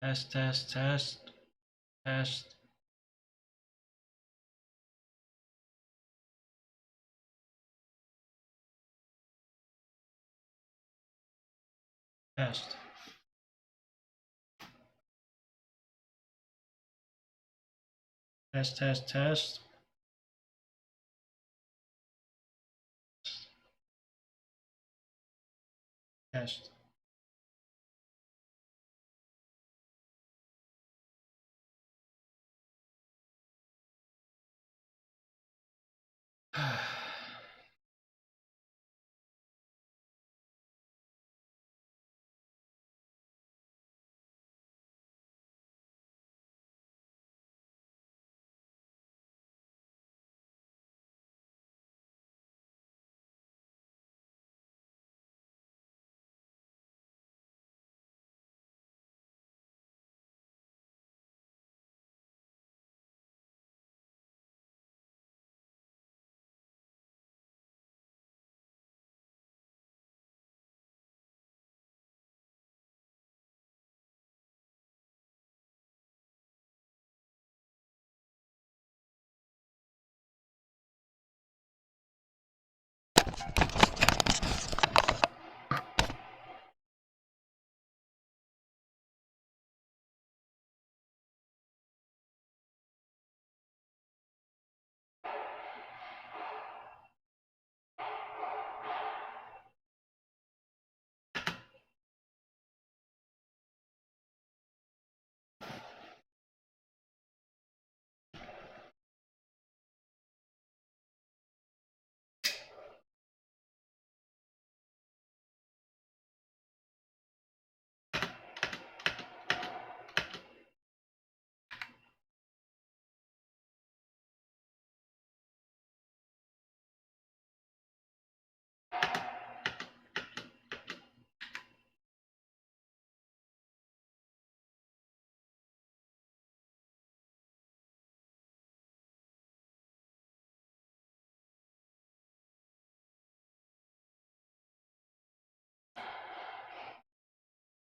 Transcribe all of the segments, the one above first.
Test, test, test, test, test. Test, test, test. Test.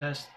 Test.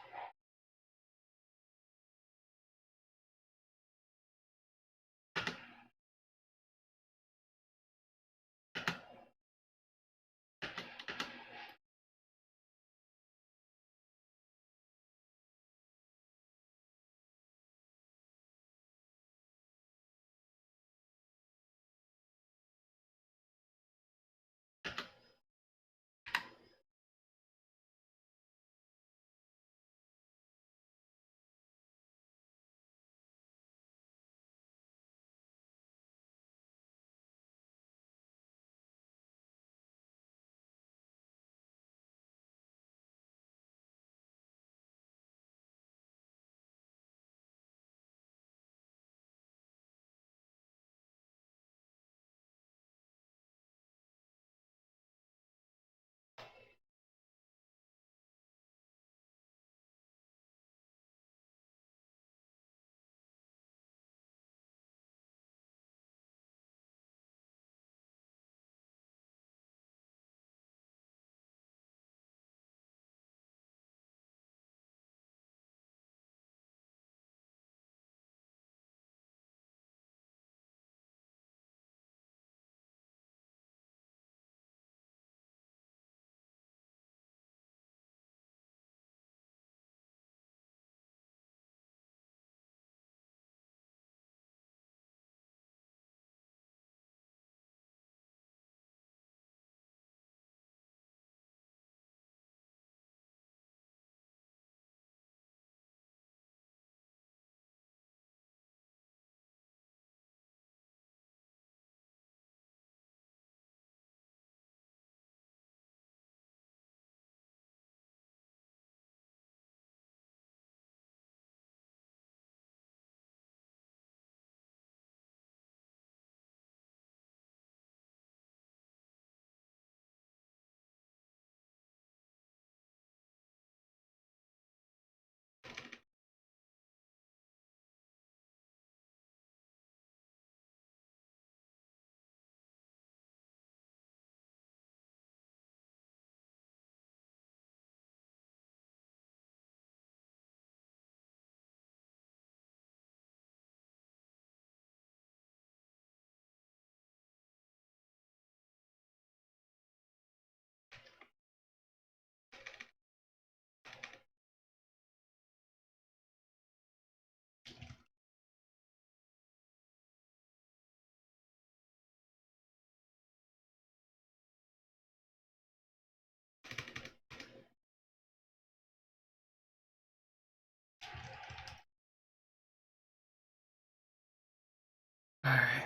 All right.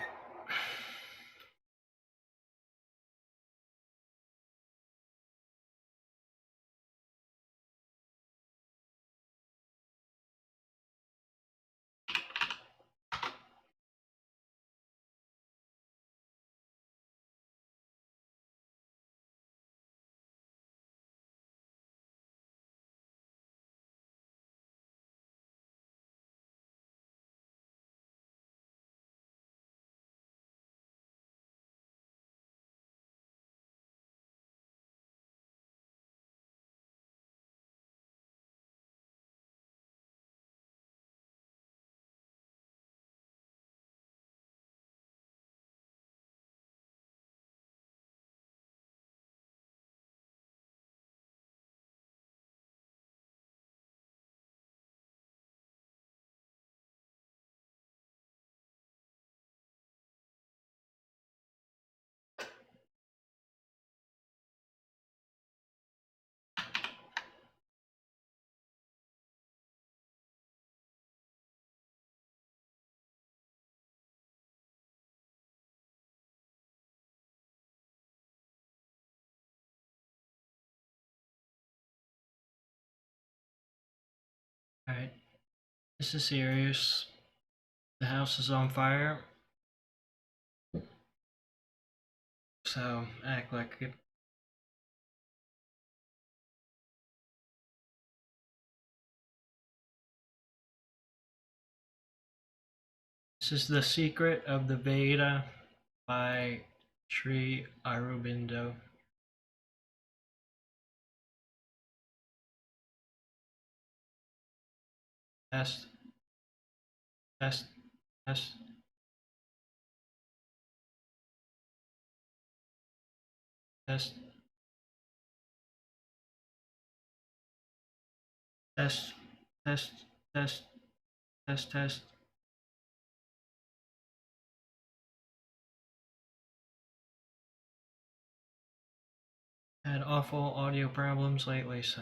All right. This is serious. The house is on fire, so act like it. This is The Secret of the Veda by Sri Aurobindo. Test, test, test, test, test, test, test, test, test. Had awful audio problems lately, so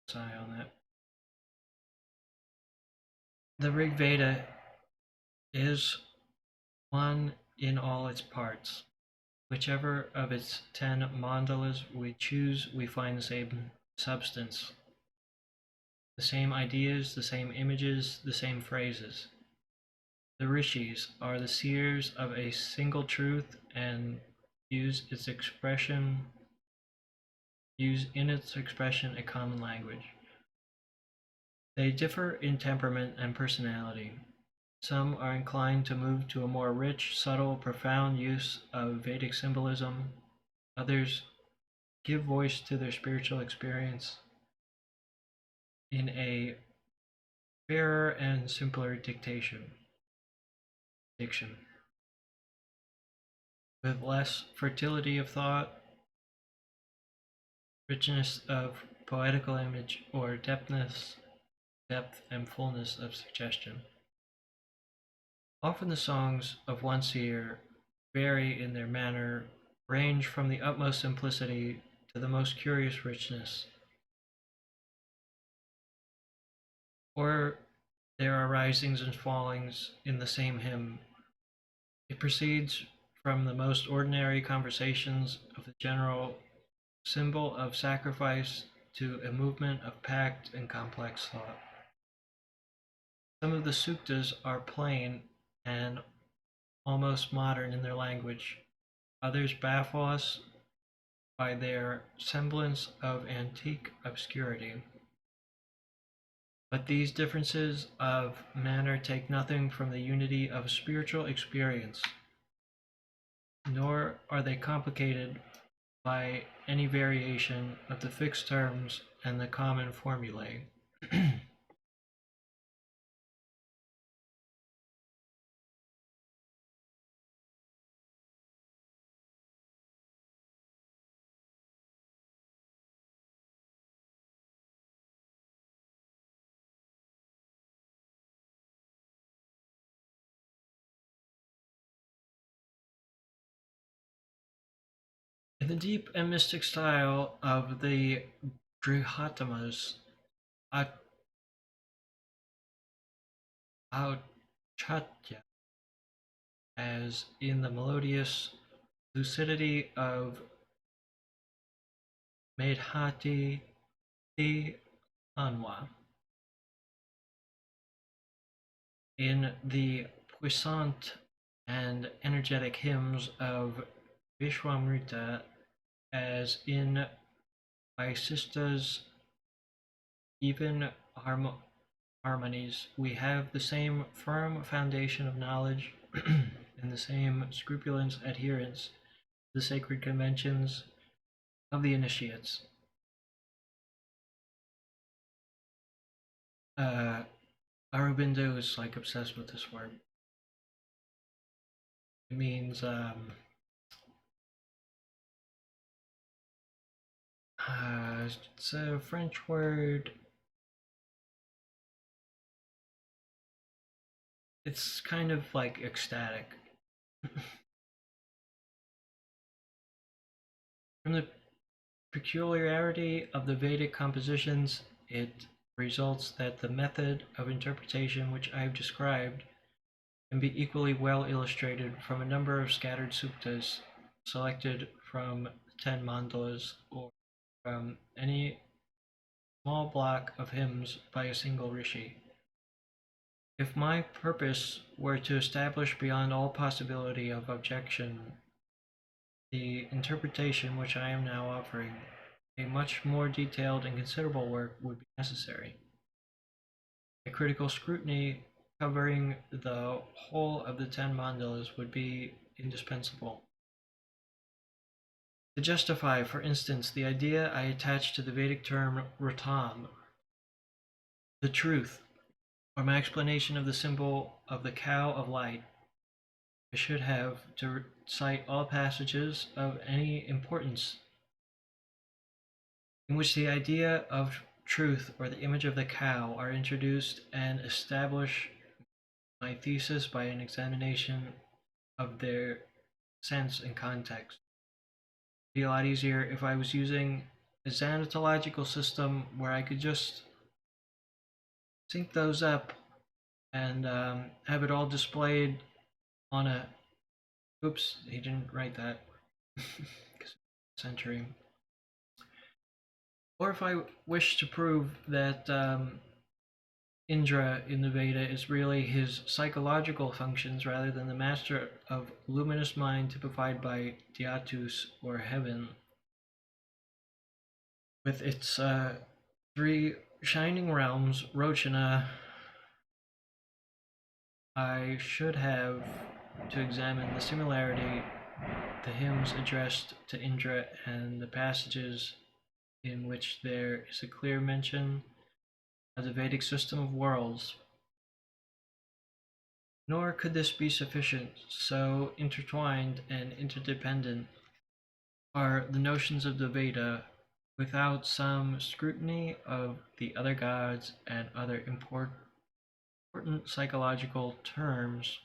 sorry on that. The Rig Veda is one in all its parts. Whichever of its 10 mandalas we choose, we find the same substance, the same ideas, the same images, the same phrases. The rishis are the seers of a single truth and use in its expression a common language. They differ in temperament and personality. Some are inclined to move to a more rich, subtle, profound use of Vedic symbolism. Others give voice to their spiritual experience in a fairer and simpler diction, with less fertility of thought, richness of poetical image, or depth and fullness of suggestion. Often the songs of one seer vary in their manner, range from the utmost simplicity to the most curious richness, or there are risings and fallings in the same hymn. It proceeds from the most ordinary conversations of the general symbol of sacrifice to a movement of packed and complex thought. Some of the suktas are plain and almost modern in their language. Others baffle us by their semblance of antique obscurity. But these differences of manner take nothing from the unity of spiritual experience, nor are they complicated by any variation of the fixed terms and the common formulae. In the deep and mystic style of the Grihatamas, chatya, as in the melodious lucidity of Medhati Ti Anwa, in the puissant and energetic hymns of Vishwamrita, as in Vaisista's even harmonies. We have the same firm foundation of knowledge and the same scrupulous adherence to the sacred conventions of the initiates. Aurobindo is like obsessed with this word. It means it's a French word. It's kind of like ecstatic. From the peculiarity of the Vedic compositions, it results that the method of interpretation which I have described can be equally well illustrated from a number of scattered suktas selected from 10 mandalas or from any small block of hymns by a single rishi. If my purpose were to establish beyond all possibility of objection the interpretation which I am now offering, a much more detailed and considerable work would be necessary. A critical scrutiny covering the whole of the 10 mandalas would be indispensable. To justify, for instance, the idea I attach to the Vedic term Ratam, the truth, or my explanation of the symbol of the cow of light, I should have to cite all passages of any importance in which the idea of truth or the image of the cow are introduced, and establish my thesis by an examination of their sense and context. It'd be a lot easier if I was using a xanthological system where I could just sync those up and have it all displayed on a. Oops, he didn't write that. Century. Or if I wish to prove that Indra in the Veda is really his psychological functions rather than the master of luminous mind typified by Dhyatus or heaven, with its three shining realms, Rochana, I should have to examine the similarity, the hymns addressed to Indra, and the passages in which there is a clear mention of the Vedic system of worlds. Nor could this be sufficient, so intertwined and interdependent are the notions of the Veda, without some scrutiny of the other gods and other important psychological terms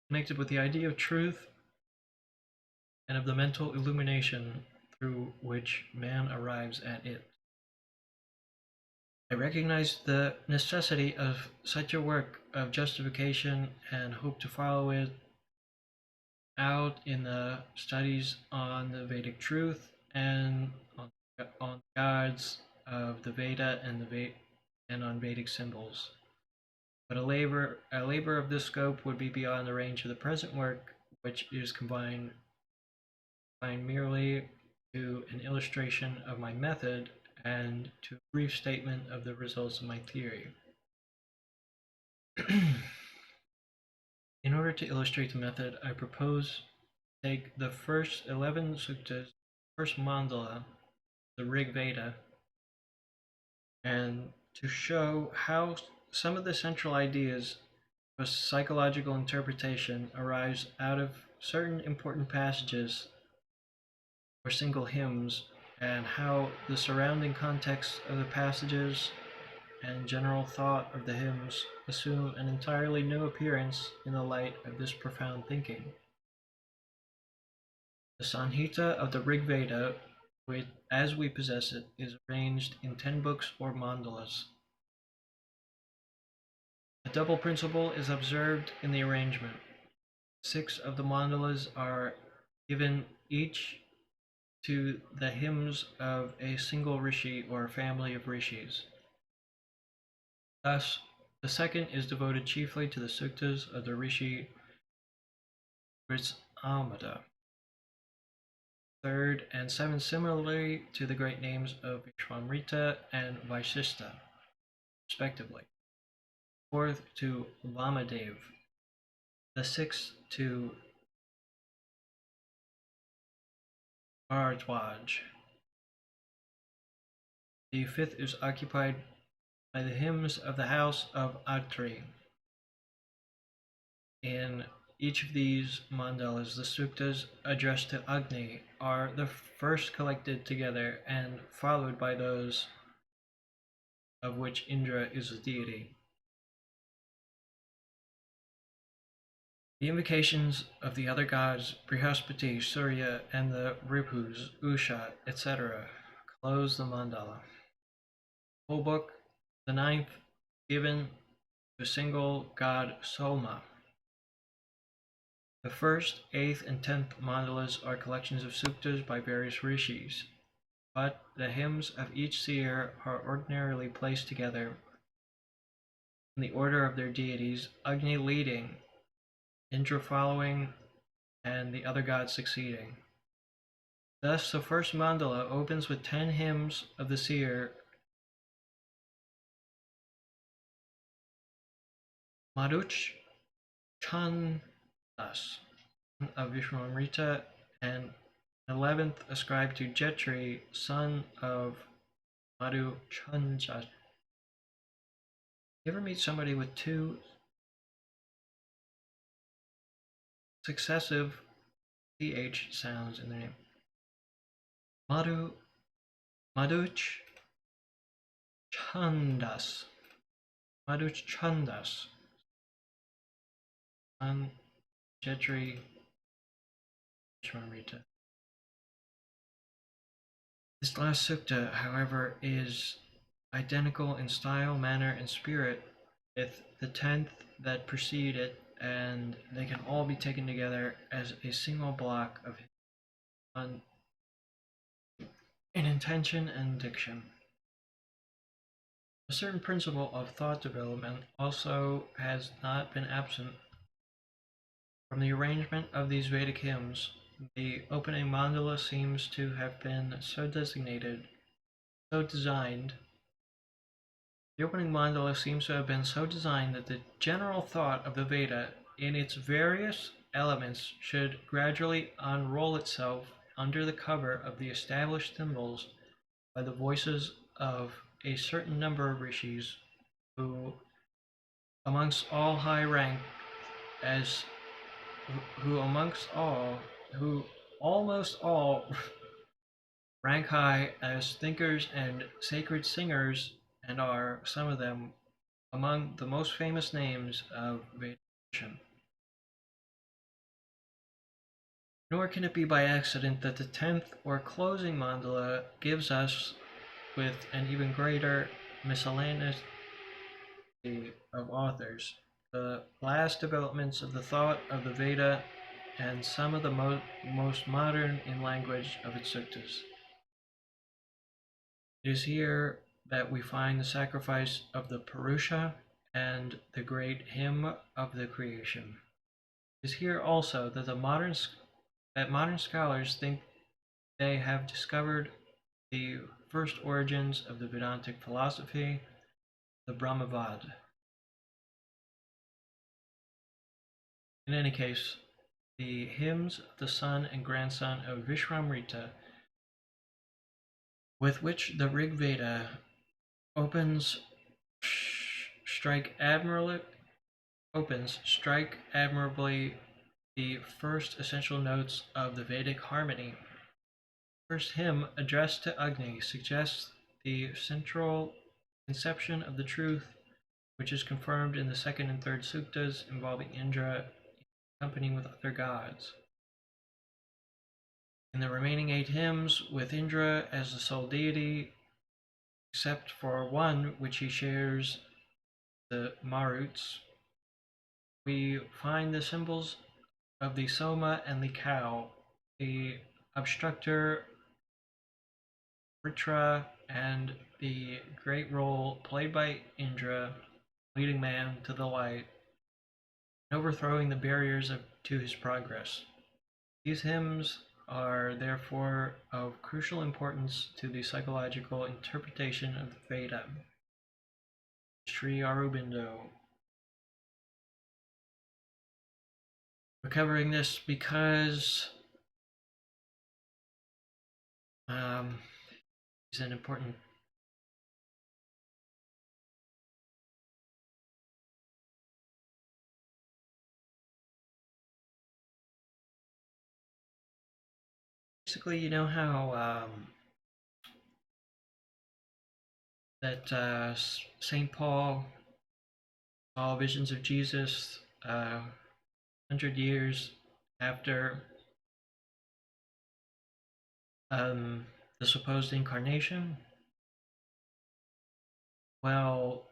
connected with the idea of truth and of the mental illumination through which man arrives at it. I recognize the necessity of such a work of justification and hope to follow it out in the studies on the Vedic truth and on gods of the Veda and on Vedic symbols. But a labor of this scope would be beyond the range of the present work, which is confined merely to an illustration of my method and to a brief statement of the results of my theory. In order to illustrate the method, I propose to take the first 11 suktas, first mandala, the Rig Veda, and to show how some of the central ideas of psychological interpretation arise out of certain important passages or single hymns, and how the surrounding context of the passages and general thought of the hymns assume an entirely new appearance in the light of this profound thinking. The Sanhita of the Rig Veda, as we possess it, is arranged in 10 books or mandalas. A double principle is observed in the arrangement. 6 of the mandalas are given each to the hymns of a single rishi or family of rishis. Thus, the second is devoted chiefly to the suktas of the rishi Amada. Third and seventh similarly to the great names of Vishwamrita and Vaishishta, respectively. Fourth to Vamadev. The sixth to Bharadwaj. The fifth is occupied by the hymns of the house of Atri. In each of these mandalas, the suktas addressed to Agni are the first collected together and followed by those of which Indra is the deity. The invocations of the other gods, Brihaspati, Surya, and the Ripus, Usha, etc., close the mandala. Whole book, the ninth, given to a single god Soma. The first, eighth, and 10th mandalas are collections of suktas by various rishis, but the hymns of each seer are ordinarily placed together in the order of their deities, Agni leading, Indra following, and the other gods succeeding. Thus, the first mandala opens with 10 hymns of the seer Maruch Chandas of Vishwamrita, and 11th ascribed to Jetri, son of Madhu Chanjas. You ever meet somebody with two successive CH sounds in their name? Madhuch Chandas. Madhuch Chandas. Son Jetri Vishwamrita. This last sukta, however, is identical in style, manner, and spirit with the 10th that precede it, and they can all be taken together as a single block of in intention and diction. A certain principle of thought development also has not been absent from the arrangement of these Vedic hymns. The opening mandala seems to have been so designed. The opening mandala seems to have been so designed that the general thought of the Veda in its various elements should gradually unroll itself under the cover of the established symbols by the voices of a certain number of rishis who amongst all high rank as who almost all rank high as thinkers and sacred singers, and are some of them among the most famous names of Vedic tradition. Nor can it be by accident that the 10th or closing mandala gives us, with an even greater miscellaneity of authors, the last developments of the thought of the Veda and some of the most modern in language of its suktas. It is here that we find the sacrifice of the Purusha and the great hymn of the creation. It is here also that modern scholars think they have discovered the first origins of the Vedantic philosophy, the Brahmavad. In any case, the hymns of the son and grandson of Vishwamrita, with which the Rig Veda opens, strike admirably the first essential notes of the Vedic harmony. The first hymn, addressed to Agni, suggests the central conception of the truth, which is confirmed in the second and third suktas involving Indra in company with other gods. In the remaining 8 hymns, with Indra as the sole deity, except for one which he shares the Maruts, we find the symbols of the Soma and the cow, the obstructor, Vritra, and the great role played by Indra, leading man to the light, and overthrowing the barriers to his progress. These hymns are therefore of crucial importance to the psychological interpretation of the Veda. Sri Aurobindo. We're covering this because he's an important basically, you know how that St. Paul saw visions of Jesus 100 years after the supposed incarnation? Well,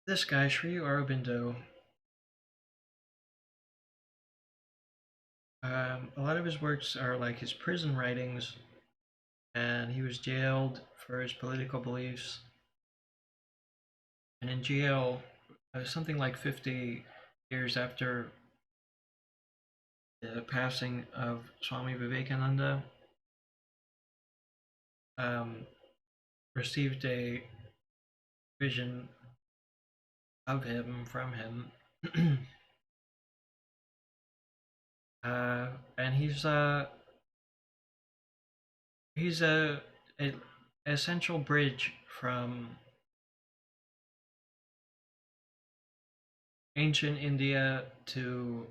this guy, Sri Aurobindo, a lot of his works are like his prison writings, and he was jailed for his political beliefs. And in jail, something like 50 years after the passing of Swami Vivekananda, um, received a vision of him from him. And he's a essential bridge from ancient India to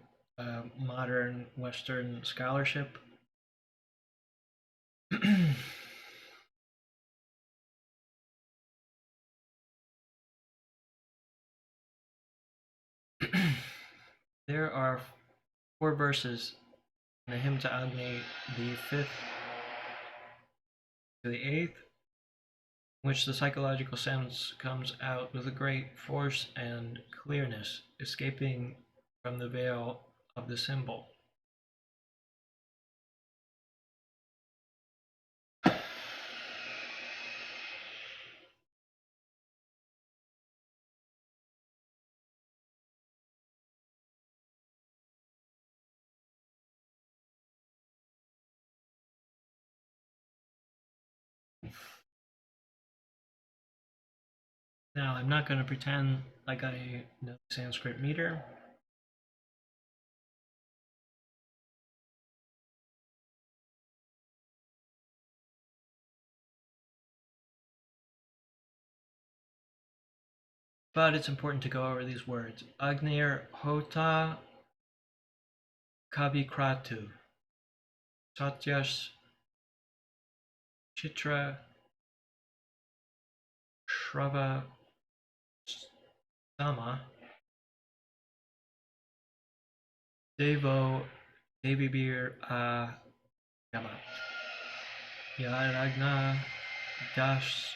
modern Western scholarship. There are 4 verses in the hymn to Agni, the 5th to the 8th, in which the psychological sense comes out with a great force and clearness, escaping from the veil of the symbol. Now, I'm not going to pretend like I know Sanskrit meter. But it's important to go over these words. Agnir Hota Kavikratu Satyas Chitra Shrava Sama Devo Devibir Yamat Yaragna Das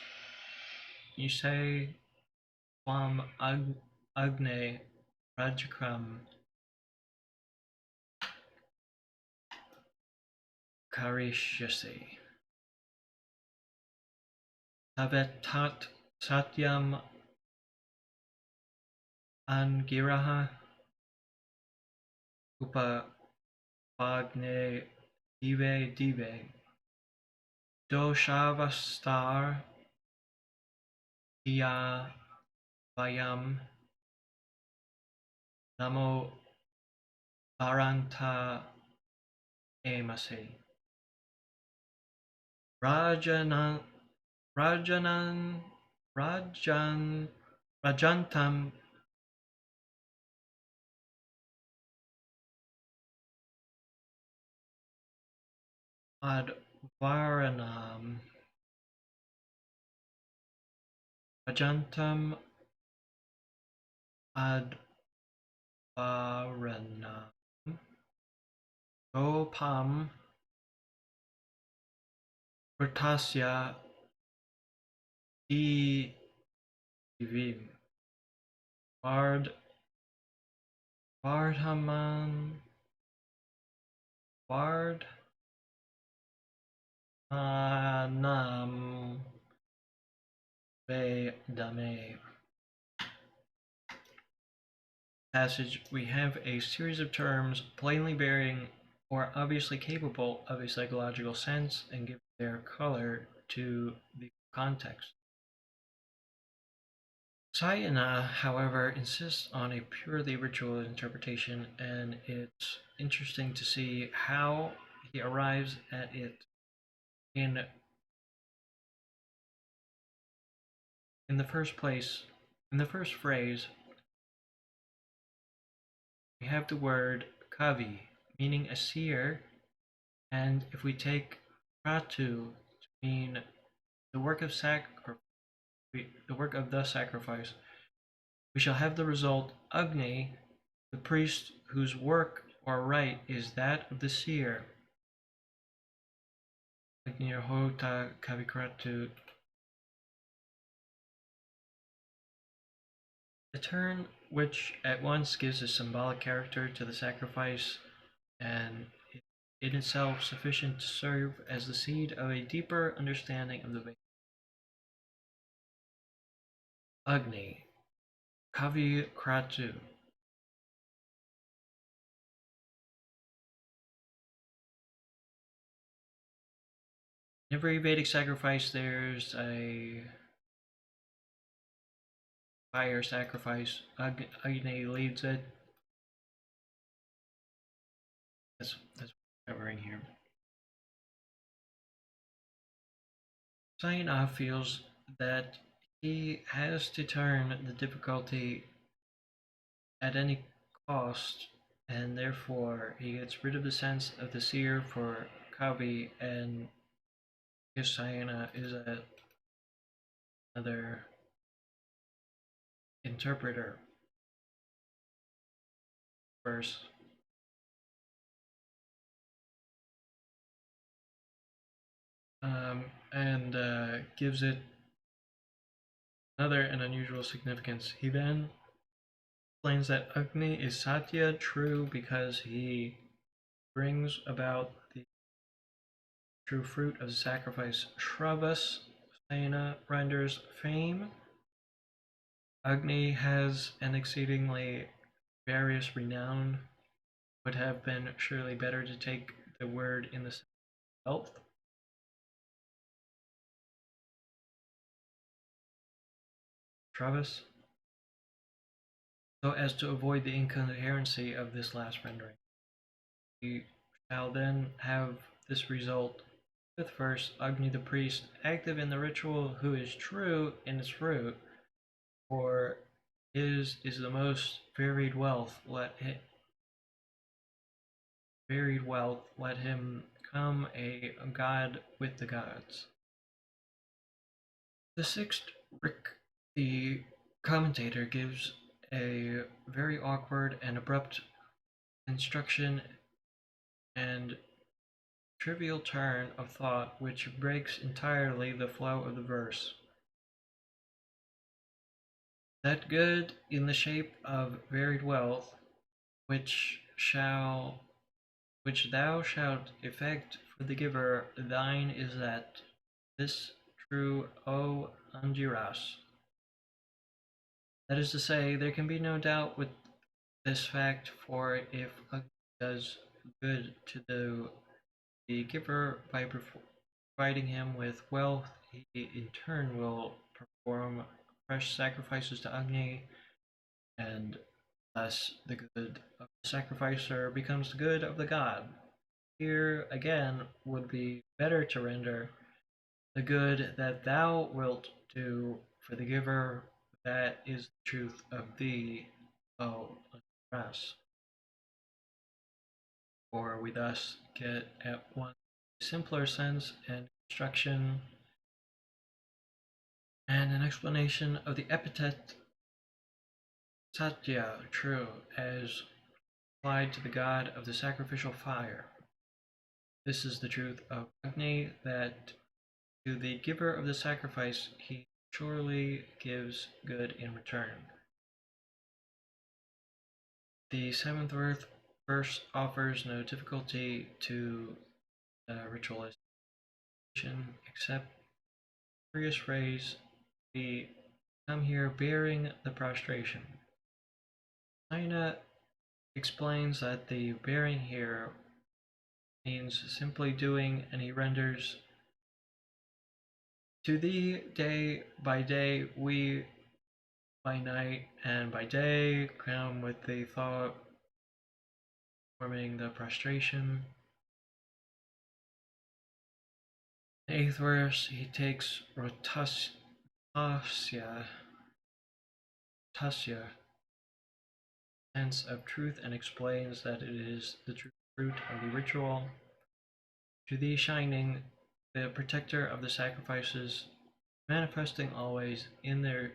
Yusei Swam Agne Rajakram Karishyasi Tavetat Satyam Angiraha Upa Pagne Dive Dive Doshavastar Iya Vayam Namo Varanta Emase Rajanan Rajanan Rajantam Advaranam Rajantam Advaranam Gopam Pratasya Di Divim. Bard Bardhaman Bard Anam Dame. Passage, we have a series of terms plainly bearing or obviously capable of a psychological sense and give their color to the context. Sayana, however, insists on a purely ritual interpretation, and it's interesting to see how he arrives at it in in the first place. In the first phrase, we have the word kavi, meaning a seer, and if we take pratu to mean the work of the sacrifice, we shall have the result Agni, the priest whose work or right is that of the seer. Agni Hota Kavikratu. A term which at once gives a symbolic character to the sacrifice and in itself sufficient to serve as the seed of a deeper understanding of the Veda. Agni, Kavi Kratu. In every Vedic sacrifice, there's a fire sacrifice. Agni leads it. That's what we're covering here. Sayana feels that he has to turn the difficulty at any cost, and therefore he gets rid of the sense of the seer for Kavi, and his Sayana is another interpreter. Verse. And gives it another and unusual significance. He then explains that Agni is Satya, true, because he brings about the true fruit of the sacrifice. Shravas, Sayana, renders fame. Agni has an exceedingly various renown. Would have been surely better to take the word in the sense of wealth. Travis, so as to avoid the incoherency of this last rendering. We shall then have this result with first Agni the priest, active in the ritual, who is true in its fruit, for his is the most varied wealth. Let him come a god with the gods. The sixth Rick, the commentator, gives a very awkward and abrupt instruction and trivial turn of thought which breaks entirely the flow of the verse. That good in the shape of varied wealth, which thou shalt effect for the giver, thine is that. This true, O Angiras. That is to say, there can be no doubt with this fact, for if Agni does good to the giver by providing him with wealth, he in turn will perform fresh sacrifices to Agni, and thus the good of the sacrificer becomes the good of the god. Here again would be better to render the good that thou wilt do for the giver, that is the truth of thee, O Ras. For we thus get at one simpler sense and construction and an explanation of the epithet Satya, true, as applied to the god of the sacrificial fire. This is the truth of Agni, that to the giver of the sacrifice he surely gives good in return. The seventh verse offers no difficulty to ritualization except the curious phrase, we come here bearing the prostration. Aina explains that the bearing here means simply doing, and he renders to thee day by day, we by night, and by day come with the thought forming the prostration. Eighth verse, he takes rotasya, sense of truth, and explains that it is the true fruit of the ritual. To thee shining, the protector of the sacrifices, manifesting always their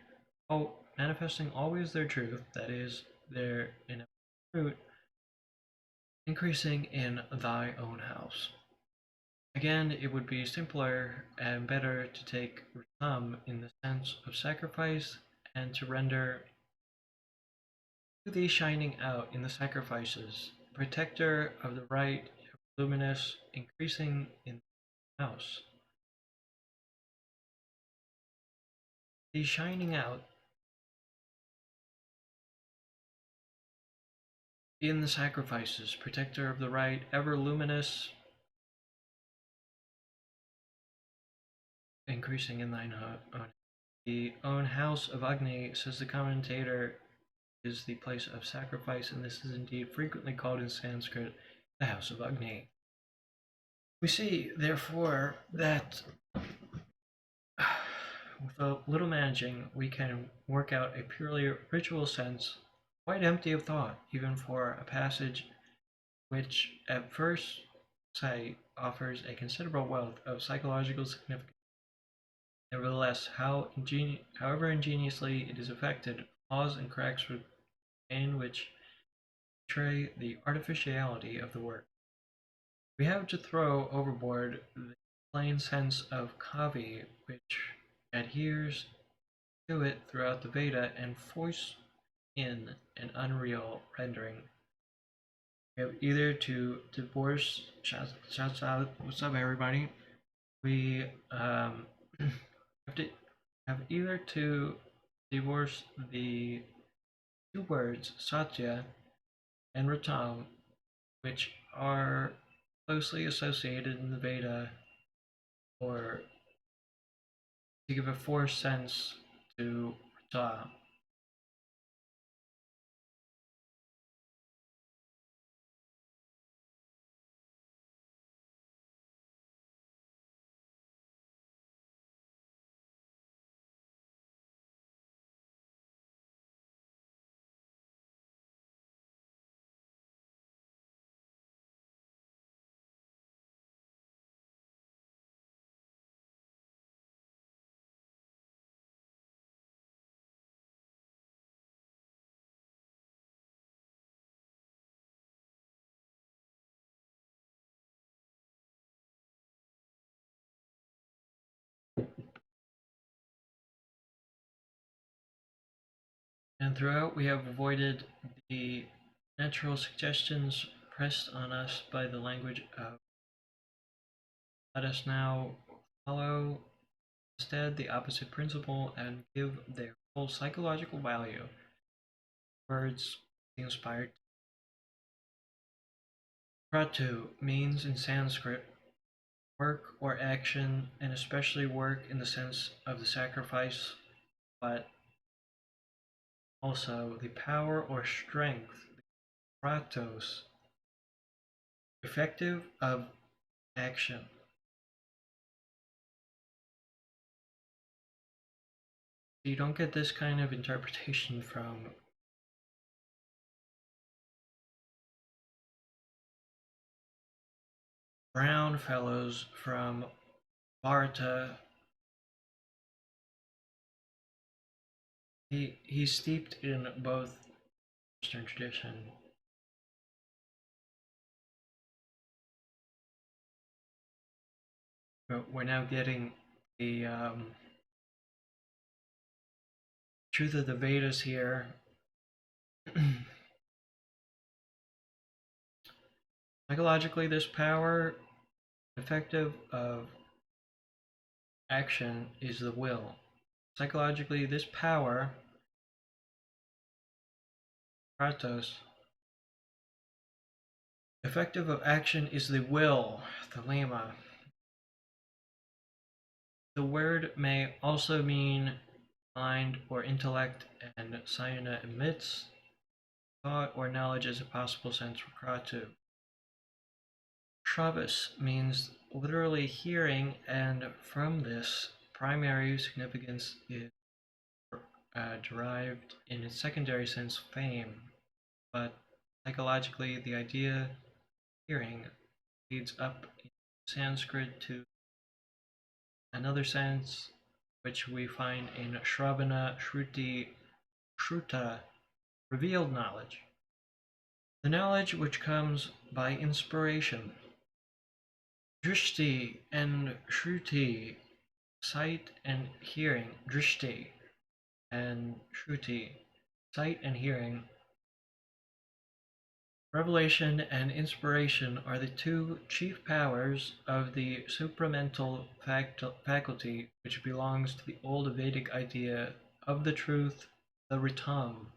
truth, that is, their ineffable fruit, increasing in thy own house. Again, it would be simpler and better to take Ram in the sense of sacrifice and to render to thee shining out in the sacrifices, protector of the right, luminous, increasing in the house. The shining out in the sacrifices, protector of the right, ever luminous, increasing in thine own. The own house of Agni, says the commentator, is the place of sacrifice, and this is indeed frequently called in Sanskrit the house of Agni. We see, therefore, that with a little managing, we can work out a purely ritual sense, quite empty of thought, even for a passage which, at first sight, offers a considerable wealth of psychological significance. Nevertheless, however ingeniously it is effected, flaws and cracks remain which betray the artificiality of the work. We have to throw overboard the plain sense of kavi, which adheres to it throughout the Veda, and foist in an unreal rendering. We have either to divorce. Shouts out! What's up, everybody? We have either to divorce the two words satya and ratam, which are closely associated in the Veda, or to give a forced sense to rata. And throughout, we have avoided the natural suggestions pressed on us by the language of let us now follow instead the opposite principle and give their full psychological value. Words inspired. Kratu means in Sanskrit work or action, and especially work in the sense of the sacrifice, but also the power or strength, kratos, effective of action. You don't get this kind of interpretation from brown fellows from Bharata. He's steeped in both Western tradition. But we're now getting the truth of the Vedas here. Psychologically, this power, effective of action, is the will. Psychologically, this power, kratos, effective of action is the will, the lema. The word may also mean mind or intellect, and sayana admits thought or knowledge as a possible sense for kratu. Shravas means literally hearing, and from this, primary significance is derived in its secondary sense, fame. But psychologically, the idea of hearing leads up in Sanskrit to another sense, which we find in Shravana, Shruti, Shruta, revealed knowledge. The knowledge which comes by inspiration. Drishti and Shruti, sight and hearing. Drishti and Shruti, sight and hearing. Revelation and inspiration are the two chief powers of the supramental faculty, which belongs to the old Vedic idea of the truth, the Ritam.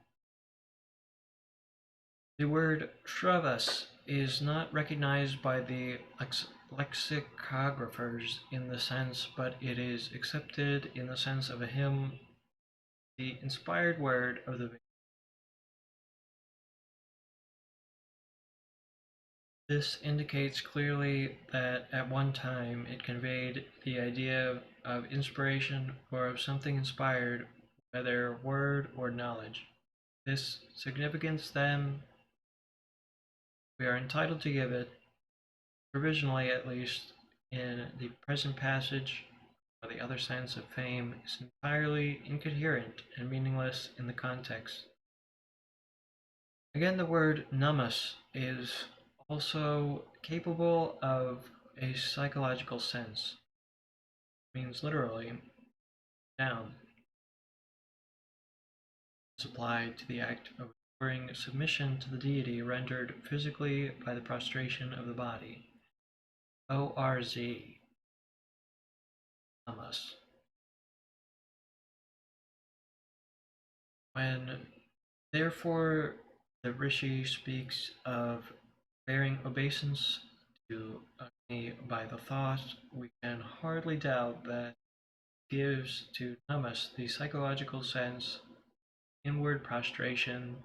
The word Shravas is not recognized by the lexicographers in the sense, but it is accepted in the sense of a hymn, the inspired word of the Vedas. This indicates clearly that at one time it conveyed the idea of inspiration or of something inspired, whether word or knowledge. This significance, then, we are entitled to give it, provisionally at least, in the present passage, or the other sense of fame is entirely incoherent and meaningless in the context. Again, the word namas is also capable of a psychological sense. It means literally down. It's applied to the act of restoring submission to the deity rendered physically by the prostration of the body. O-R-Z, namas. When, therefore, the Rishi speaks of bearing obeisance to Agni by the thought, we can hardly doubt that gives to namas the psychological sense, inward prostration,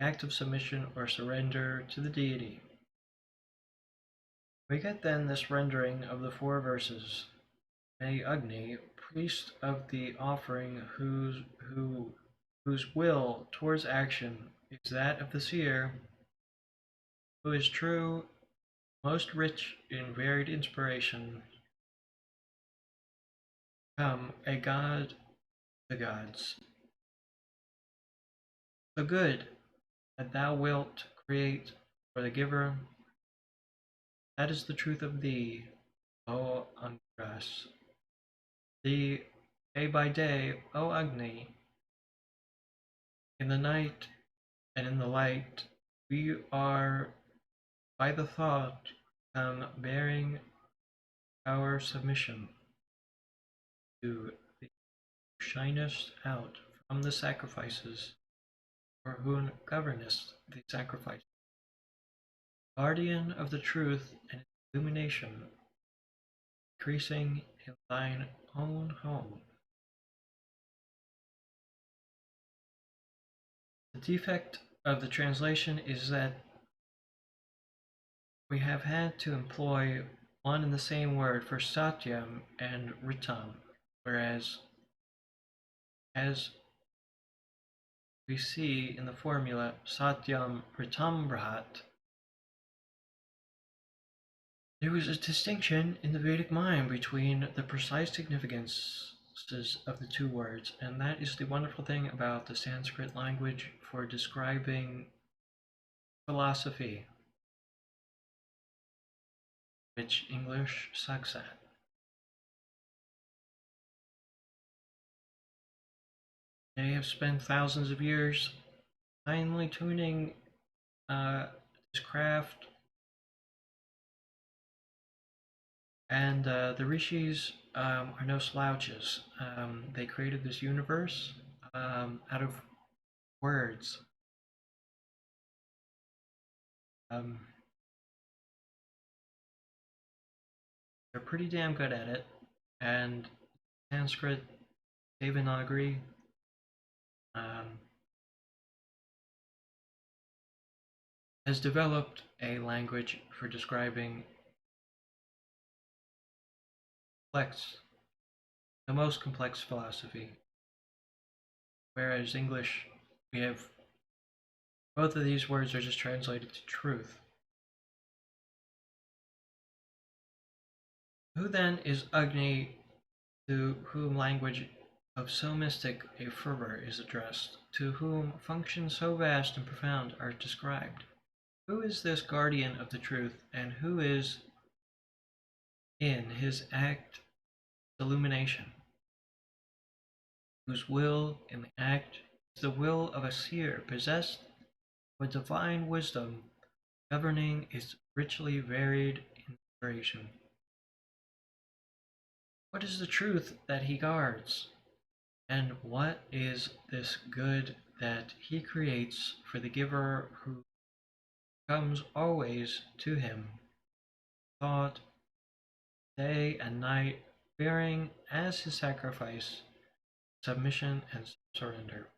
act of submission or surrender to the deity. We get then this rendering of the four verses. May Agni, priest of the offering, whose will towards action is that of the seer, who is true, most rich in varied inspiration, come a god, the gods. The good that thou wilt create for the giver, that is the truth of thee, O Angras. Thee, day by day, O Agni, in the night and in the light, we are by the thought come bearing our submission to the who shinest out from the sacrifices, or who governest the sacrifice, guardian of the truth and illumination, increasing in thine own home. The defect of the translation is that we have had to employ one and the same word for satyam and ritam, whereas, as we see in the formula satyam ritam brahat, there was a distinction in the Vedic mind between the precise significances of the two words, and that is the wonderful thing about the Sanskrit language for describing philosophy, which English sucks at. They have spent thousands of years finely tuning uh, this craft, and the rishis are no slouches. They created this universe out of words. Um, they're pretty damn good at it, and Sanskrit, Devanagari, um, has developed a language for describing complex, the most complex philosophy, whereas English, we have both of these words are just translated to truth. Who then is Agni, to whom language of so mystic a fervor is addressed, to whom functions so vast and profound are described? Who is this guardian of the truth, and who is in his act illumination, whose will in the act is the will of a seer possessed with divine wisdom, governing its richly varied inspiration? What is the truth that he guards? And what is this good that he creates for the giver who comes always to him, thought, day and night, bearing as his sacrifice submission and surrender?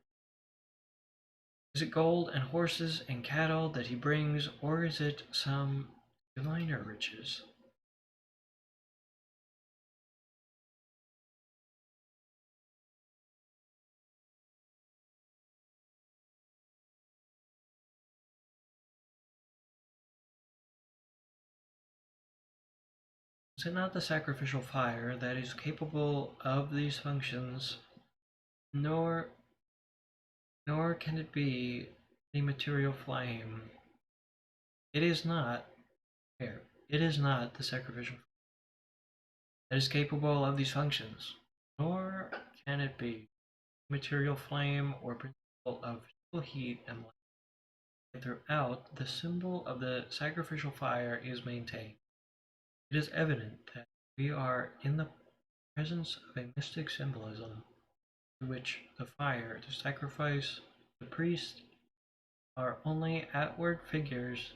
Is it gold and horses and cattle that he brings, or is it some diviner riches? Is it not the sacrificial fire that is capable of these functions, nor can it be the material flame? It is not here. It is not the sacrificial that is capable of these functions, nor can it be material flame or principle of heat and light. Throughout, the symbol of the sacrificial fire is maintained. It is evident that we are in the presence of a mystic symbolism in which the fire, the sacrifice, the priest are only outward figures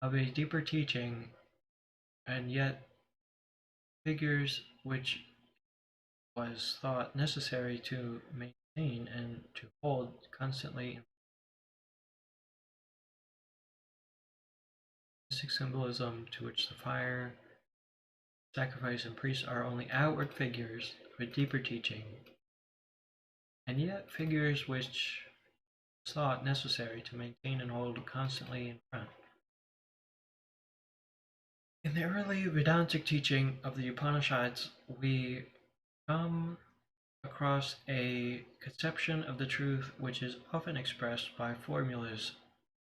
of a deeper teaching, and yet figures which was thought necessary to maintain and to hold constantly in mystic symbolism, to which the fire, sacrifice, and priest are only outward figures of a deeper teaching, and yet figures which was thought necessary to maintain and hold constantly in front. In the early Vedantic teaching of the Upanishads, we come across a conception of the truth which is often expressed by formulas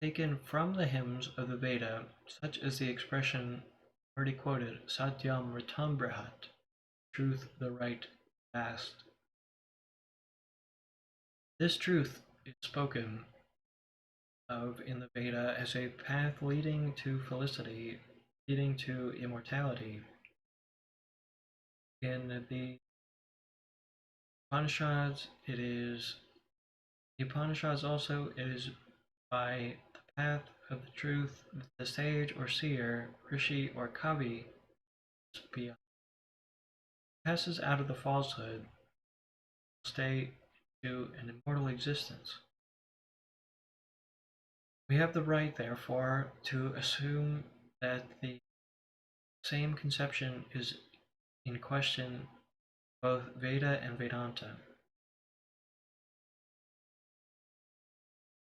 taken from the hymns of the Veda, such as the expression already quoted, Satyam Ritam Brihat, truth, the right, vast. This truth is spoken of in the Veda as a path leading to felicity, leading to immortality. In the Upanishads, also, it is by the path of the truth that the sage or seer, rishi or kavi passes out of the falsehood state to an immortal existence. We have the right, therefore, to assume that the same conception is in question both Veda and Vedanta.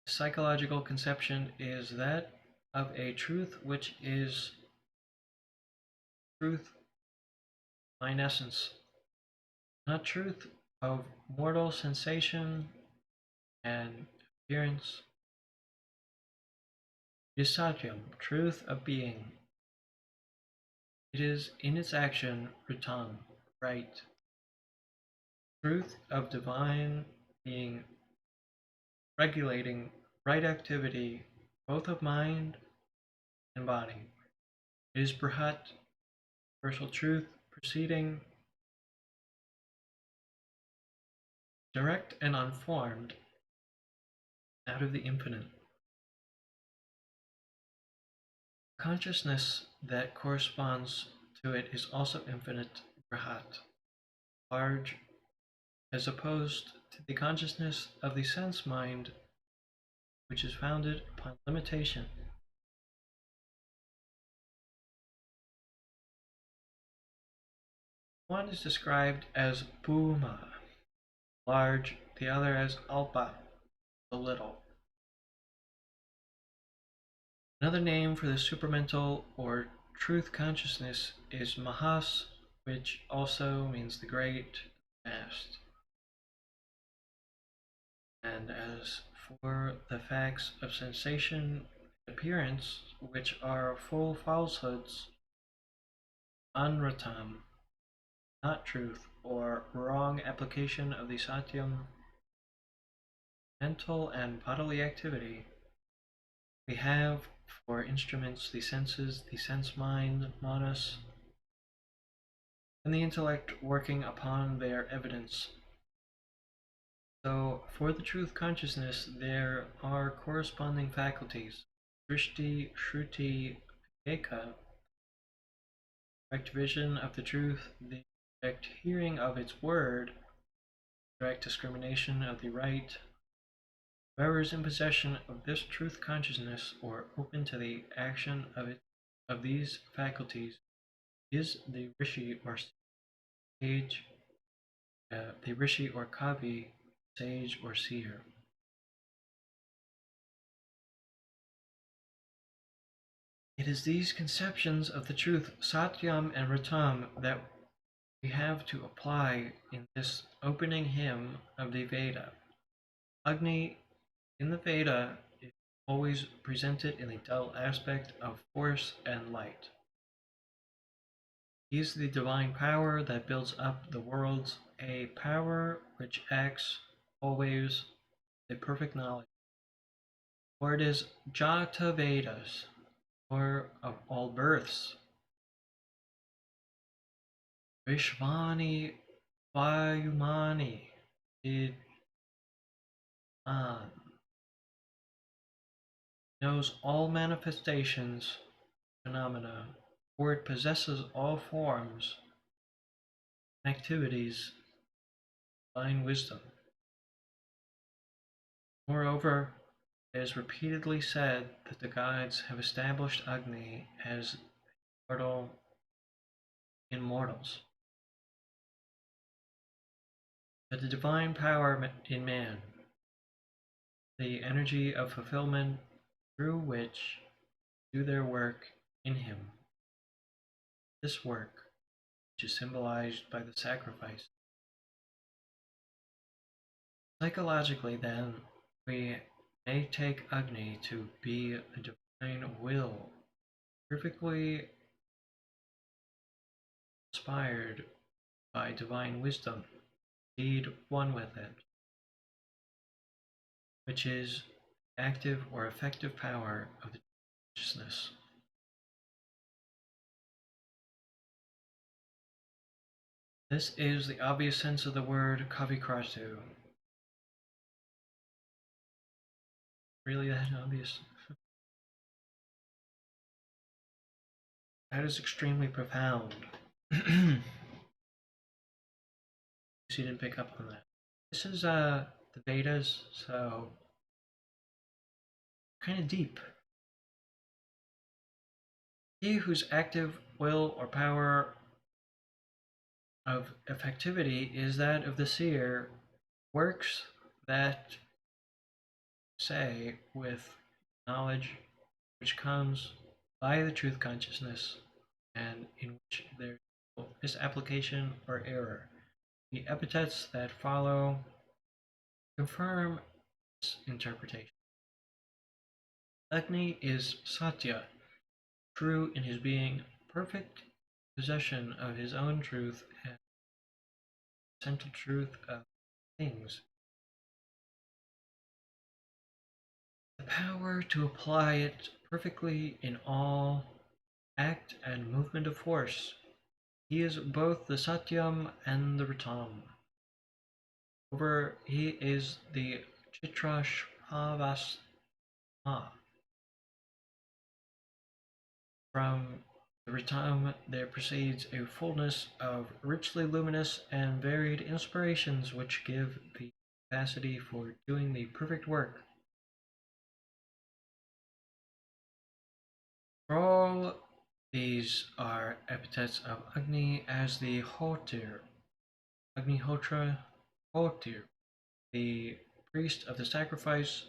The psychological conception is that of a truth which is truth in essence, not truth of mortal sensation and appearance. It is satyam, truth of being. It is in its action ritam, right. truth of divine being regulating right activity both of mind and body. It is Brihat, universal truth, proceeding direct and unformed out of the infinite. Consciousness that corresponds to it is also infinite, Brihat, large, as opposed to the consciousness of the sense mind, which is founded upon limitation. One is described as Bhuma, large, the other as Alpa, the little. Another name for the supramental or truth consciousness is Mahas, which also means the great, vast. And as for the facts of sensation and appearance, which are full falsehoods, anratam, not truth, or wrong application of the satyam, mental and bodily activity, we have for instruments the senses, the sense mind, manas, and the intellect working upon their evidence. So, for the truth consciousness, there are corresponding faculties: drishti, shruti, viveka, direct vision of the truth, the direct hearing of its word, direct discrimination of the right. Whoever is in possession of this truth consciousness or open to the action of these faculties is the rishi or sage, the rishi or kavi, sage or seer. It is these conceptions of the truth, Satyam and Ratam, that we have to apply in this opening hymn of the Veda. Agni in the Veda is always presented in the dual aspect of force and light. He is the divine power that builds up the worlds, a power which acts always with perfect knowledge. For it is Jata Vedas, or of all births. Vishvani Vayumani Vidman knows all manifestations, phenomena, for it possesses all forms and activities, divine wisdom. Moreover, it is repeatedly said that the gods have established Agni as immortal immortals. But the divine power in man, the energy of fulfillment through which do their work in him, this work, which is symbolized by the sacrifice. Psychologically, then, we may take Agni to be a divine will, perfectly inspired by divine wisdom, indeed one with it, which is active or effective power of the consciousness. This is the obvious sense of the word kavikratu. Really that obvious? That is extremely profound. You didn't pick up on that. This is the Vedas, so kind of deep. He whose active will or power of effectivity is that of the seer works that say with knowledge which comes by the truth consciousness and in which there is no misapplication or error. The epithets that follow confirm this interpretation. Agni is Satya, true in his being, perfect possession of his own truth, and central truth of things. The power to apply it perfectly in all act and movement of force. He is both the Satyam and the Ritam. Moreover, he is the Chitrashpavasma. From the Ritam there proceeds a fullness of richly luminous and varied inspirations which give the capacity for doing the perfect work. For all these are epithets of Agni as the Hotir, Agnihotra Hotir, the priest of the sacrifice,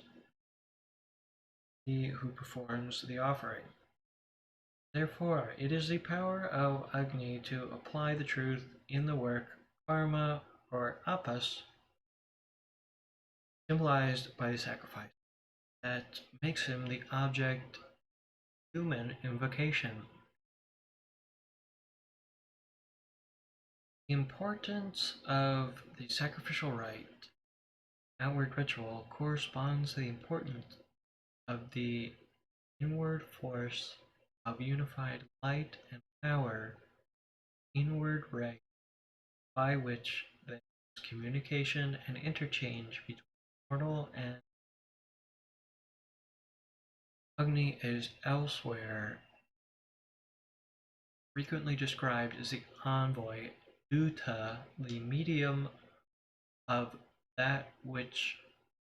he who performs the offering. Therefore, it is the power of Agni to apply the truth in the work, karma, or apas, symbolized by the sacrifice, that makes him the object of human invocation. The importance of the sacrificial rite, outward ritual, corresponds to the importance of the inward force of unified light and power, inward ray, by which there is communication and interchange between mortal and Agni is elsewhere frequently described as the envoy, Duta, the medium of that which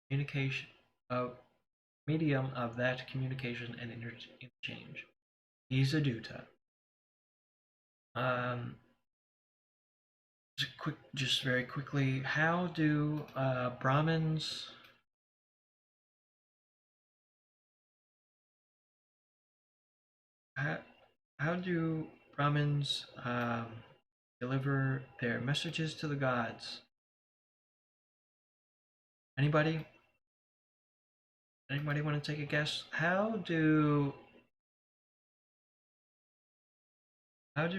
communication of medium of that communication and interchange. He's a Duta. Um, just very quickly, how do Brahmins how, how do Brahmins deliver their messages to the gods? Anybody? Anybody want to take a guess? How do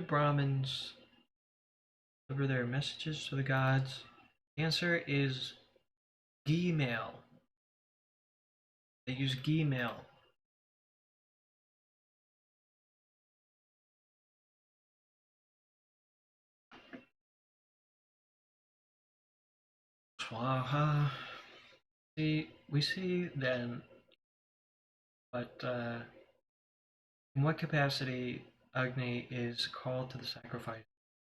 Brahmins deliver their messages to the gods? The answer is ghee mail. They use ghee mail. Swaha. We see then, but in what capacity Agni is called to the sacrifice.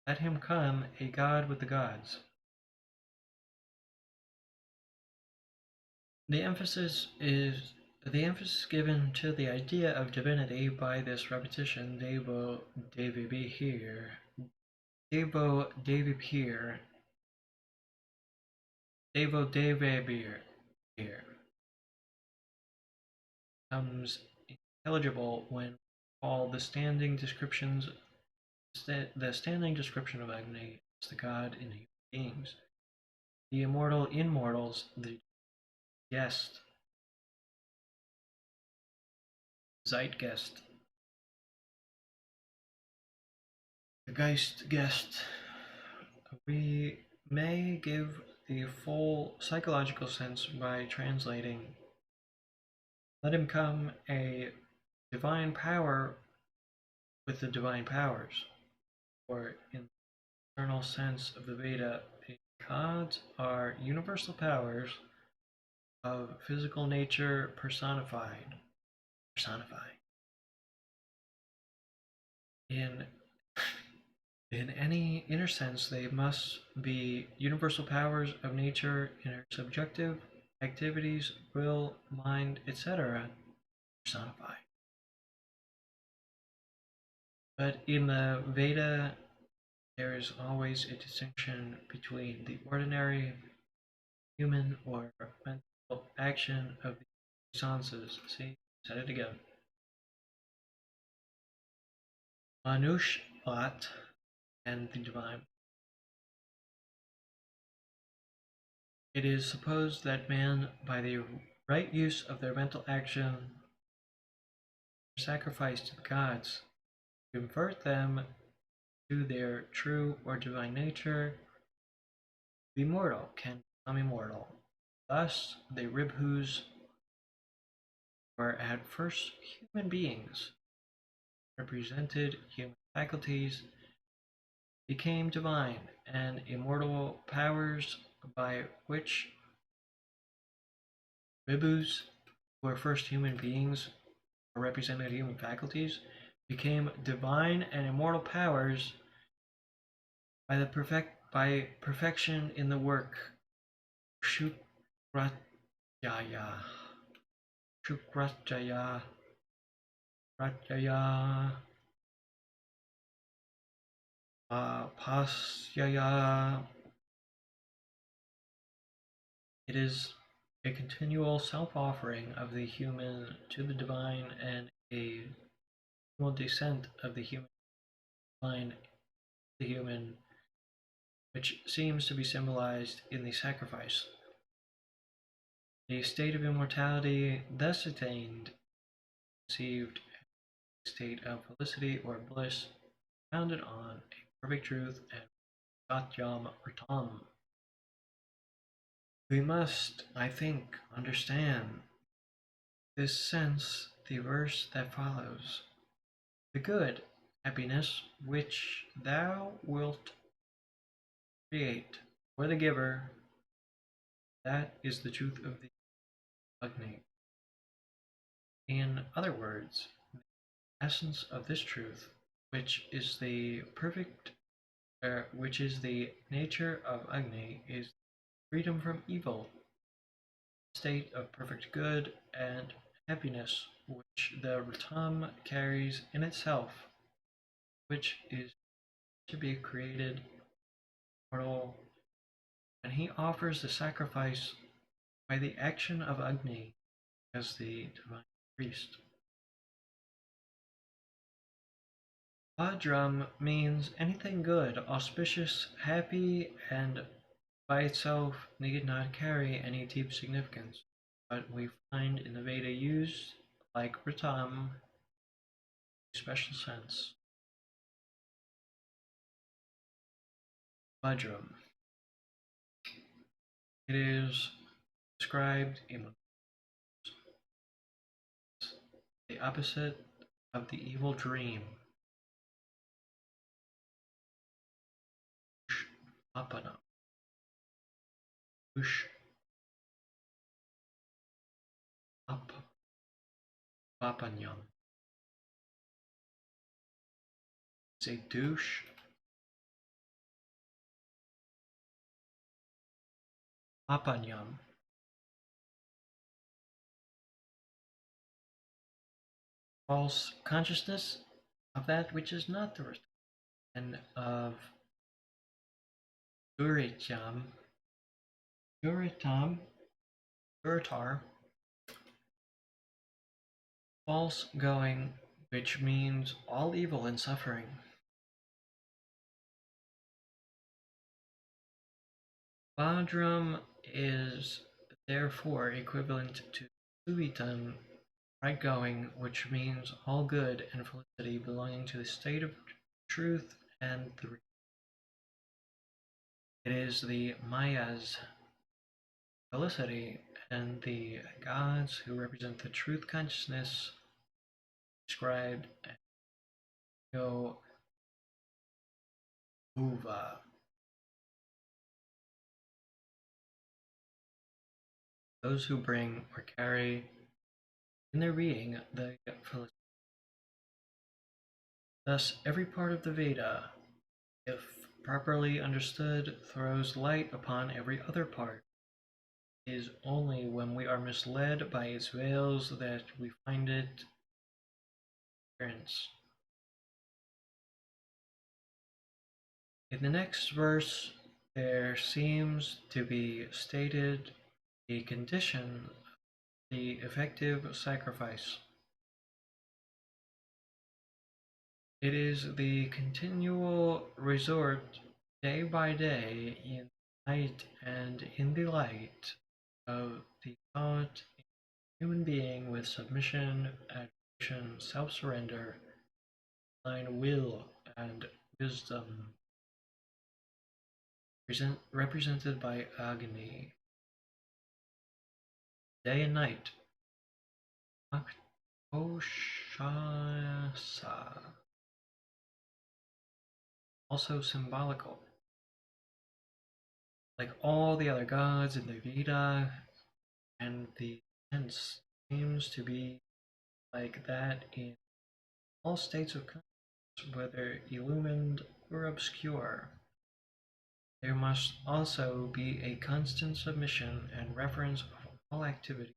Let him come, a god with the gods. The emphasis given to the idea of divinity by this repetition, Devo Devibhir, Devo Devibhir, Devo Devibhir, becomes intelligible when all the standing description of Agni as the god in human beings, the immortal in mortals, the guest, Zeitgeist, the Geist guest. We may give the full psychological sense by translating, let him come, a divine power with the divine powers, or in the eternal sense of the Veda, the gods are universal powers of physical nature personified. In In any inner sense, they must be universal powers of nature in our subjective activities, will, mind, etc. personify. But in the Veda, there is always a distinction between the ordinary human or mental action of the senses. See, said it again. Manushvat and the divine. It is supposed that man, by the right use of their mental action, sacrifice to the gods, convert them to their true or divine nature, The immortal can become immortal. Thus, the Ribhus were at first human beings, represented human faculties, became divine and immortal powers by which Ribhus, who were first human beings or represented human faculties, became divine and immortal powers by perfection in the work Shukrajaya. Shukrajaya. Rajaya. Pasyaya. It is a continual self-offering of the human to the divine and a continual descent of the human divine to the human, which seems to be symbolized in the sacrifice. The state of immortality thus attained, conceived a state of felicity or bliss, founded on a perfect truth and satyam ritam. We must, I think, understand this sense the verse that follows. The good happiness which thou wilt create for the giver, that is the truth of the Agni. In other words, the essence of this truth, which is the which is the nature of Agni, is freedom from evil, state of perfect good and happiness, which the Ritam carries in itself, which is to be created mortal, and he offers the sacrifice by the action of Agni as the divine priest. Bhadram means anything good, auspicious, happy, and by itself need not carry any deep significance, but we find in the Veda used, like Ritam, a special sense. Bhadram. It is described in the opposite of the evil dream. Apana. Ush. Up. Papanyam. It's a douche. Papanyam. False consciousness of that which is not the truth, and of Duritam, Duritam, Duritar, false going, which means all evil and suffering. Bhadram is therefore equivalent to Suvitam, right going, which means all good and felicity belonging to the state of truth and the it is the Mayas felicity and the gods who represent the truth consciousness described as Yo Bhuva. Those who bring or carry in their being the felicity. Thus, every part of the Veda, if properly understood, throws light upon every other part. It is only when we are misled by its veils that we find it appearance. In the next verse, there seems to be stated the condition of the effective sacrifice. It is the continual resort day by day in night and in the light of the thought in human being with submission, adoration, self-surrender, divine will, and wisdom. represented by Agni. Day and night, Oshasa, also symbolical. Like all the other gods in the Veda, and the sense seems to be like that in all states of consciousness, whether illumined or obscure. There must also be a constant submission and reference of all activity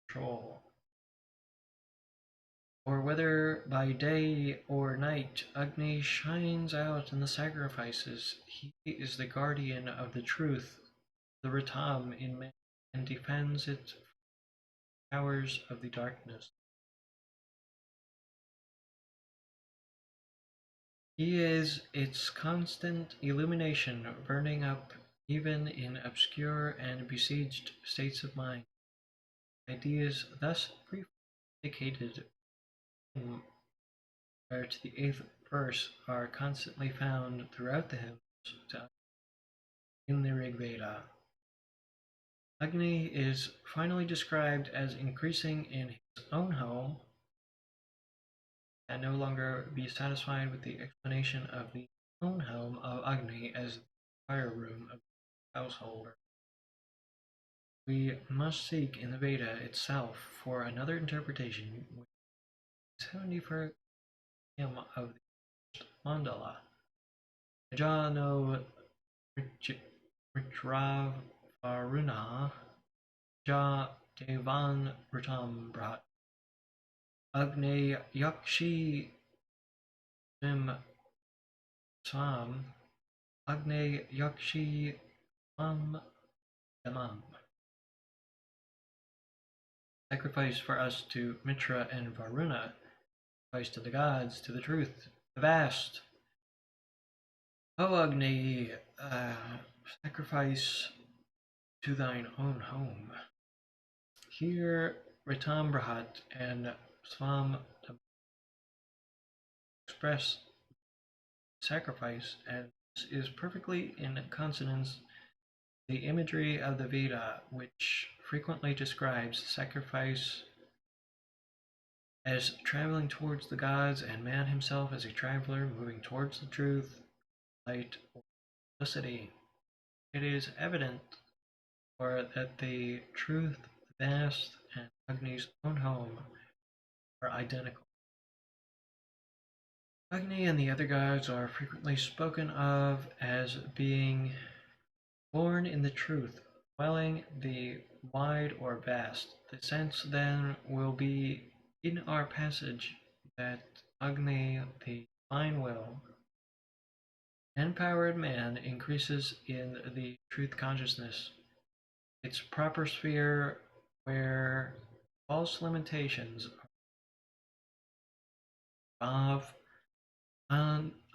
control. Or whether by day or night Agni shines out in the sacrifices, he is the guardian of the truth, the Ritam in man, and defends it from the powers of the darkness. He is its constant illumination, burning up even in obscure and besieged states of mind. Ideas thus briefly indicated in where to the eighth verse are constantly found throughout the hymns in the Rig Veda. Agni is finally described as increasing in his own home and no longer be satisfied with the explanation of the own home of Agni as the fire room of the householder. We must seek in the Veda itself for another interpretation, which is 71st hymn of the mandala. Jano Ritrav Varuna Ja Devan Ritam Brat Agne Yakshi Sim Sam Agne Yakshi Mam Damam. Sacrifice for us to Mitra and Varuna, sacrifice to the gods, to the truth, the vast. O Agni, sacrifice to thine own home. Here Ritambrahat and Swam express sacrifice, and this is perfectly in consonance with the imagery of the Veda, which frequently describes sacrifice as traveling towards the gods and man himself as a traveler moving towards the truth, light, or simplicity. It is evident or that the truth, the vast, and Agni's own home are identical. Agni and the other gods are frequently spoken of as being born in the truth, dwelling the wide or vast. The sense then will be in our passage that Agni, the divine will, empowered man, increases in the truth consciousness, its proper sphere where false limitations of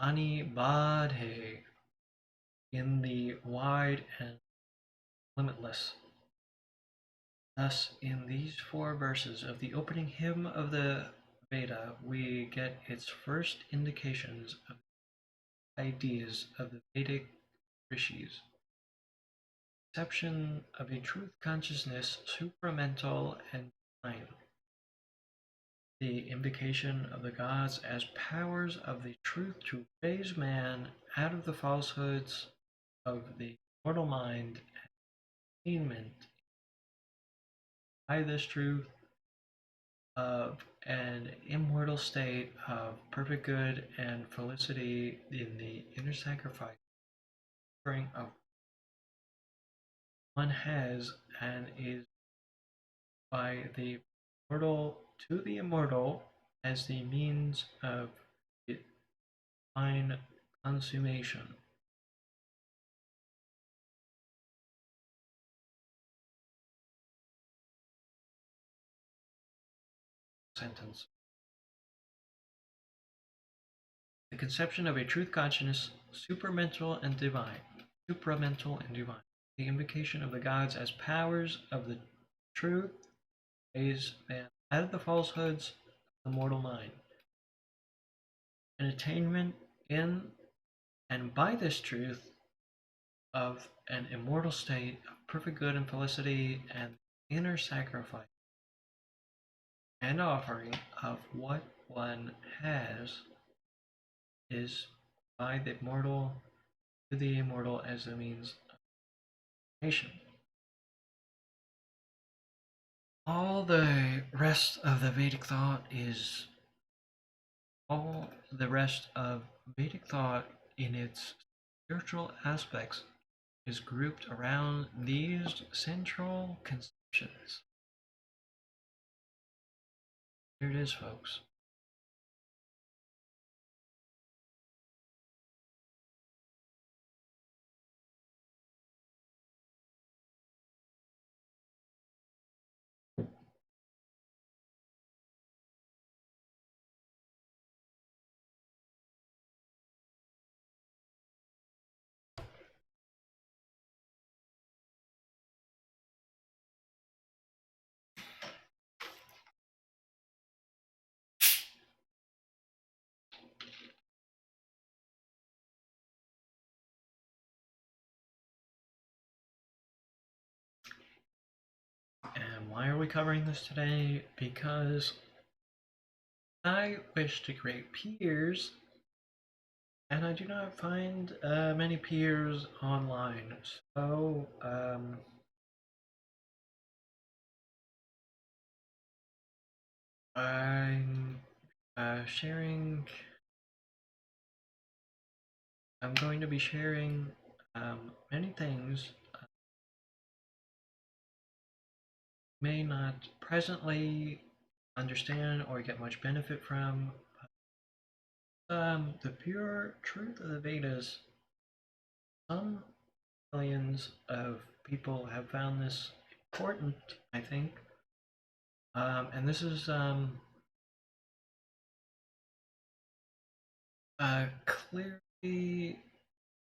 Anibadhe in the wide and limitless. Thus, in these 4 verses of the opening hymn of the Veda, we get its first indications of the ideas of the Vedic rishis. Conception of a truth consciousness supramental and divine. The invocation of the gods as powers of the truth to raise man out of the falsehoods of the mortal mind and attainment by this truth of an immortal state of perfect good and felicity in the inner sacrifice of one has and is by the mortal to the immortal as the means of divine consummation. Sentence. The conception of a truth consciousness, supramental and divine. Supramental and divine. The invocation of the gods as powers of the truth raise man out of the falsehoods of the mortal mind. An attainment in And by this truth of an immortal state of perfect good and felicity and inner sacrifice and offering of what one has is by the mortal to the immortal as a means of nation. All the rest of the Vedic thought is all the rest of Vedic thought in its spiritual aspects is grouped around these central conceptions. Here it is, folks. And why are we covering this today? Because I wish to create peers, and I do not find many peers online. So, I'm sharing, I'm going to be sharing many things may not presently understand or get much benefit from. The pure truth of the Vedas, some millions of people have found this important, I think. And this is clearly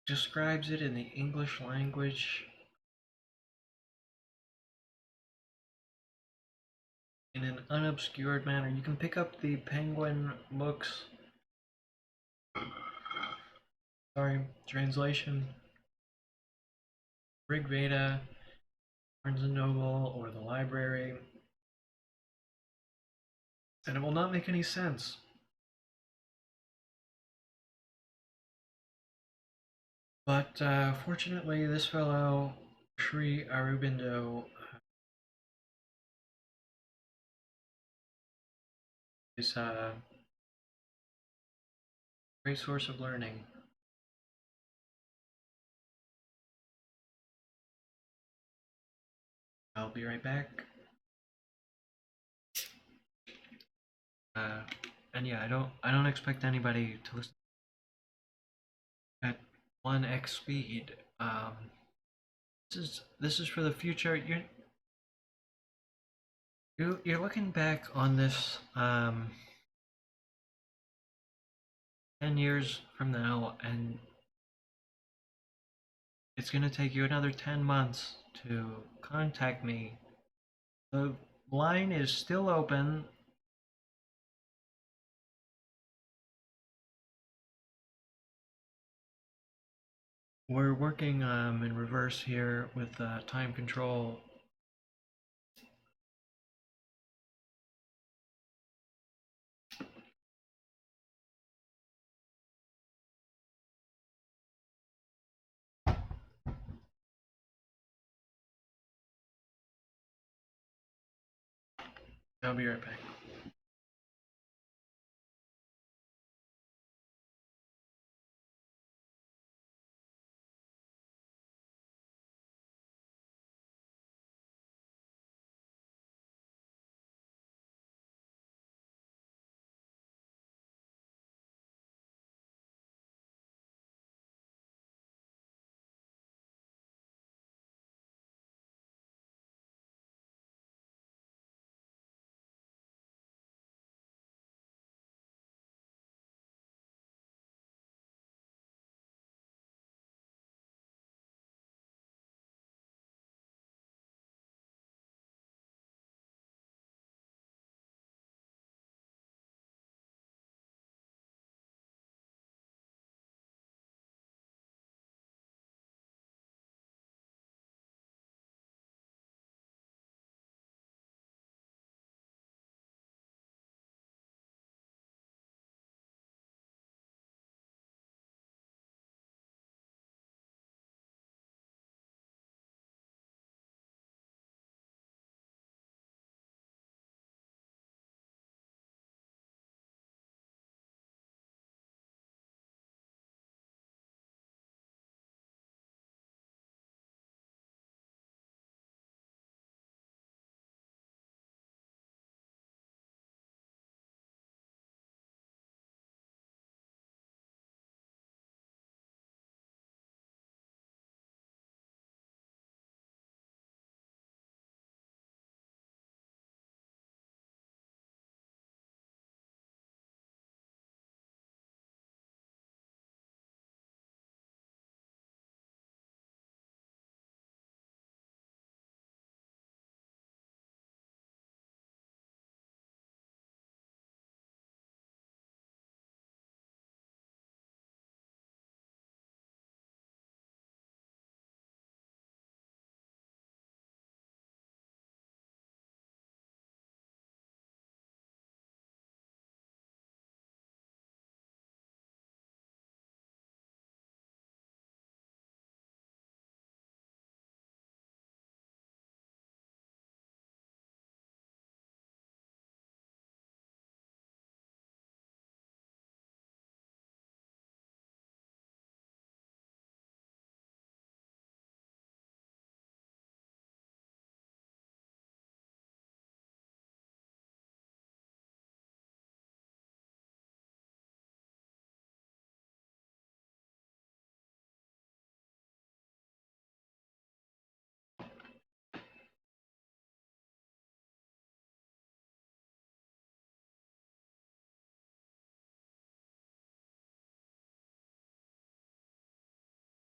describes it in the English language in an unobscured manner. You can pick up the Penguin books. Sorry, translation. Rig Veda, Barnes and Noble, or the library, and it will not make any sense. But fortunately, this fellow, Sri Aurobindo, is a great source of learning. I'll be right back. Uh, and yeah, I don't expect anybody to listen at 1x speed. This is for the future. You're looking back on this 10 years from now, and it's gonna take you another 10 months to contact me. The line is still open. We're working in reverse here with time control. I'll be right back.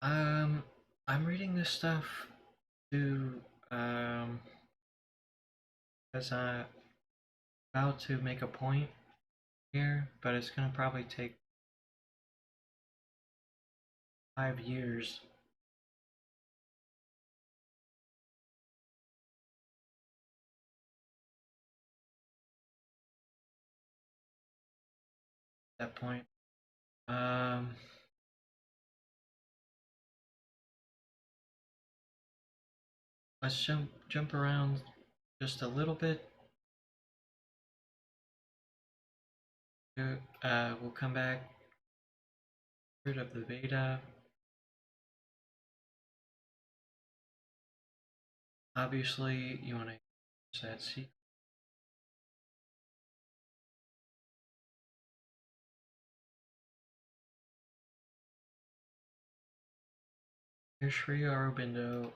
Um, I'm reading this stuff to because I'm about to make a point here, but it's gonna probably take 5 years. At that point. Um, let's jump around just a little bit. We'll come back. Rid of the beta. Obviously, you want to use that sequence. Here's Sri Aurobindo.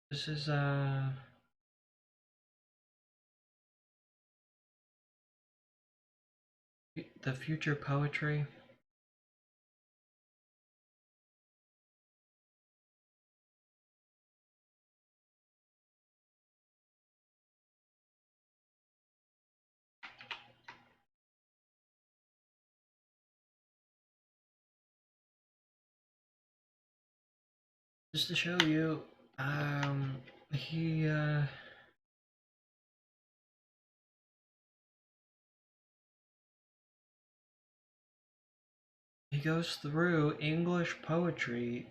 This is the future poetry. Just to show you, he he goes through English poetry.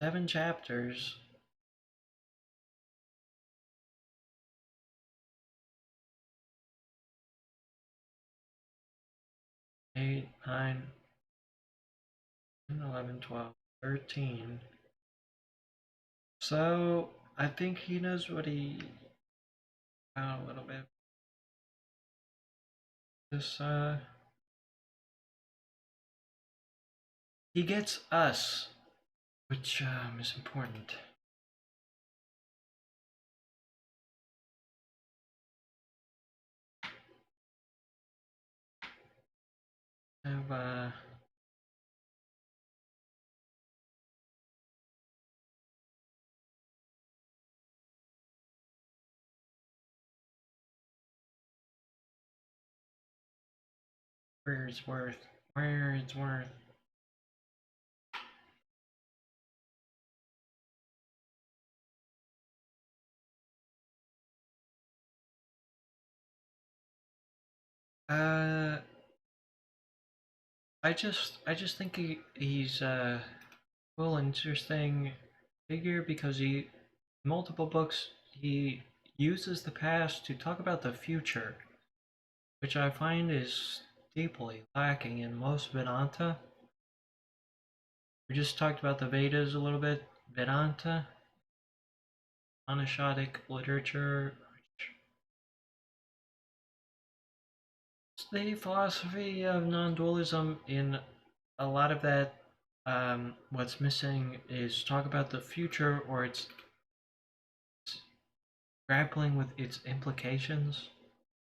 Seven chapters. 8, 9, 10, 11, 12, 13. So I think he knows what he found a little bit. This he gets us, which is important. Have where it's worth, where it's worth. Uh, I just think he's a cool, interesting figure because he multiple books he uses the past to talk about the future, which I find is deeply lacking in most Vedanta. We just talked about the Vedas a little bit. Vedanta, Upanishadic literature, the philosophy of non-dualism. In a lot of that, what's missing is talk about the future, or it's grappling with its implications.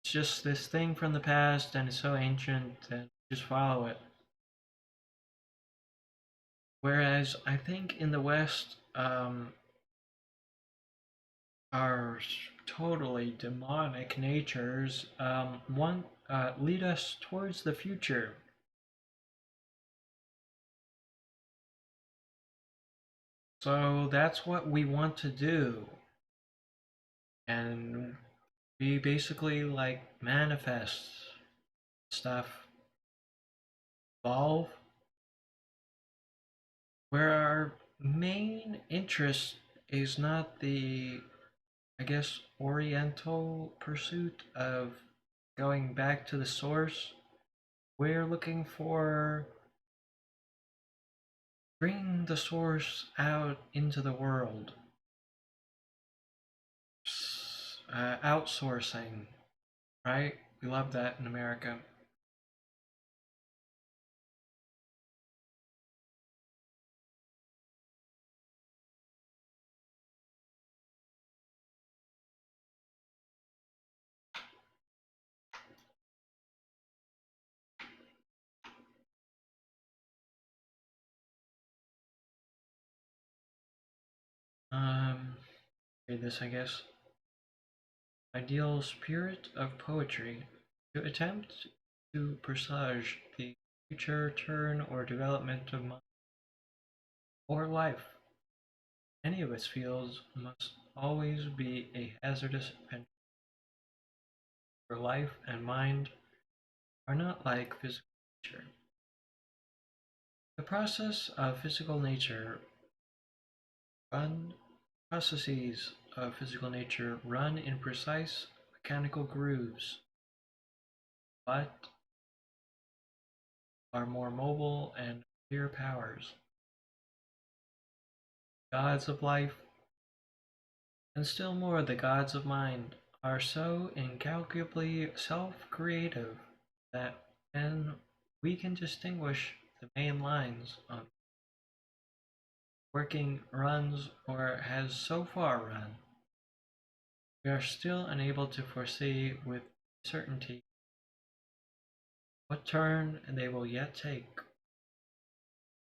It's just this thing from the past, and it's so ancient, and just follow it. Whereas I think in the West, our totally demonic natures one lead us towards the future. So that's what we want to do, and we basically like manifest stuff, evolve, where our main interest is not the, I guess, oriental pursuit of going back to the source. We're looking for bringing the source out into the world, outsourcing, right? We love that in America. Say this, I guess. Ideal spirit of poetry. To attempt to presage the future turn or development of mind or life, any of its fields must always be a hazardous venture, for life and mind are not like physical nature. The run processes of physical nature run in precise mechanical grooves, but are more mobile and clear powers. Gods of life, and still more the gods of mind, are so incalculably self-creative that when we can distinguish the main lines on working runs or has so far run, we are still unable to foresee with certainty what turn they will yet take,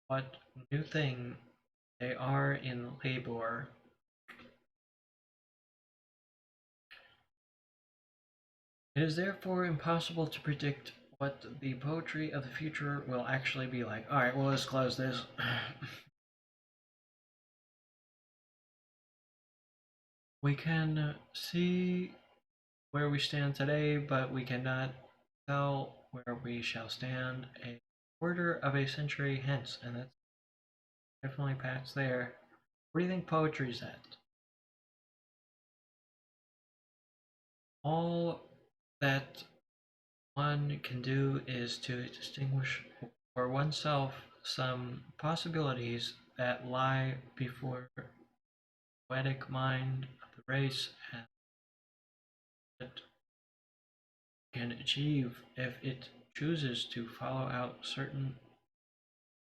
what new thing they are in labor. It is therefore impossible to predict what the poetry of the future will actually be like. Alright, well, let's close this. We can see where we stand today, but we cannot tell where we shall stand a quarter of a century hence, and that's definitely past there. What do you think poetry's at? All that one can do is to distinguish for oneself some possibilities that lie before the poetic mind of the race and that can achieve if it chooses to follow out certain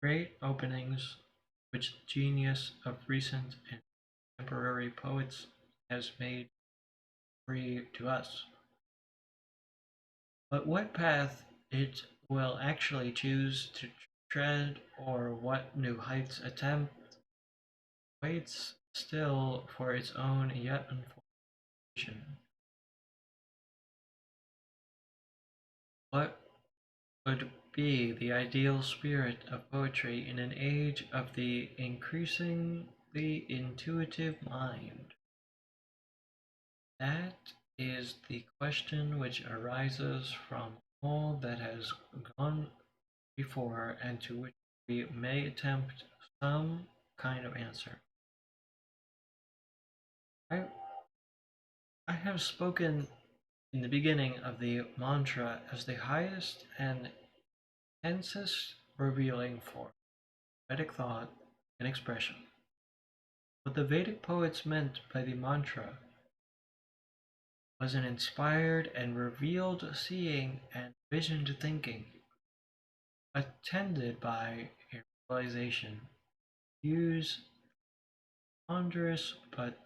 great openings which the genius of recent and contemporary poets has made free to us. But what path it will actually choose to tread or what new heights attempt waits still for its own yet unfolding vision. What would be the ideal spirit of poetry in an age of the increasingly intuitive mind? That is the question which arises from all that has gone before and to which we may attempt some kind of answer. I, I have spoken in the beginning of the mantra as the highest and intensest revealing form of Vedic thought and expression. What the Vedic poets meant by the mantra was an inspired and revealed seeing and visioned thinking, attended by a realization. Use ponderous but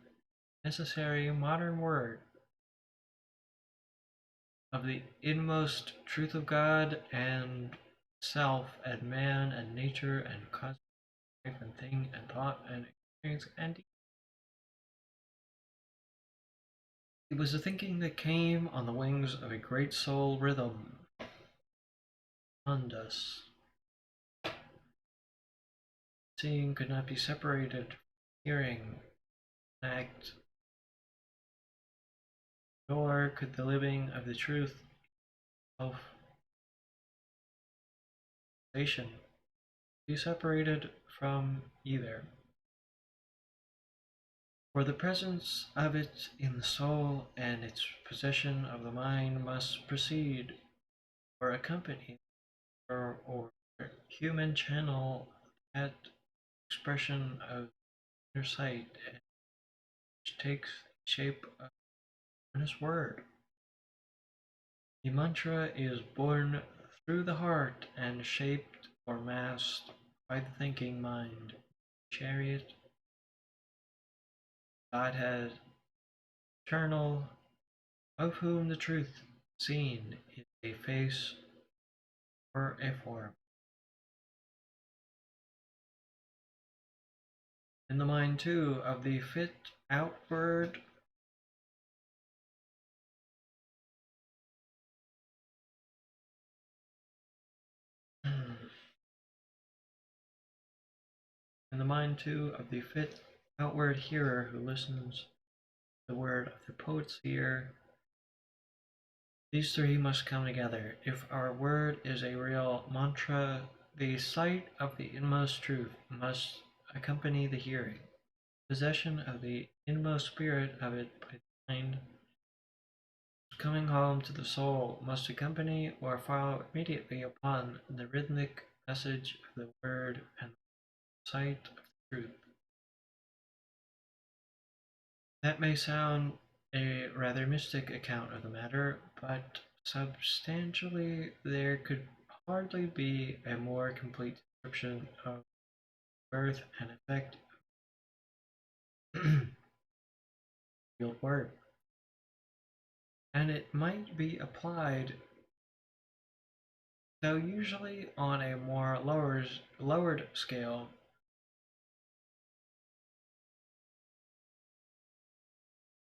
necessary modern word of the inmost truth of God and self and man and nature and cosmic life and thing and thought and experience and it was a thinking that came on the wings of a great soul rhythm. Undas. Seeing could not be separated from hearing, act, nor could the living of the truth of sensation be separated from either. For the presence of it in the soul and its possession of the mind must precede or accompany or human channel that expression of inner sight which takes the shape of this word. The mantra is born through the heart and shaped or masked by the thinking mind. Chariot, Godhead, eternal, of whom the truth seen is a face or a form. In the mind too of the fit outward in the mind too of the fit outward hearer who listens to the word of the poet's ear. These three must come together. If our word is a real mantra, the sight of the inmost truth must accompany the hearing. Possession of the inmost spirit of it by the mind, coming home to the soul, must accompany or follow immediately upon the rhythmic message of the word and the sight of the truth. That may sound a rather mystic account of the matter, but substantially there could hardly be a more complete description of birth and effect of the field word. And it might be applied, though usually on a more lowered scale,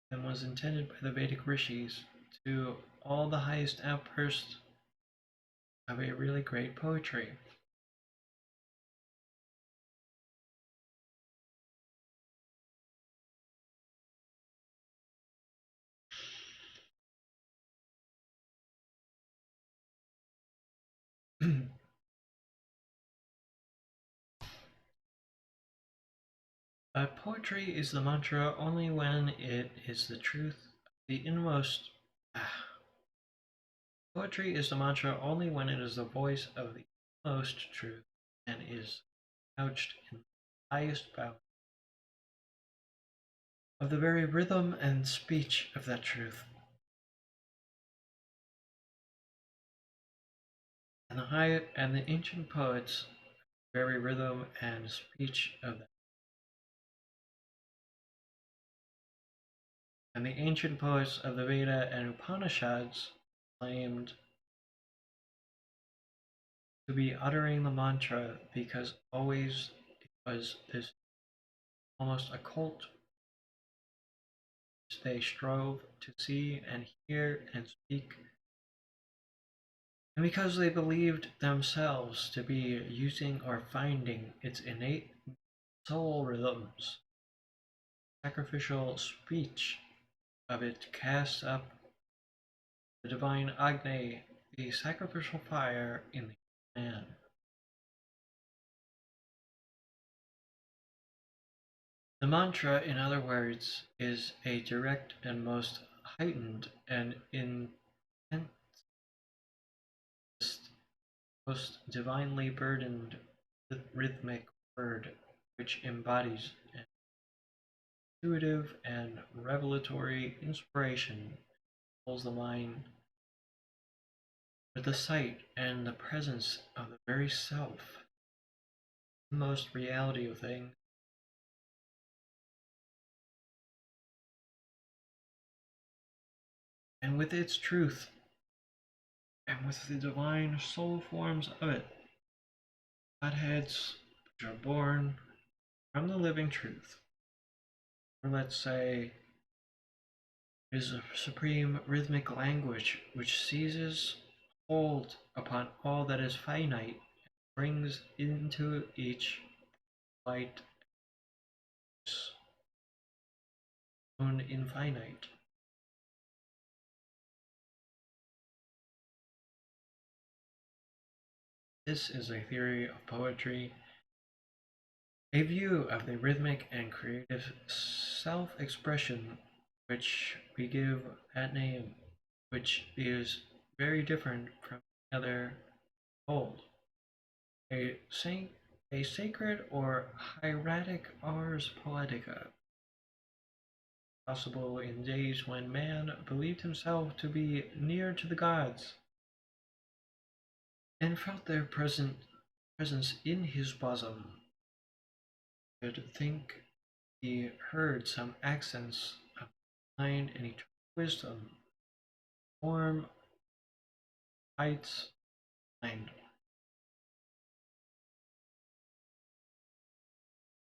than was intended by the Vedic rishis, to all the highest outbursts of a really great poetry. Poetry is the mantra only when it is the truth, the inmost. Poetry is the mantra only when it is the voice of the inmost truth and is couched in the highest bound of the very rhythm and speech of that truth. And the ancient poets, very rhythm and speech of that. And the ancient poets of the Veda and Upanishads claimed to be uttering the mantra because always it was this almost occult which they strove to see and hear and speak, and because they believed themselves to be using or finding its innate soul rhythms. Sacrificial speech of it casts up the divine Agni, the sacrificial fire in the man. The mantra, in other words, is a direct and most heightened and intense, most divinely burdened rhythmic word which embodies an intuitive and revelatory inspiration, fills the mind with the sight and the presence of the very self, the most reality of things. And with its truth, and with the divine soul forms of it, Godheads which are born from the living truth, or let's say, is a supreme rhythmic language which seizes hold upon all that is finite and brings into each light its own infinite. This is a theory of poetry, a view of the rhythmic and creative self-expression which we give that name, which is very different from the other hold. A, a sacred or hieratic ars poetica, possible in days when man believed himself to be near to the gods and felt their presence in his bosom, could think he heard some accents of mind and eternal wisdom, form heights mind.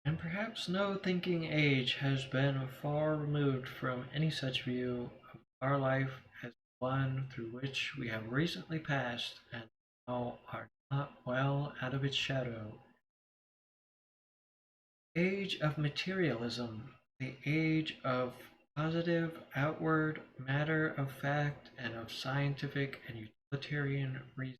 And perhaps no thinking age has been far removed from any such view of our life as the one through which we have recently passed and now are not well out of its shadow. Age of materialism, the age of positive outward matter of fact and of scientific and utilitarian reason.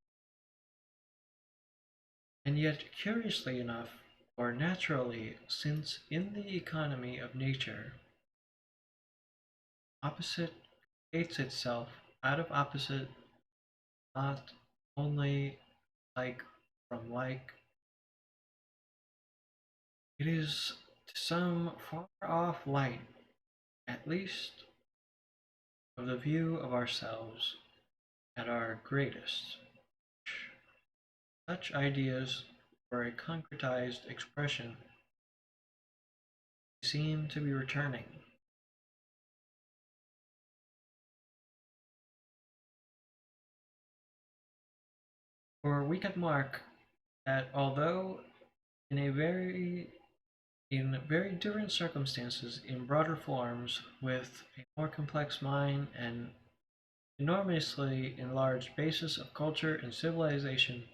And yet, curiously enough, or naturally, since in the economy of nature, opposite creates itself out of opposite, not only like from like, it is to some far off light, at least of the view of ourselves at our greatest. Such ideas, for a concretized expression, seem to be returning. For we can mark that although in a very in very different circumstances, in broader forms, with a more complex mind and enormously enlarged basis of culture and civilization,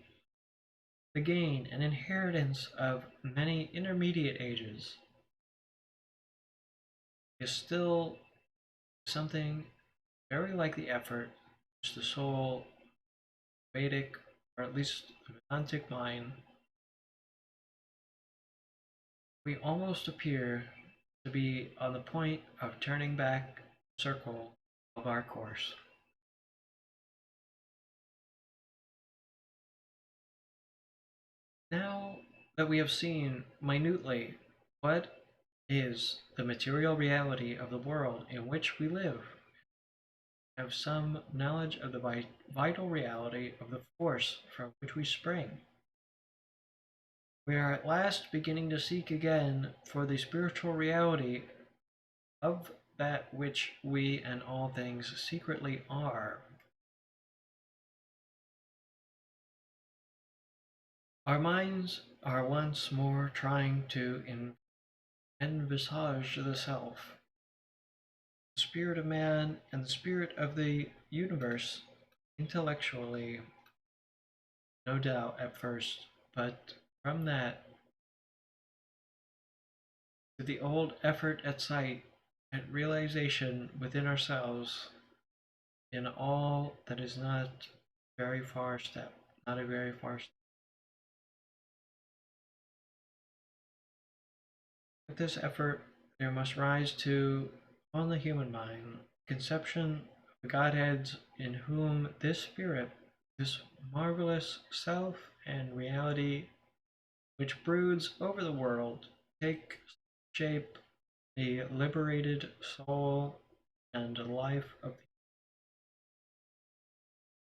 the gain and inheritance of many intermediate ages is still something very like the effort which the soul, Vedic, or at least Vedantic mind, we almost appear to be on the point of turning back the circle of our course. Now that we have seen minutely what is the material reality of the world in which we live, have some knowledge of the vital reality of the force from which we spring, we are at last beginning to seek again for the spiritual reality of that which we and all things secretly are. Our minds are once more trying to envisage the self, the spirit of man, and the spirit of the universe intellectually, no doubt at first, but from that to the old effort at sight, at realization within ourselves in all that is not very far step, not a very far step. With this effort, there must rise to, on the human mind, conception of the Godheads in whom this spirit, this marvelous self and reality which broods over the world, take shape the liberated soul and life of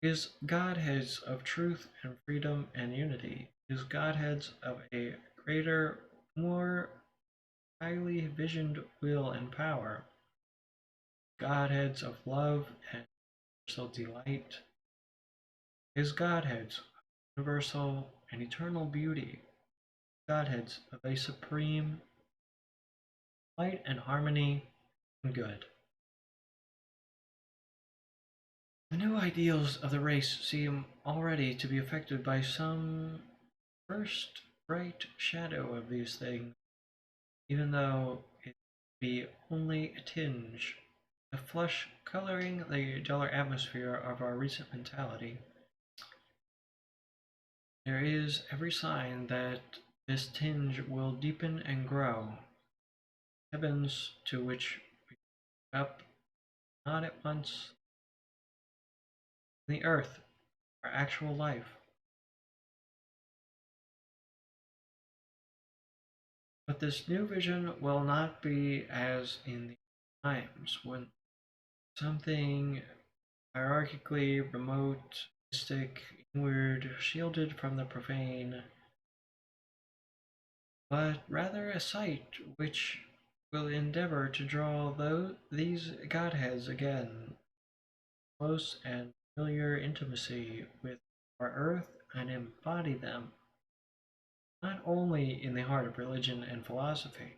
his Godheads of truth and freedom and unity, his Godheads of a greater, more highly visioned will and power, Godheads of love and universal delight, his Godheads of universal and eternal beauty, Godheads of a supreme light and harmony and good. The new ideals of the race seem already to be affected by some first bright shadow of these things, even though it be only a tinge, a flush coloring the duller atmosphere of our recent mentality. There is every sign that this tinge will deepen and grow. Heavens to which we look up, not at once, the earth, our actual life. But this new vision will not be as in the times when something hierarchically remote, mystic, inward, shielded from the profane, but rather a sight which will endeavor to draw these Godheads again close and familiar intimacy with our earth and embody them. not only in the heart of religion and philosophy,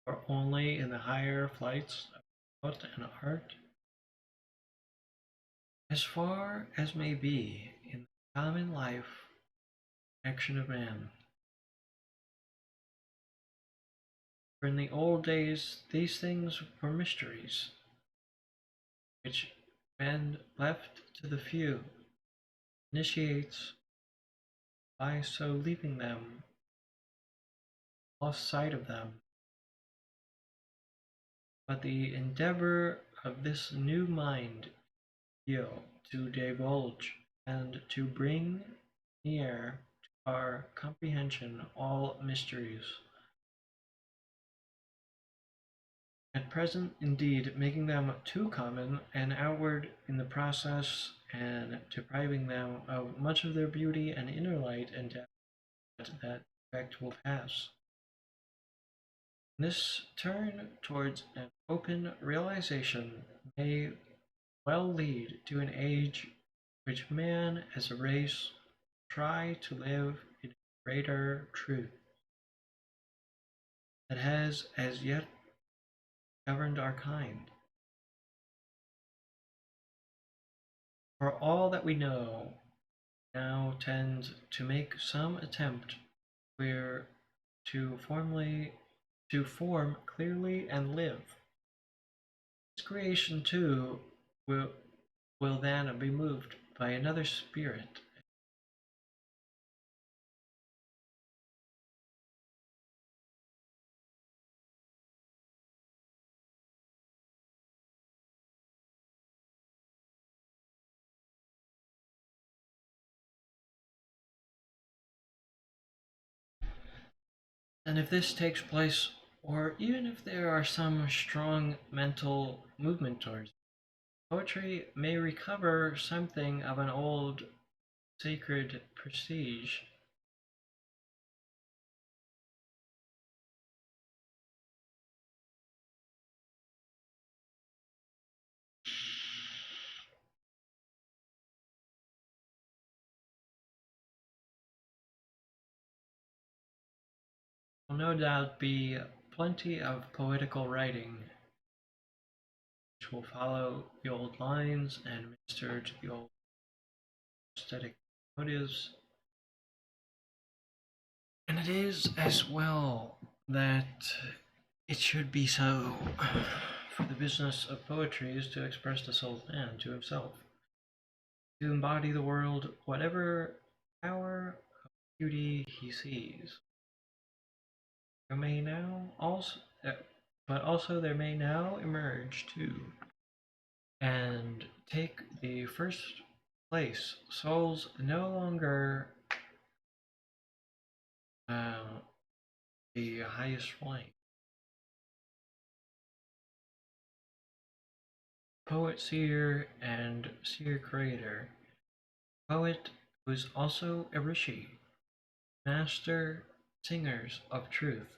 or only in the higher flights of thought and art, as far as may be in the common life action of man. For in the old days these things were mysteries, which when left to the few initiates by so leaving them, lost sight of them. But the endeavor of this new mind feel to divulge and to bring near to our comprehension all mysteries. At present, indeed, making them too common and outward in the process, and depriving them of much of their beauty and inner light and depth that effect will pass. This turn towards an open realization may well lead to an age which man as a race try to live in greater truth that has as yet governed our kind. For all that we know now tends to make some attempt where to form clearly and live. This creation too will then be moved by another spirit. And if this takes place, or even if there are some strong mental movement towards it, poetry may recover something of an old sacred prestige. Will no doubt be plenty of poetical writing which will follow the old lines and minister to the old aesthetic motives. And it is as well that it should be so. For the business of poetry is to express the soul's man to himself, to embody the world, whatever power of beauty he sees. There may now also, but also there may now emerge too, and take the first place. Souls no longer uh, the highest flame. Poet seer and seer creator. Poet who is also a rishi, master singers of truth,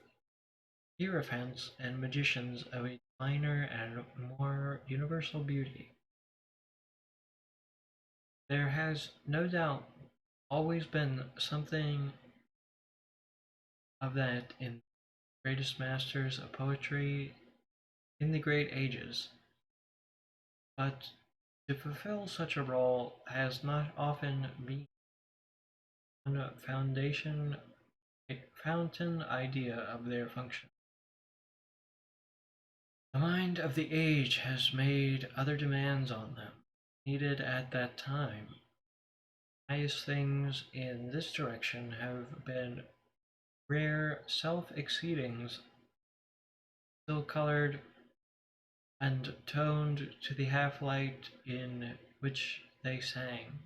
hierophants and magicians of a finer and more universal beauty. There has no doubt always been something of that in the greatest masters of poetry in the great ages, but to fulfill such a role has not often been one foundation fountain idea of their function. The mind of the age has made other demands on them, needed at that time. Highest things in this direction have been rare self-exceedings, still colored and toned to the half-light in which they sang.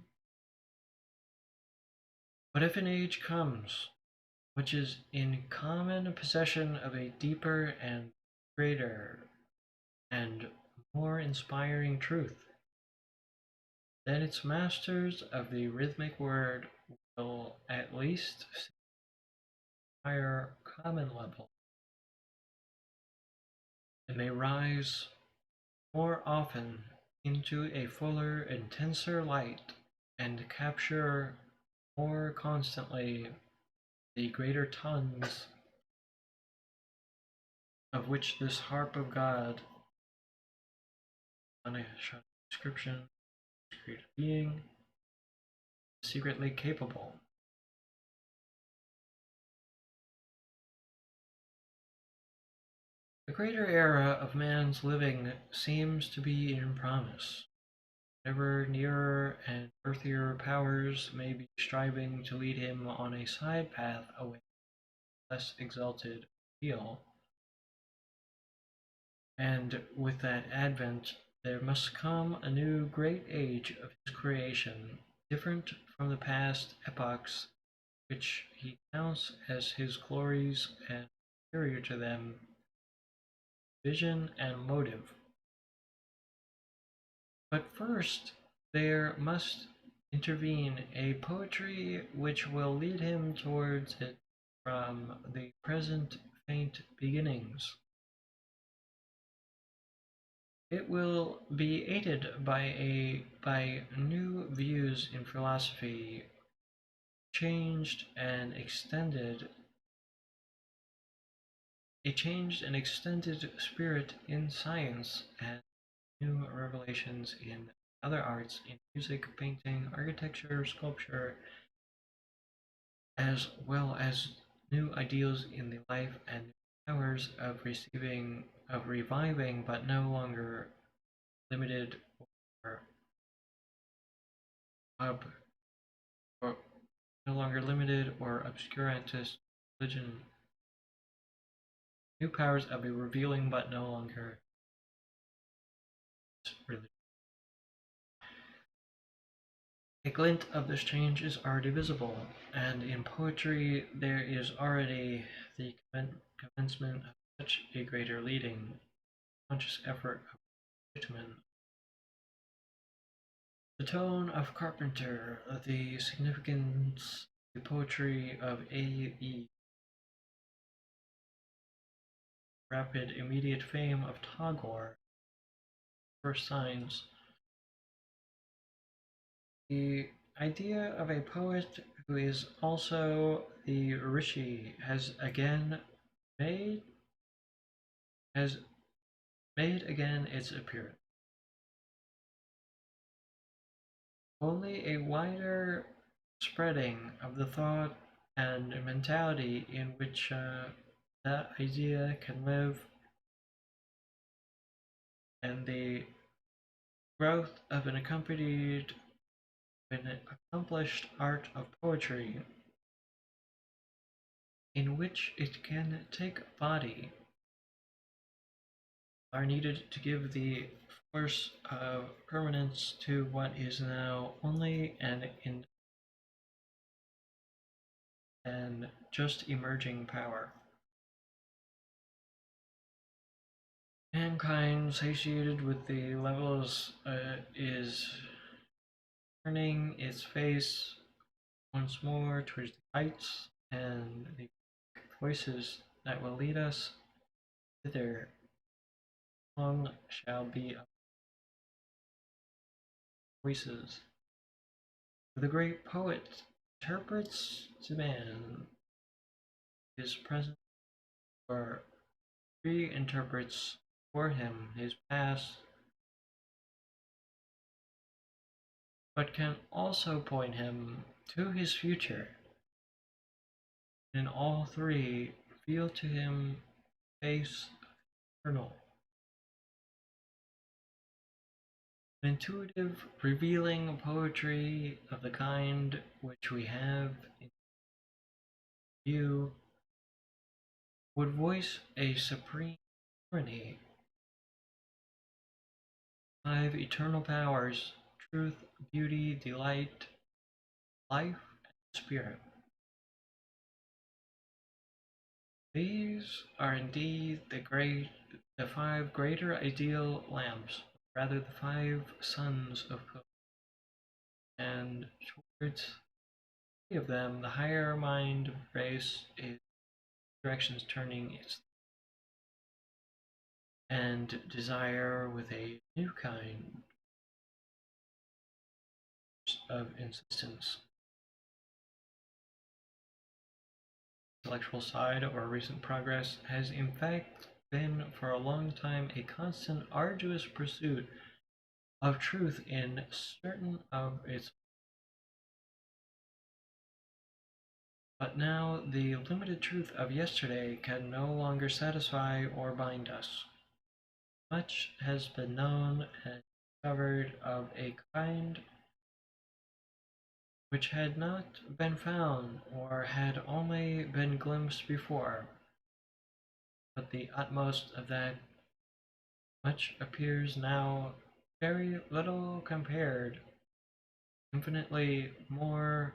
But if an age comes which is in common possession of a deeper and greater and more inspiring truth, then its masters of the rhythmic word will at least see a higher common level. It may rise more often into a fuller, intenser light and capture more constantly the greater tons of which this harp of God, on a short description, created being, is secretly capable. The greater era of man's living seems to be in promise. Ever nearer and earthier powers may be striving to lead him on a side path away from less exalted ideal. And with that advent, there must come a new great age of his creation, different from the past epochs which he counts as his glories and superior to them, vision and motive. But first, there must intervene a poetry which will lead him towards it from the present faint beginnings. It will be aided by new views in philosophy, a changed and extended spirit in science, and new revelations in other arts, in music, painting, architecture, sculpture, as well as new ideals in the life and powers of reviving, but no longer limited or, ob, or no longer limited or obscurantist religion. New powers of a revealing, but no longer religion. A glint of this change is already visible, and in poetry there is already the commencement of such a greater leading, conscious effort of bitumen. The tone of Carpenter, the significance of the poetry of A.E., rapid, immediate fame of Tagore, first signs. The idea of a poet who is also the rishi made has made again its appearance. Only a wider spreading of the thought and mentality in which that idea can live, and the growth of an accomplished art of poetry in which it can take body are needed to give the force of permanence to what is now only an just emerging power. Mankind, satiated with the levels, is turning its face once more towards the heights and the voices that will lead us thither. Long shall be of voices. The great poet interprets to man his present, or reinterprets for him his past, but can also point him to his future. In all three, reveal to him the face eternal. An intuitive, revealing poetry of the kind which we have in view would voice a supreme harmony, five eternal powers: truth, beauty, delight, life, and spirit. These are indeed the five greater ideal lamps, rather the five sons of God, and towards three of them the higher mind of grace is directions turning its and desire with a new kind of insistence. intellectual side or recent progress has in fact been for a long time a constant, arduous pursuit of truth in certain of its. But now the limited truth of yesterday can no longer satisfy or bind us. Much has been known and discovered of a kind which had not been found or had only been glimpsed before, but the utmost of that much appears now very little compared, infinitely more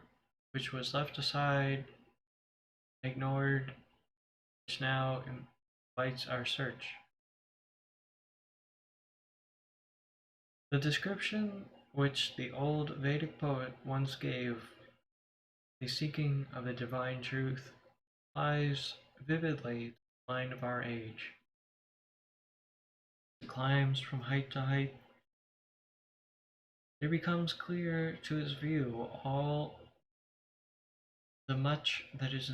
which was left aside, ignored, which now invites our search. The description which the old Vedic poet once gave, the seeking of the divine truth, applies vividly to the mind of our age. It climbs from height to height. It becomes clear to his view all the much that is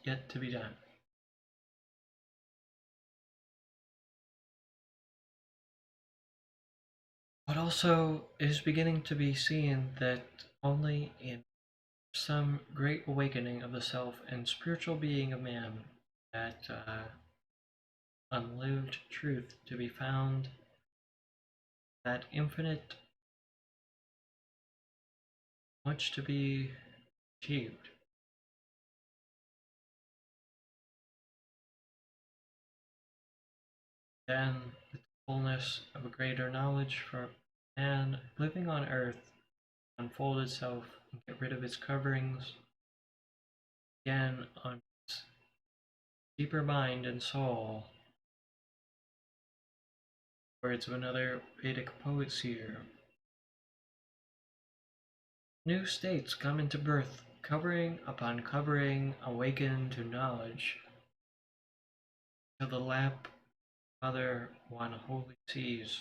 yet to be done. But also it is beginning to be seen that only in some great awakening of the self and spiritual being of man that unlived truth to be found, that infinite much to be achieved. Then the fullness of a greater knowledge for man living on earth unfold itself and get rid of its coverings again on its deeper mind and soul. Words of another Vedic poet seer. New states come into birth, covering upon covering, awaken to knowledge, till the lap other one wholly sees.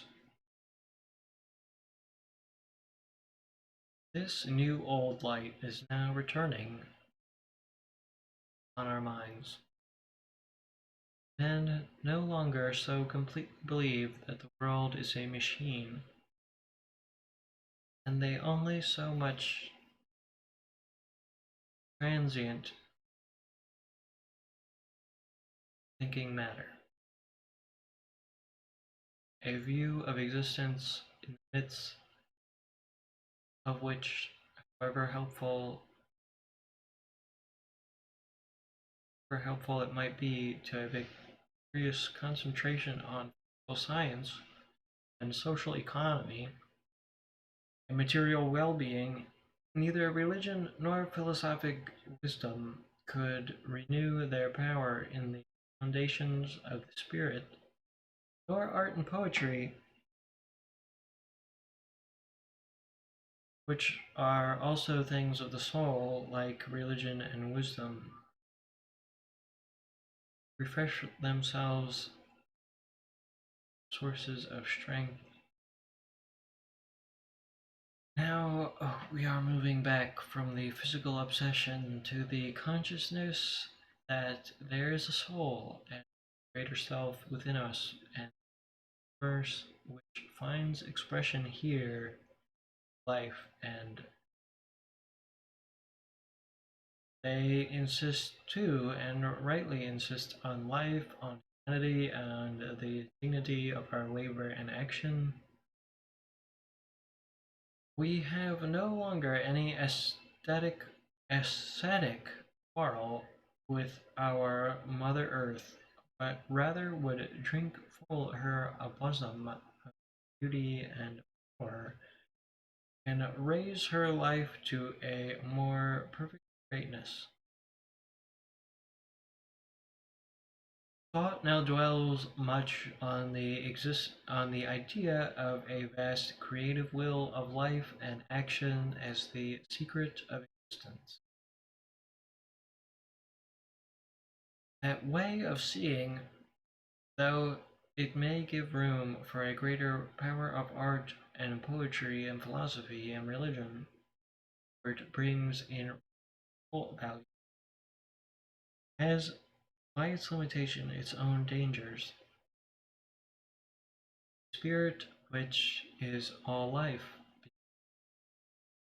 This new old light is now returning on our minds. Men no longer so completely believe that the world is a machine, and they only so much transient thinking matter. A view of existence in the midst of which, however helpful it might be to a vigorous concentration on physical science and social economy and material well-being, neither religion nor philosophic wisdom could renew their power in the foundations of the spirit, nor art and poetry, which are also things of the soul, like religion and wisdom, refresh themselves sources of strength. Now we are moving back from the physical obsession to the consciousness that there is a soul and greater self within us, and verse which finds expression here, life, and they insist too, and rightly insist, on life, on humanity, and the dignity of our labor and action. We have no longer any aesthetic quarrel with our Mother Earth, but rather would drink full her bosom of beauty and power, and raise her life to a more perfect greatness. Thought now dwells much on the idea of a vast creative will of life and action as the secret of existence. That way of seeing, though it may give room for a greater power of art and poetry and philosophy and religion, where it brings in full value, has, by its limitation, its own dangers. Spirit, which is all life,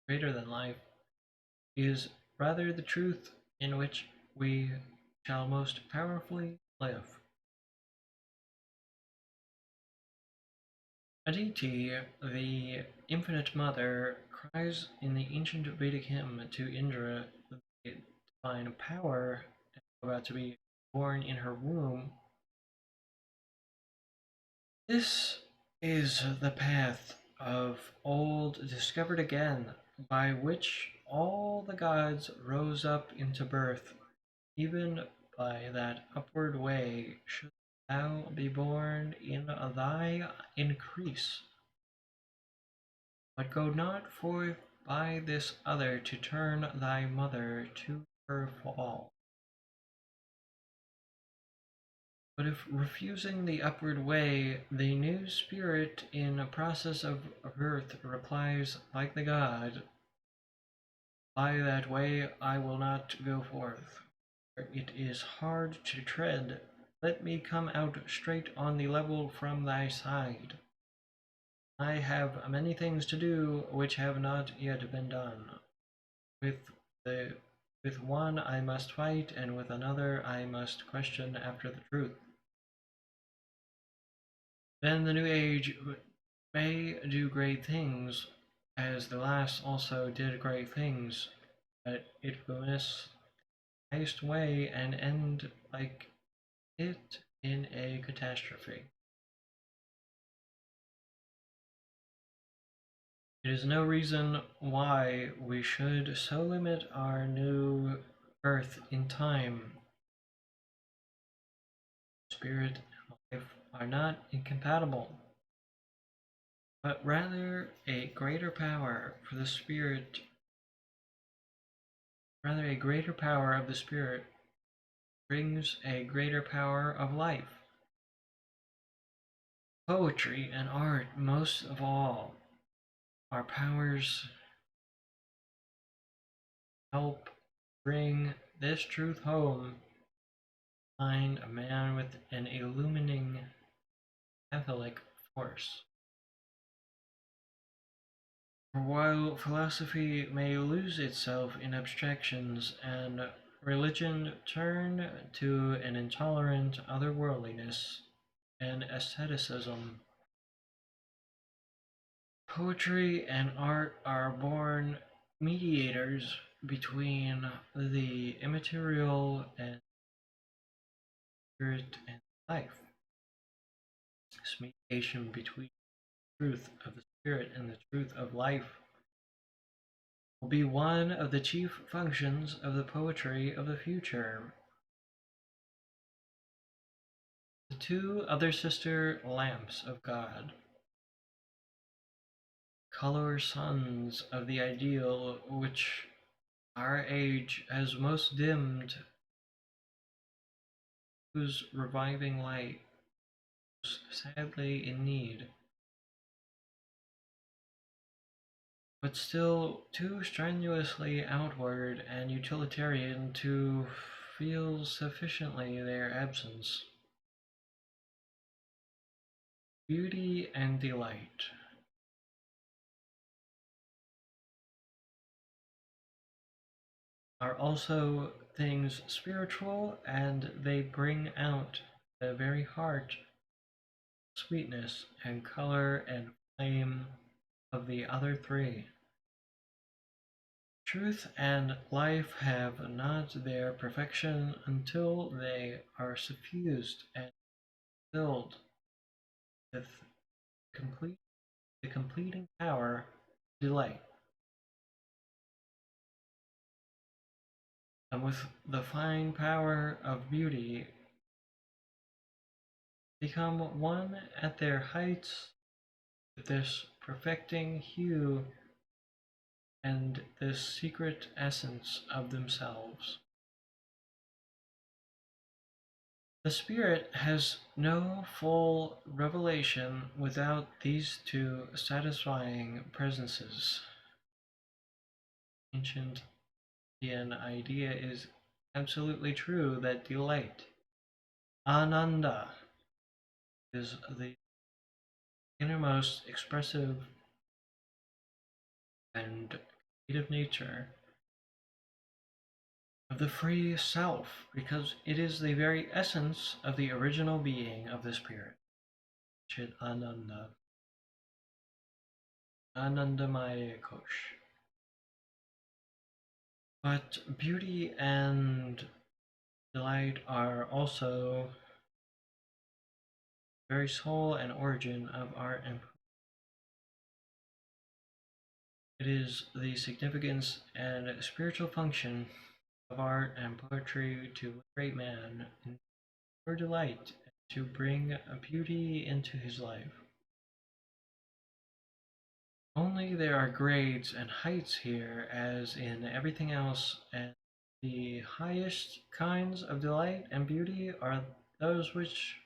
greater than life, is rather the truth in which we shall most powerfully live. Aditi, the infinite mother, cries in the ancient Vedic hymn to Indra, the divine power about to be born in her womb. This is the path of old discovered again, by which all the gods rose up into birth. Even by that upward way shouldst thou be born in thy increase. But go not forth by this other to turn thy mother to her fall. But if refusing the upward way, the new spirit in a process of birth replies like the god, by that way I will not go forth. It is hard to tread. Let me come out straight on the level from thy side. I have many things to do which have not yet been done. With the with one I must fight, and with another I must question after the truth. Then the new age may do great things, as the last also did great things, but it will miss the highest way and end like it in a catastrophe. It is no reason why we should so limit our new birth in time. Spirit and life are not incompatible, but rather a greater power for the spirit, rather a greater power of the spirit brings a greater power of life. Poetry and art, most of all, are powers help bring this truth home. Find a man with an illumining Catholic force. For while philosophy may lose itself in abstractions and religion turn to an intolerant otherworldliness and asceticism, poetry and art are born mediators between the immaterial and spirit and life. This mediation between the truth of the spirit and the truth of life will be one of the chief functions of the poetry of the future. The two other sister lamps of God, color suns of the ideal which our age has most dimmed, whose reviving light is sadly in need, but still too strenuously outward and utilitarian to feel sufficiently their absence. Beauty and delight are also things spiritual, and they bring out the very heart, sweetness, and color and flame of the other three. Truth and life have not their perfection until they are suffused and filled with complete the completing power of delight, and with the fine power of beauty become one at their heights with this perfecting hue and this secret essence of themselves. The spirit has no full revelation without these two satisfying presences. Ancient Indian idea is absolutely true that delight, ananda, is the innermost expressive and creative nature of the free self, because it is the very essence of the original being of the spirit. Chit Ananda, Anandamaya Kosh. But beauty and delight are also the very soul and origin of art and poetry. It is the significance and spiritual function of art and poetry to liberate man for delight and to bring a beauty into his life. Only there are grades and heights here, as in everything else, and the highest kinds of delight and beauty are those which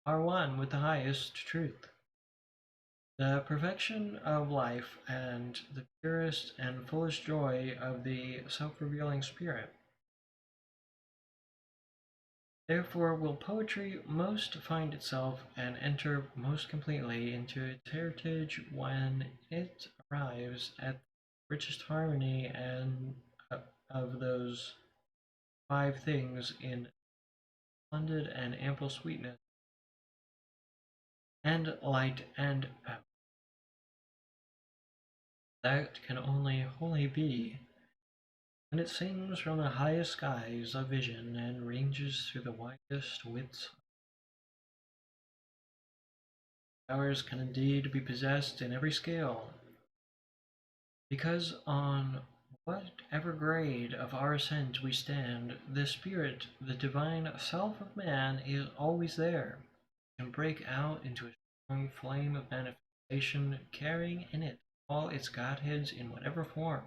are one with the highest truth. The perfection of life and the purest and fullest joy of the self-revealing spirit. Therefore will poetry most find itself and enter most completely into its heritage when it arrives at the richest harmony and of those five things in splendid and ample sweetness and light and power. That can only wholly be when it sings from the highest skies of vision and ranges through the widest widths. Powers can indeed be possessed in every scale, because on whatever grade of our ascent we stand, the spirit, the divine self of man, is always there, and break out into a strong flame of manifestation, carrying in it all its godheads in whatever form.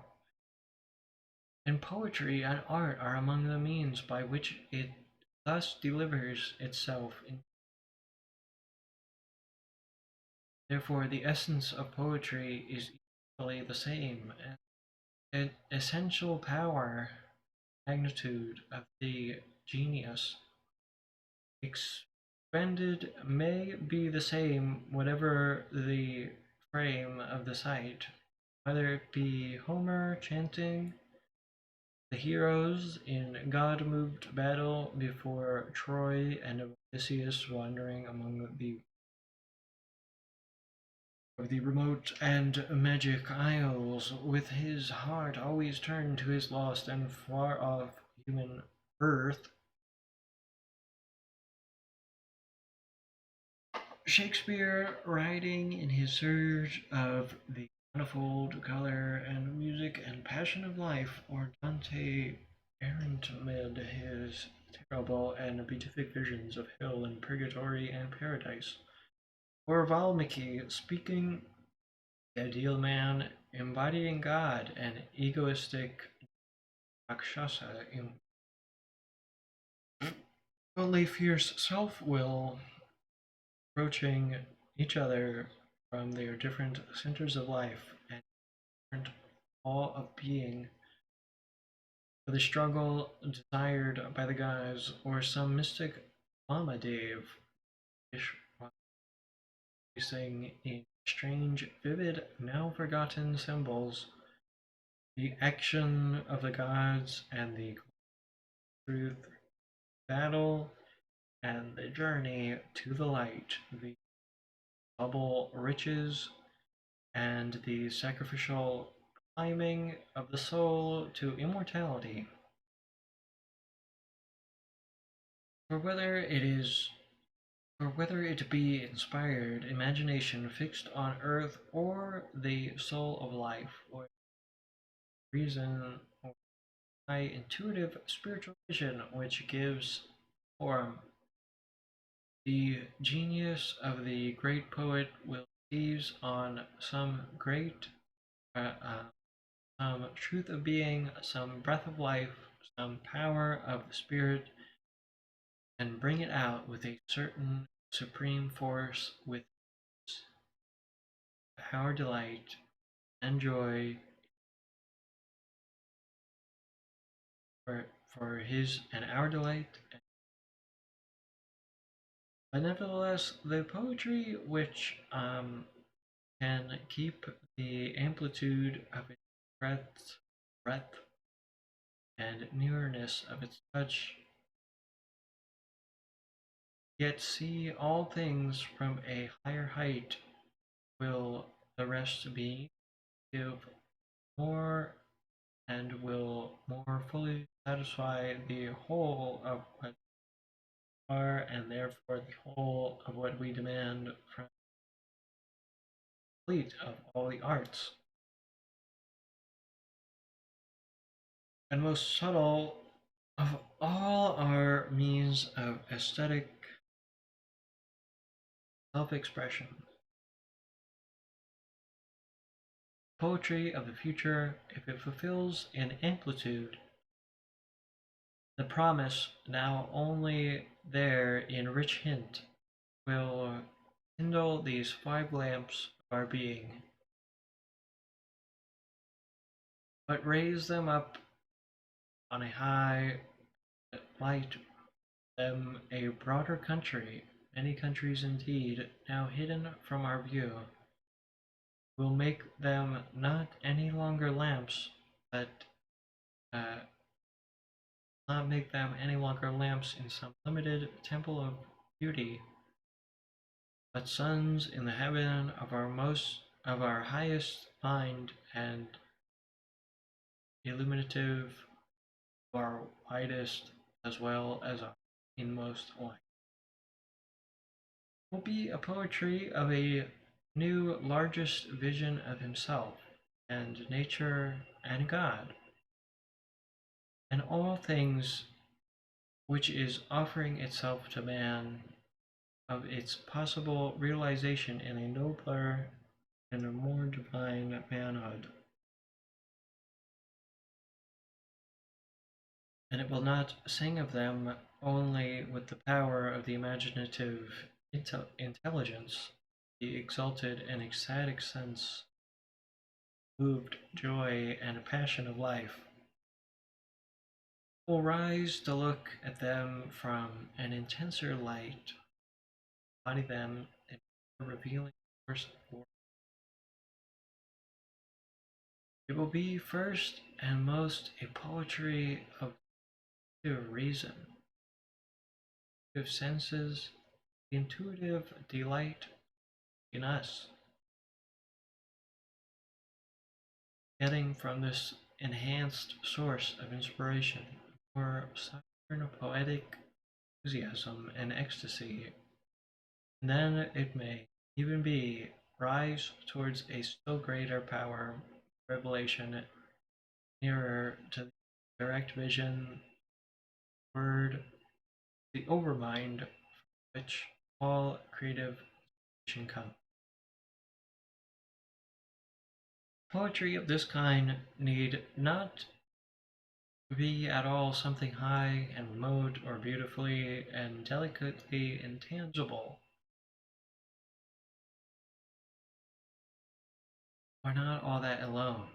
And poetry and art are among the means by which it thus delivers itself. Therefore, the essence of poetry is equally the same, an essential power, magnitude of the genius expended may be the same whatever the frame of the sight, whether it be Homer chanting the heroes in God-moved battle before Troy and Odysseus wandering among the remote and magic isles, with his heart always turned to his lost and far off human earth. Shakespeare, writing in his surge of the manifold color and music and passion of life, or Dante errant amid his terrible and beatific visions of hell and purgatory and paradise, or Valmiki speaking the ideal man, embodying God, and egoistic Rakshasa in only fierce self-will, approaching each other from their different centers of life and different all of being for the struggle desired by the gods, or some mystic Vamadev tracing in strange, vivid, now forgotten symbols the action of the gods and the truth, battle, and the journey to the light, the double riches, and the sacrificial climbing of the soul to immortality. For whether it is or whether it be inspired imagination fixed on earth, or the soul of life, or reason, or high intuitive spiritual vision which gives form, the genius of the great poet will seize on some great some truth of being, some breath of life, some power of the spirit, and bring it out with a certain supreme force, with our delight and joy. For for his and our delight. But nevertheless, the poetry which can keep the amplitude of its breadth and nearness of its touch, yet see all things from a higher height, will the rest be give more and will more fully satisfy the whole of what we are, and therefore the whole of what we demand from the fleet of all the arts. And most subtle of all our means of aesthetic self-expression. Poetry of the future, if it fulfills in amplitude the promise now only there in rich hint, will kindle these 5 lamps of our being, but raise them up on a high light them a broader country, many countries indeed, now hidden from our view, will make them not any longer lamps, but uh, not make them any longer lamps in some limited temple of beauty, but suns in the heaven of our highest mind and illuminative of our widest as well as our inmost light. Will be a poetry of a new largest vision of himself and nature and God and all things, which is offering itself to man of its possible realization in a nobler and a more divine manhood. And it will not sing of them only with the power of the imaginative intelligence, the exalted and ecstatic sense, moved joy and passion of life. Will rise to look at them from an intenser light, body them in a revealing force of war. It will be first and most a poetry of pure reason, of senses, intuitive delight in us, getting from this enhanced source of inspiration more southern poetic enthusiasm and ecstasy, and then it may even be rise towards a still greater power of revelation nearer to the direct vision word, the overmind from which all creative inspiration comes. Poetry of this kind need not be at all something high and remote or beautifully and delicately intangible, or not all that alone.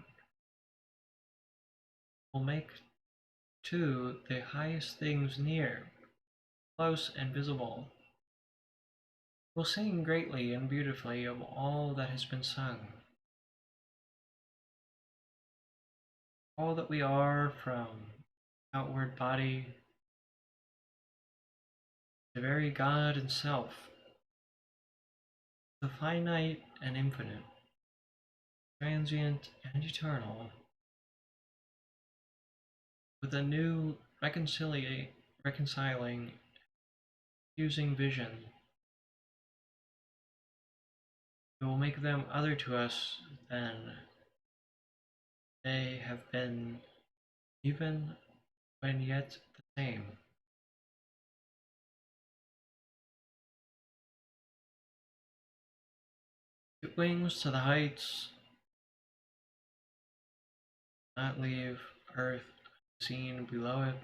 Will make too the highest things near, close and visible. Will sing greatly and beautifully of all that has been sung. All that we are from outward body, the very God and self, the finite and infinite, transient and eternal, with a new reconciling, fusing vision. It will make them other to us than they have been, even when yet the same. It wings to the heights, not leave earth seen below it,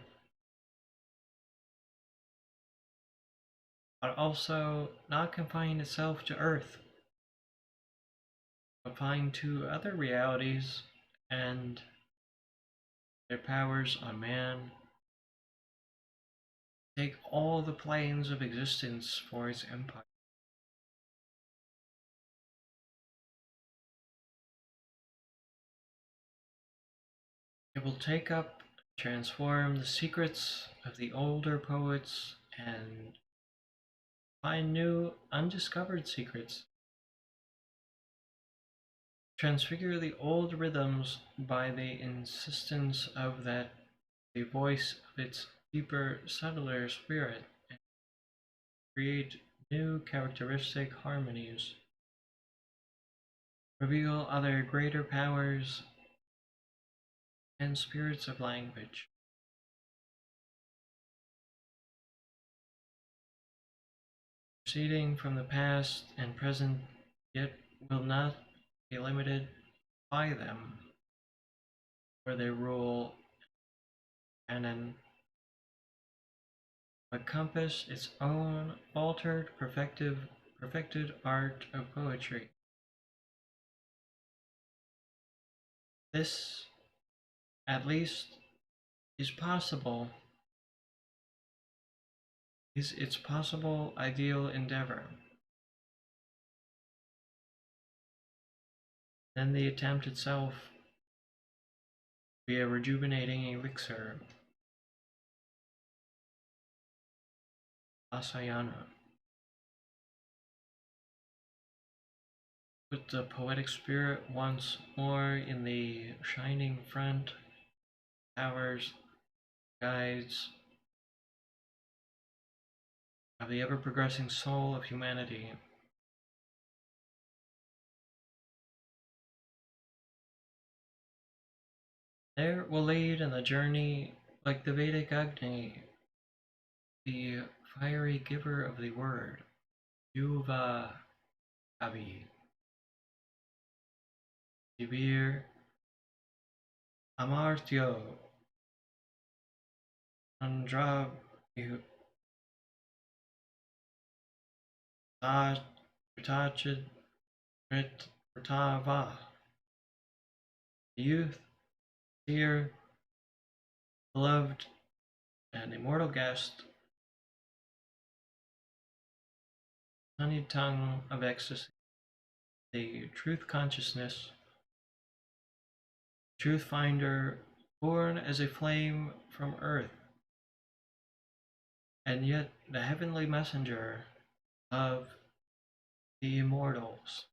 but also not confine itself to earth, but find to other realities and their powers on man, take all the planes of existence for its empire. It will take up, transform the secrets of the older poets and find new, undiscovered secrets. Transfigure the old rhythms by the insistence of that the voice of its deeper, subtler spirit, and create new characteristic harmonies. Reveal other greater powers and spirits of language. Proceeding from the past and present, yet will not be limited by them or their rule canon, but compass its own altered, perfected art of poetry. This, at least, is possible, is its possible ideal endeavor. Then the attempt itself be a rejuvenating elixir, asayana. Put the poetic spirit once more in the shining front, towers, guides of the ever-progressing soul of humanity. There will lead in the journey like the Vedic Agni, the fiery giver of the word, Yuva Kavi, Divir Amartyo, Andra Utachid Ritava, the youth, dear, beloved, and immortal guest, honeyed tongue of ecstasy, the truth consciousness, truth finder, born as a flame from earth, and yet the heavenly messenger of the immortals.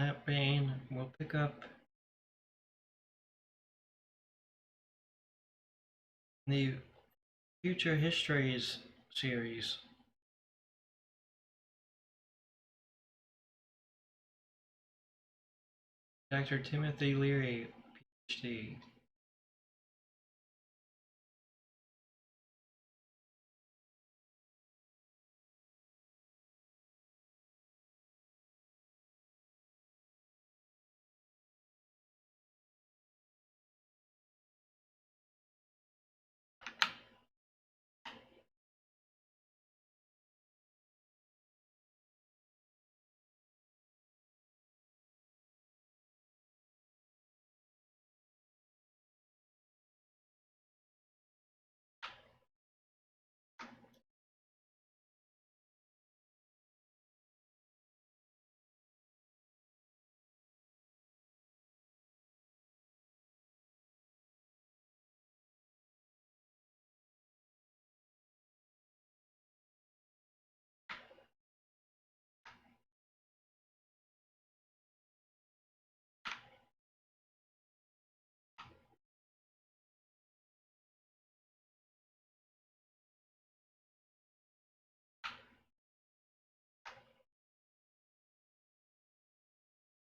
that vein, we'll pick up the Future Histories series. Dr. Timothy Leary, PhD.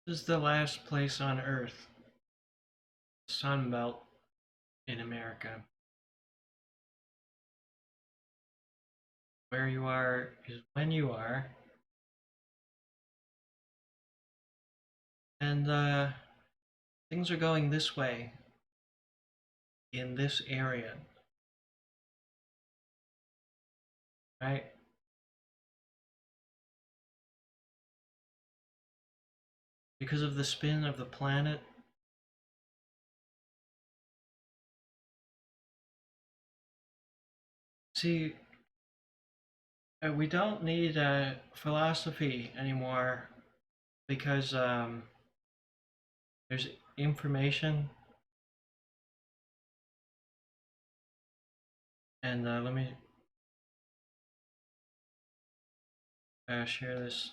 This is the last place on Earth, Sun Belt in America. Where you are is when you are. And things are going this way in this area, right? Because of the spin of the planet. See, we don't need philosophy anymore because there's information. And let me share this.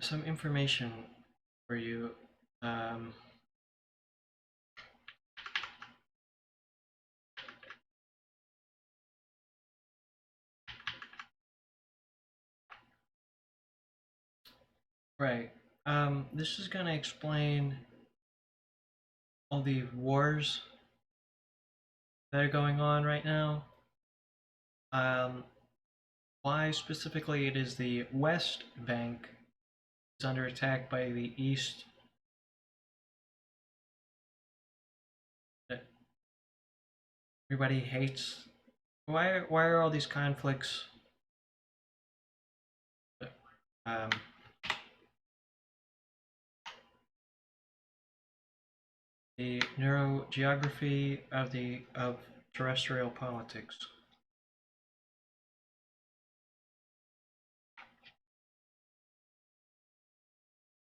Some information for you. Right. This is going to explain all the wars that are going on right now. Why specifically it is the West Bank is under attack by the East. Everybody hates. Why are all these conflicts? Um, the neurogeography of terrestrial politics.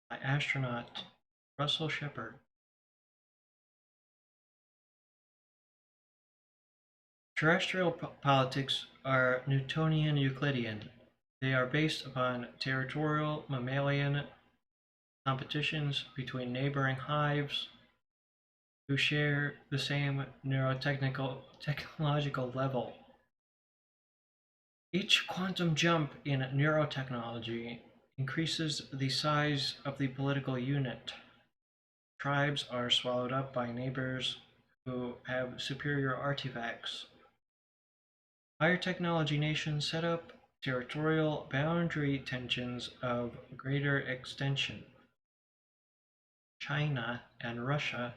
By astronaut Russell Shepard. Terrestrial politics are Newtonian Euclidean. They are based upon territorial mammalian competitions between neighboring hives who share the same technological level. Each quantum jump in neurotechnology increases the size of the political unit. Tribes are swallowed up by neighbors who have superior artifacts. Higher technology nations set up territorial boundary tensions of greater extension. China and Russia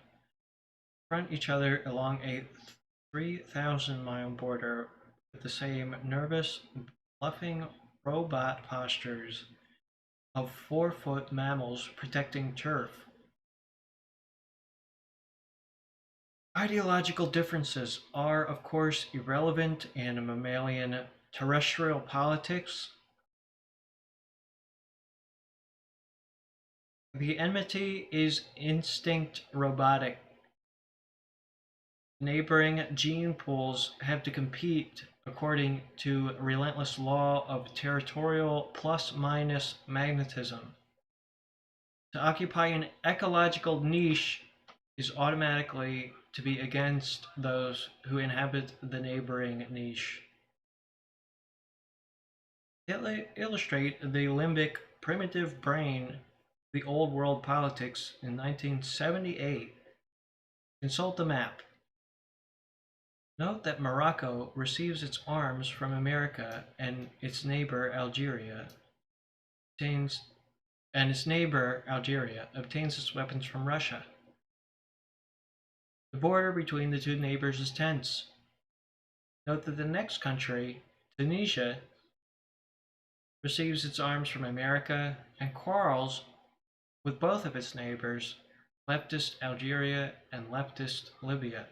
confront each other along a 3,000-mile border with the same nervous, bluffing robot postures of 4-foot mammals protecting turf. Ideological differences are, of course, irrelevant in mammalian terrestrial politics. The enmity is instinct robotic. Neighboring gene pools have to compete according to a relentless law of territorial plus minus magnetism. To occupy an ecological niche is automatically to be against those who inhabit the neighboring niche. Illustrate the limbic primitive brain, the old world politics in 1978. Consult the map. Note that Morocco receives its arms from America and its neighbor Algeria obtains its weapons from Russia. The border between the two neighbors is tense. Note that the next country, Tunisia, receives its arms from America and quarrels with both of its neighbors, leftist Algeria and leftist Libya.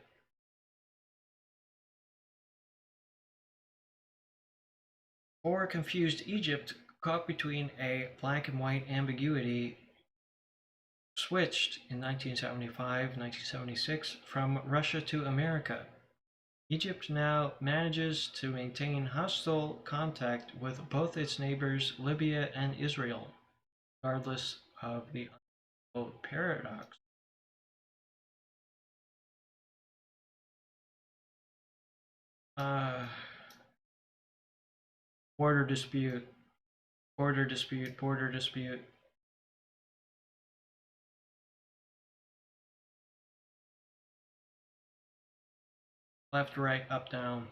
Or confused Egypt, caught between a black and white ambiguity, switched in 1975-1976 from Russia to America. Egypt now manages to maintain hostile contact with both its neighbors Libya and Israel, regardless of the paradox. Uh, border dispute, border dispute, border dispute. Left, right, up, down.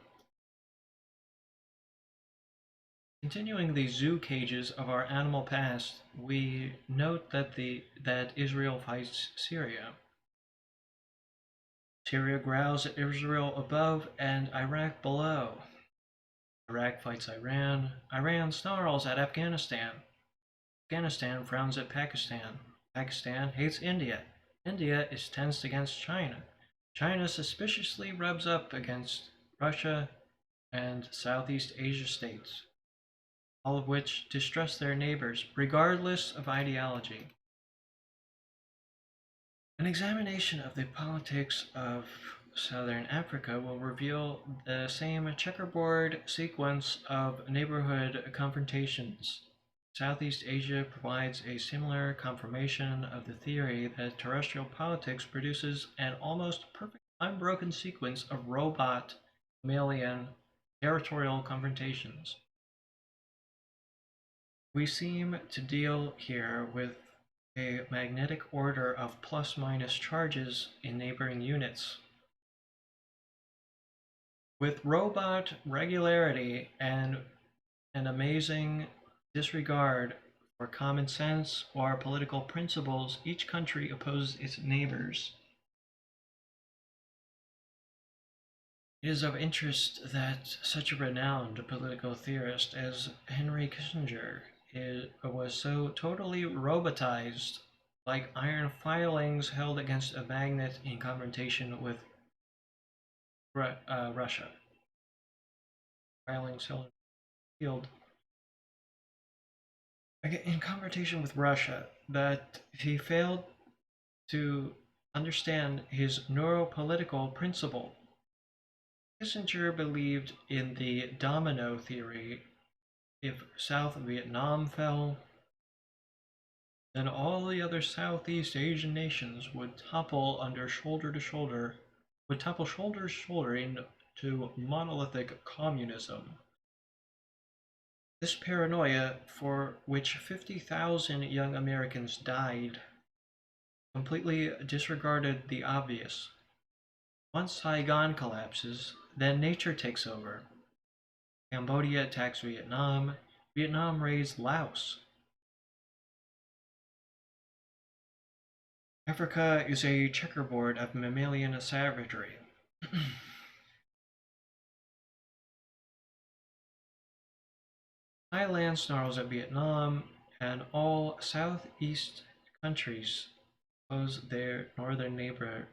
Continuing the zoo cages of our animal past, we note that Israel fights Syria. Syria growls at Israel above and Iraq below. Iraq fights Iran. Iran snarls at Afghanistan. Afghanistan frowns at Pakistan. Pakistan hates India. India is tensed against China. China suspiciously rubs up against Russia and Southeast Asia states, all of which distrust their neighbors, regardless of ideology. An examination of the politics of Southern Africa will reveal the same checkerboard sequence of neighborhood confrontations. Southeast Asia provides a similar confirmation of the theory that terrestrial politics produces an almost perfect unbroken sequence of robot, mammalian, territorial confrontations. We seem to deal here with a magnetic order of plus-minus charges in neighboring units. With robot regularity and an amazing disregard for common sense or political principles, each country opposes its neighbors. It is of interest that such a renowned political theorist as Henry Kissinger was so totally robotized, like iron filings held against a magnet in confrontation with Russia. Filings held in the field in confrontation with Russia, that he failed to understand his neuropolitical principle. Kissinger believed in the domino theory. If South Vietnam fell, then all the other Southeast Asian nations would topple shoulder to shoulder into monolithic communism. This paranoia, for which 50,000 young Americans died, completely disregarded the obvious. Once Saigon collapses, then nature takes over. Cambodia attacks Vietnam. Vietnam raids Laos. Africa is a checkerboard of mammalian savagery. Thailand snarls at Vietnam, and all Southeast countries oppose their northern neighbor.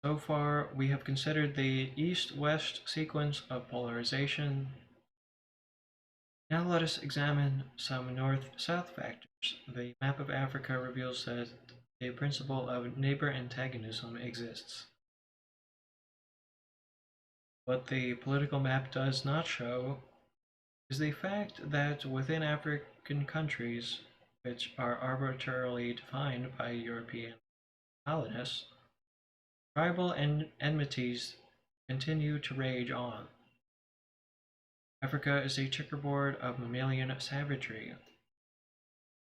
So far, we have considered the east-west sequence of polarization. Now let us examine some north-south factors. The map of Africa reveals that a principle of neighbor antagonism exists. What the political map does not show is the fact that within African countries, which are arbitrarily defined by European colonists, tribal enmities continue to rage on. Africa is a checkerboard of mammalian savagery.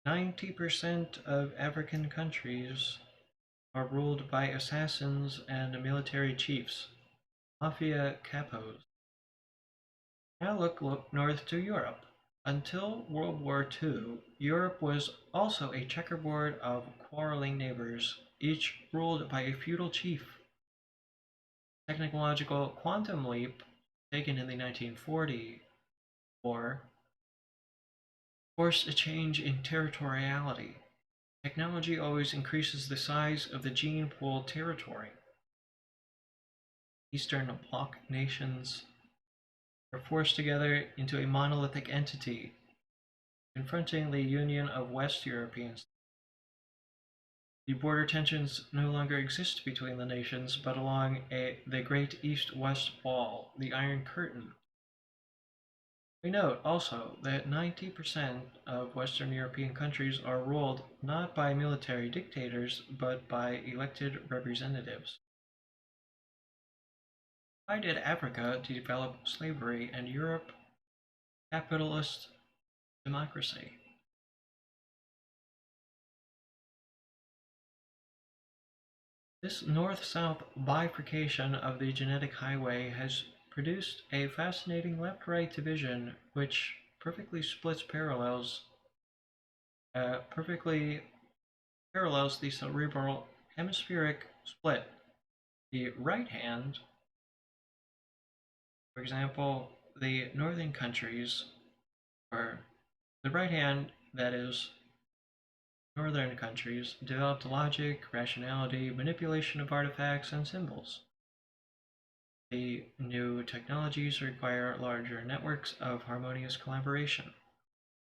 90% of African countries are ruled by assassins and military chiefs, mafia capos. Now look north to Europe. Until World War II, Europe was also a checkerboard of quarreling neighbors, each ruled by a feudal chief. Technological quantum leap taken in the 1940 war forced a change in territoriality. Technology always increases the size of the gene pool territory. Eastern Bloc nations were forced together into a monolithic entity, confronting the union of West Europeans. The border tensions no longer exist between the nations, but along the Great East-West Wall, the Iron Curtain. We note also that 90% of Western European countries are ruled not by military dictators, but by elected representatives. Why did Africa develop slavery and Europe capitalist democracy? This north-south bifurcation of the genetic highway has produced a fascinating left-right division which perfectly parallels the cerebral hemispheric split. The right hand, for example, the northern countries, or the right hand, that is, northern countries, developed logic, rationality, manipulation of artifacts, and symbols. The new technologies require larger networks of harmonious collaboration.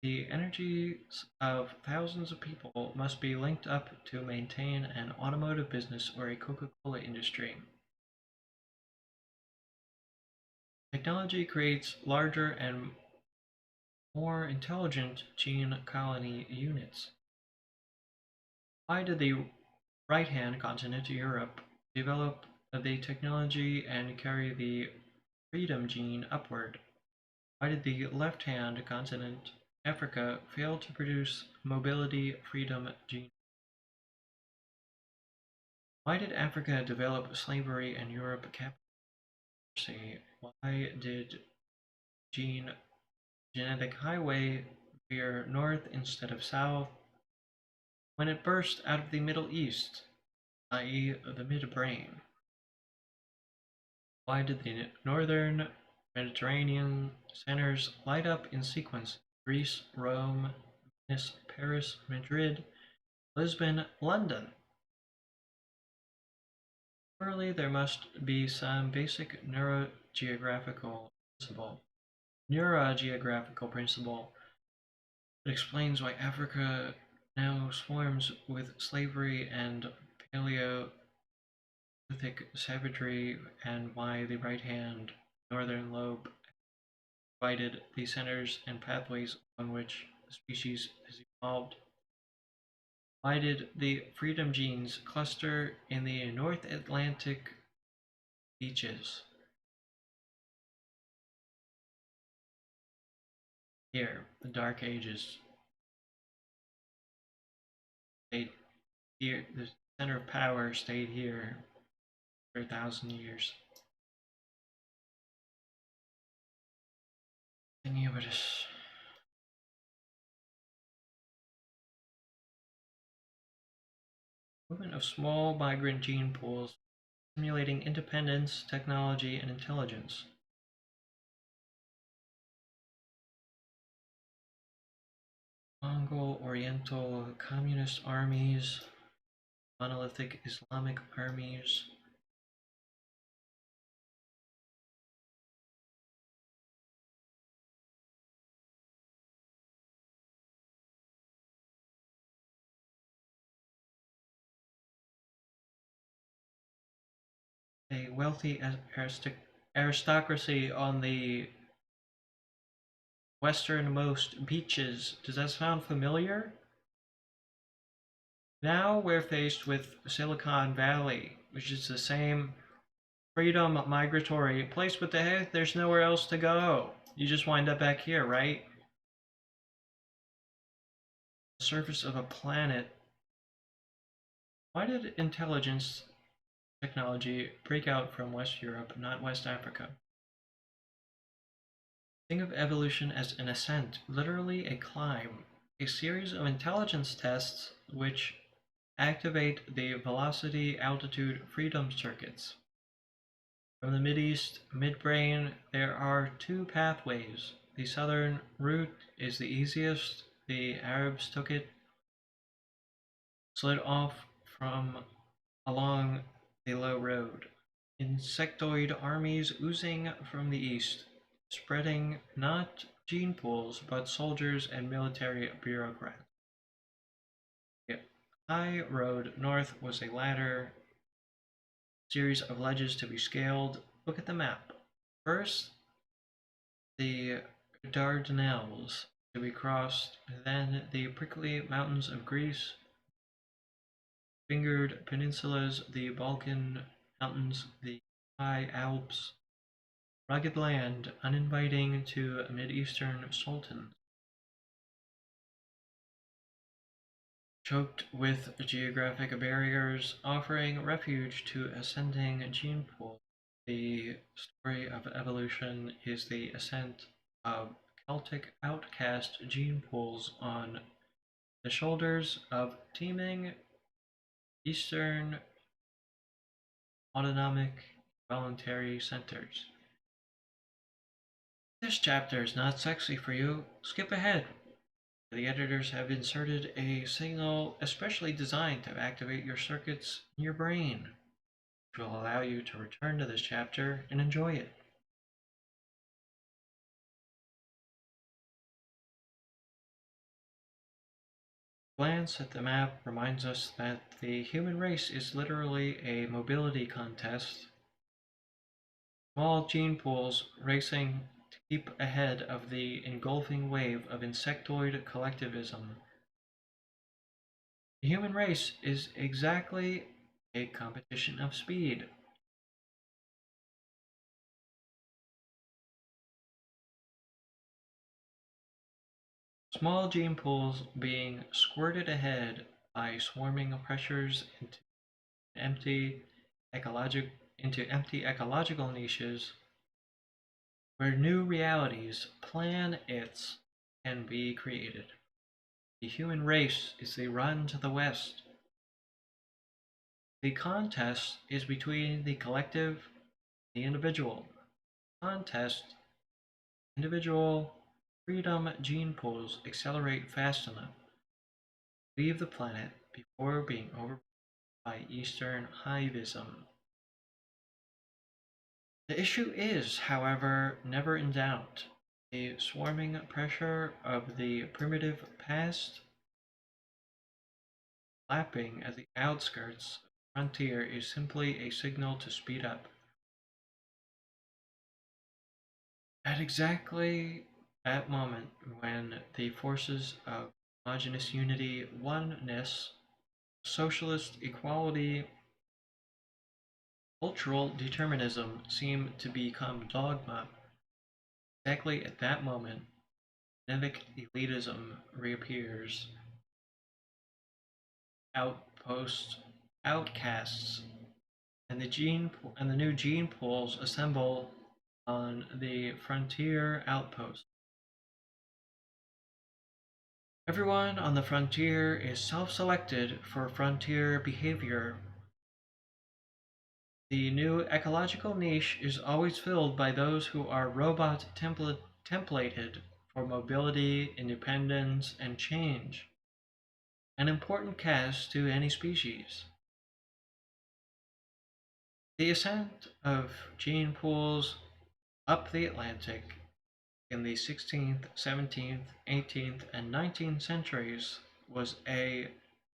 The energies of thousands of people must be linked up to maintain an automotive business or a Coca-Cola industry. Technology creates larger and more intelligent gene colony units. Why did the right-hand continent, Europe, develop the technology and carry the freedom gene upward? Why did the left-hand continent, Africa, fail to produce mobility freedom gene? Why did Africa develop slavery and Europe capitalism? Why did genetic highway veer north instead of south when it burst out of the Middle East, i.e. the midbrain? Why did the northern Mediterranean centers light up in sequence? Greece, Rome, Venice, Paris, Madrid, Lisbon, London. Surely there must be some basic neurogeographical principle that explains why Africa now swarms with slavery and Paleolithic savagery, and why the right-hand northern lobe provided the centers and pathways on which the species has evolved. Why did the freedom genes cluster in the North Atlantic beaches? Here, the Dark Ages. Stayed here, the center of power stayed here for 1,000 years. Iniubris. Movement of small migrant gene pools simulating independence, technology, and intelligence. Mongol Oriental Communist armies, monolithic Islamic armies. a wealthy aristocracy on the westernmost beaches. Does that sound familiar? Now we're faced with Silicon Valley, which is the same freedom migratory place, but the heck, there's nowhere else to go. You just wind up back here, right? The surface of a planet. Why did intelligence technology break out from West Europe, not West Africa? Think of evolution as an ascent, literally a climb, a series of intelligence tests which activate the velocity altitude freedom circuits. From the Mideast midbrain, there are two pathways. The southern route is the easiest. The Arabs took it, slid off from along the low road. Insectoid armies oozing from the east, spreading not gene pools but soldiers and military bureaucrats. The high road north was a ladder, series of ledges to be scaled. Look at the map. First, the Dardanelles to be crossed, then the prickly mountains of Greece, fingered peninsulas, the Balkan mountains, the high Alps, rugged land uninviting to Mideastern sultans, choked with geographic barriers, offering refuge to ascending gene pools. The story of evolution is the ascent of Celtic outcast gene pools on the shoulders of teeming Eastern autonomic voluntary centers. This chapter is not sexy for you. Skip ahead. The editors have inserted a signal especially designed to activate your circuits in your brain, which will allow you to return to this chapter and enjoy it. Glance at the map reminds us that the human race is literally a mobility contest. Small gene pools racing to keep ahead of the engulfing wave of insectoid collectivism. The human race is exactly a competition of speed. Small gene pools being squirted ahead by swarming pressures empty ecologic into empty ecological niches where new realities, planets, can be created. The human race is the run to the west. The contest is between the collective and the individual. Contest, individual, freedom gene pools accelerate fast enough to leave the planet before being overrun by Eastern hivism. The issue is, however, never in doubt. The swarming pressure of the primitive past lapping at the outskirts of the frontier is simply a signal to speed up. At exactly that moment when the forces of homogeneous unity, oneness, socialist equality, cultural determinism seem to become dogma, exactly at that moment, civic elitism reappears. Outposts, outcasts, and the new gene pools assemble on the frontier outpost. Everyone on the frontier is self-selected for frontier behavior. The new ecological niche is always filled by those who are robot templated for mobility, independence, and change. An important cast to any species. The ascent of gene pools up the Atlantic in the 16th, 17th, 18th, and 19th centuries was a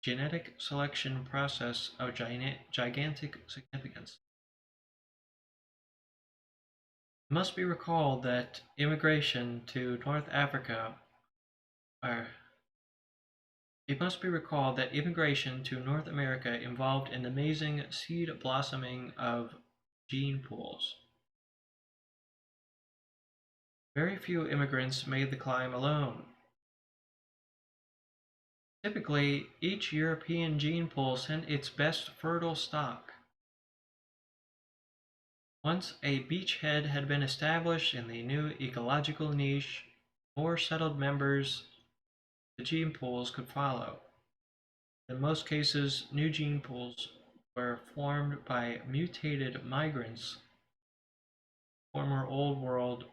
genetic selection process of gigantic significance. It must be recalled that immigration to North Africa, or it must be recalled that immigration to North America involved an amazing seed blossoming of gene pools. Very few immigrants made the climb alone. Typically, each European gene pool sent its best fertile stock. Once a beachhead had been established in the new ecological niche, more settled members of the gene pools could follow. In most cases, new gene pools were formed by mutated migrants, former Old World.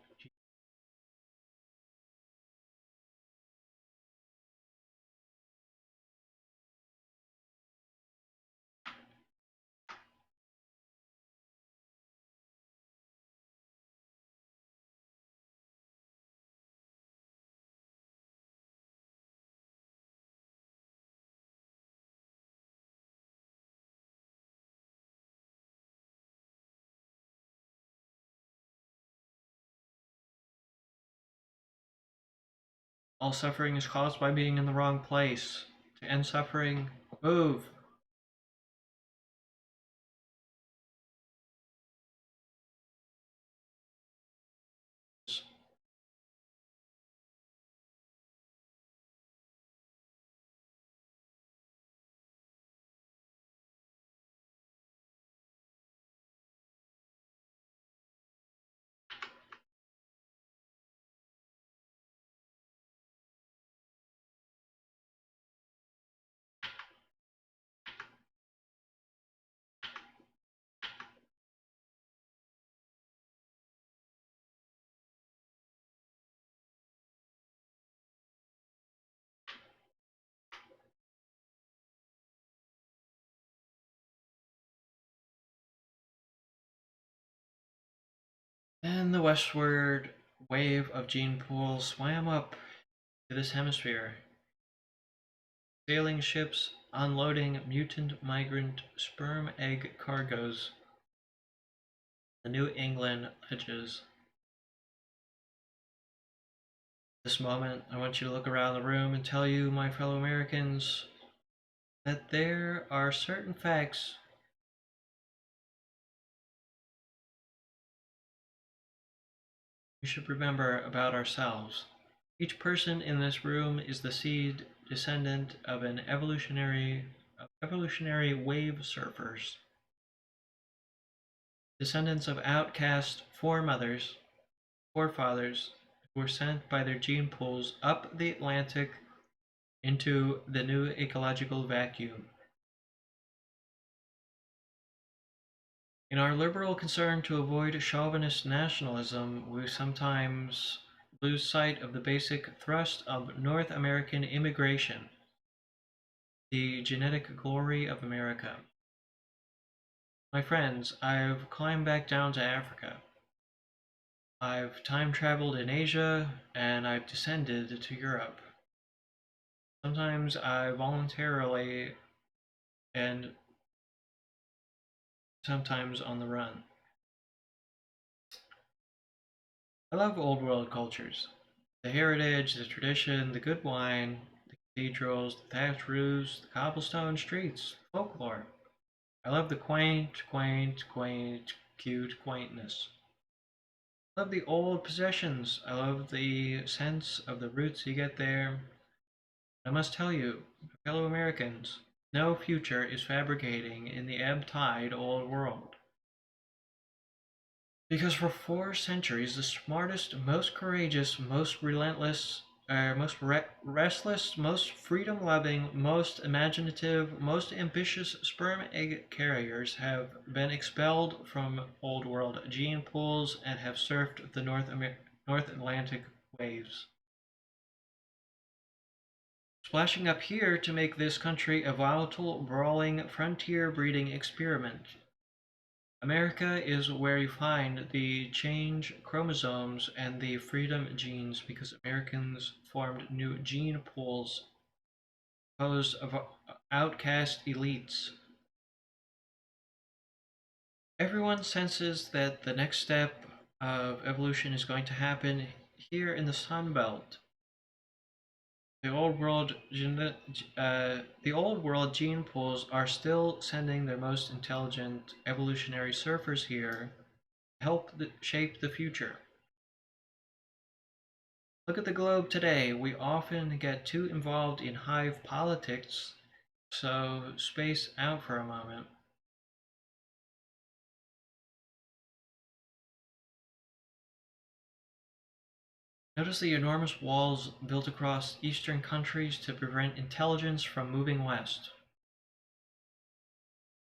All suffering is caused by being in the wrong place. To end suffering, move. And the westward wave of gene pools swam up to this hemisphere, sailing ships unloading mutant migrant sperm egg cargoes. The New England ledges. This moment, I want you to look around the room and tell you, my fellow Americans, that there are certain facts we should remember about ourselves. Each person in this room is the seed descendant of an evolutionary wave surfers, descendants of outcast forefathers who were sent by their gene pools up the Atlantic into the new ecological vacuum. In our liberal concern to avoid chauvinist nationalism, we sometimes lose sight of the basic thrust of North American immigration, the genetic glory of America. My friends, I've climbed back down to Africa. I've time traveled in Asia, and I've descended to Europe. Sometimes I voluntarily and sometimes on the run. I love old world cultures. The heritage, the tradition, the good wine, the cathedrals, the thatched roofs, the cobblestone streets, folklore. I love the quaint, cute quaintness. I love the old possessions. I love the sense of the roots you get there. I must tell you, fellow Americans, no future is fabricating in the ebb tide old world. Because for 4 centuries, the smartest, most courageous, most relentless, restless, most freedom loving, most imaginative, most ambitious sperm egg carriers have been expelled from Old World gene pools and have surfed the North Atlantic waves, splashing up here to make this country a volatile, brawling, frontier breeding experiment. America is where you find the change chromosomes and the freedom genes because Americans formed new gene pools composed of outcast elites. Everyone senses that the next step of evolution is going to happen here in the Sun Belt. The old world gene pools are still sending their most intelligent evolutionary surfers here to help shape the future. Look at the globe today. We often get too involved in hive politics, so space out for a moment. Notice the enormous walls built across eastern countries to prevent intelligence from moving west.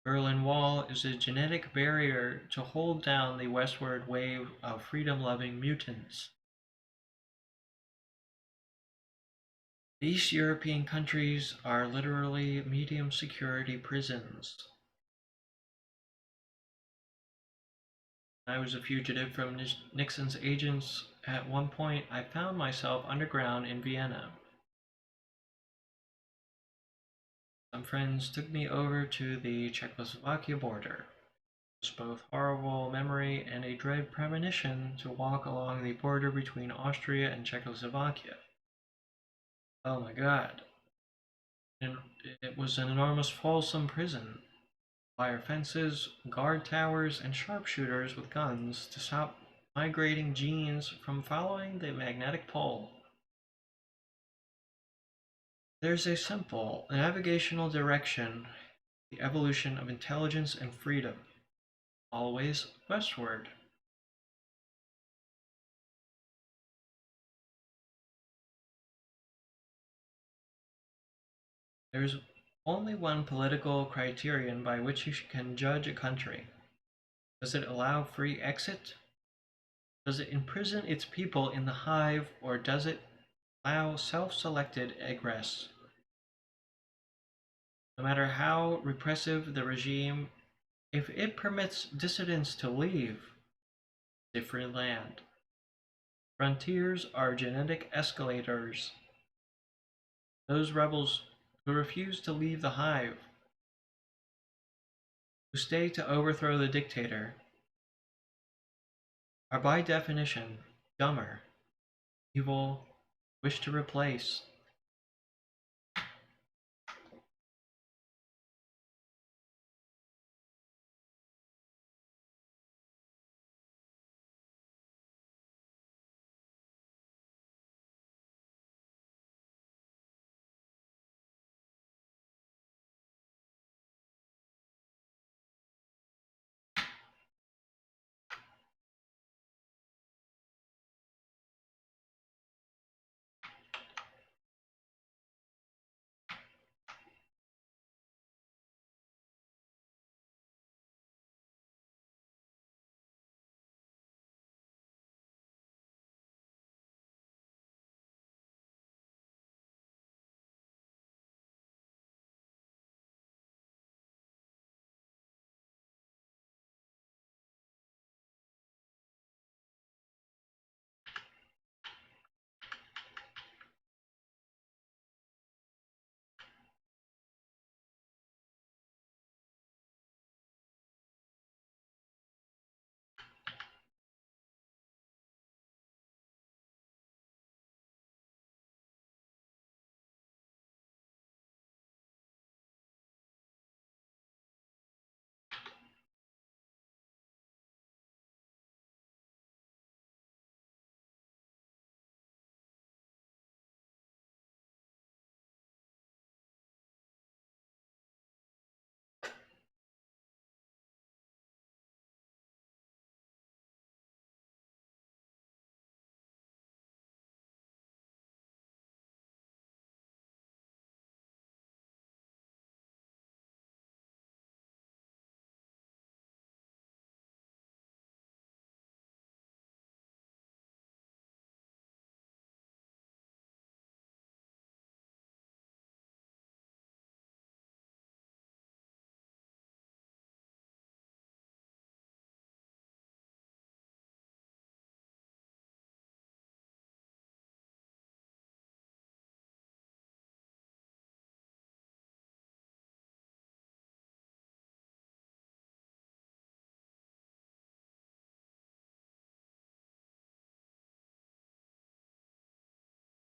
Berlin Wall is a genetic barrier to hold down the westward wave of freedom-loving mutants. The East European countries are literally medium security prisons. I was a fugitive from Nixon's agents. At one point, I found myself underground in Vienna. Some friends took me over to the Czechoslovakia border. It was both horrible memory and a dread premonition to walk along the border between Austria and Czechoslovakia. Oh my god. And it was an enormous Folsom prison. Wire fences, guard towers, and sharpshooters with guns to stop migrating genes from following the magnetic pole. There's a simple navigational direction, the evolution of intelligence and freedom, always westward. There's only one political criterion by which you can judge a country. Does it allow free exit? Does it imprison its people in the hive, or does it allow self-selected egress? No matter how repressive the regime, if it permits dissidents to leave, different land. Frontiers are genetic escalators. Those rebels who refuse to leave the hive, who stay to overthrow the dictator, are by definition dumber, evil, wish to replace.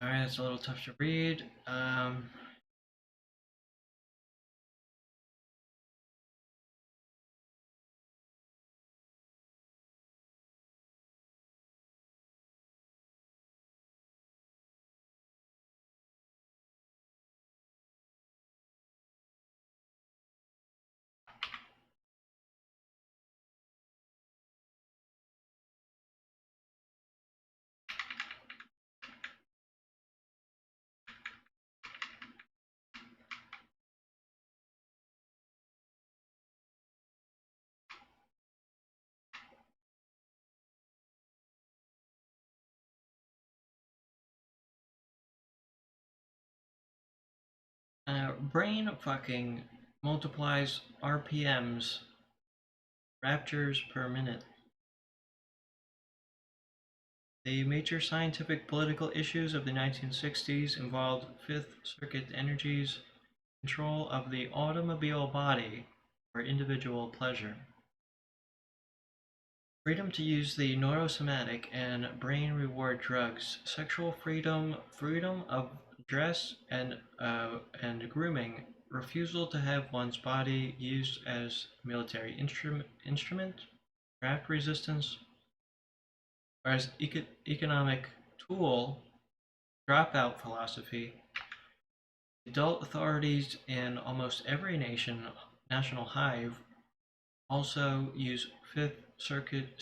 Alright, it's a little tough to read. Brain fucking multiplies RPMs, raptures per minute. The major scientific political issues of the 1960s involved Fifth Circuit energies, control of the automobile body for individual pleasure, freedom to use the neurosomatic and brain reward drugs, sexual freedom, freedom of dress and grooming, refusal to have one's body used as military instrument, draft resistance, or as economic tool, dropout philosophy. Adult authorities in almost every national hive also use Fifth Circuit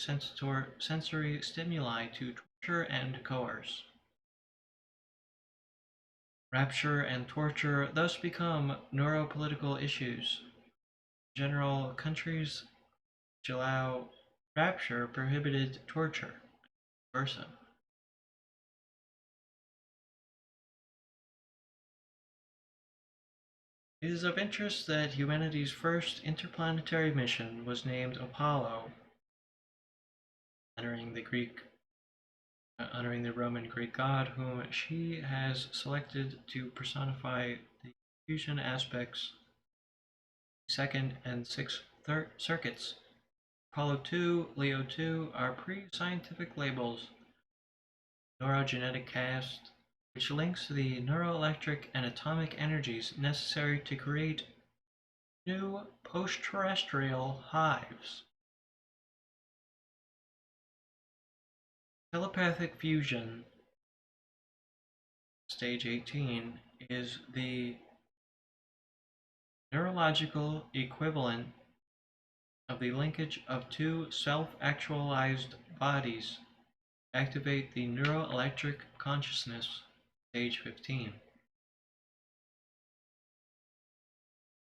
sensory stimuli to torture and coerce. Rapture and torture thus become neuropolitical issues. General countries which allow rapture prohibited torture, versa. It is of interest that humanity's first interplanetary mission was named Apollo, honoring the Roman Greek god whom she has selected to personify the fusion aspects, second and sixth circuits. Apollo 2, Leo 2 are pre-scientific labels. Neurogenetic cast, which links the neuroelectric and atomic energies necessary to create new post-terrestrial hives. Telepathic fusion, stage 18, is the neurological equivalent of the linkage of two self-actualized bodies to activate the neuroelectric consciousness, stage 15.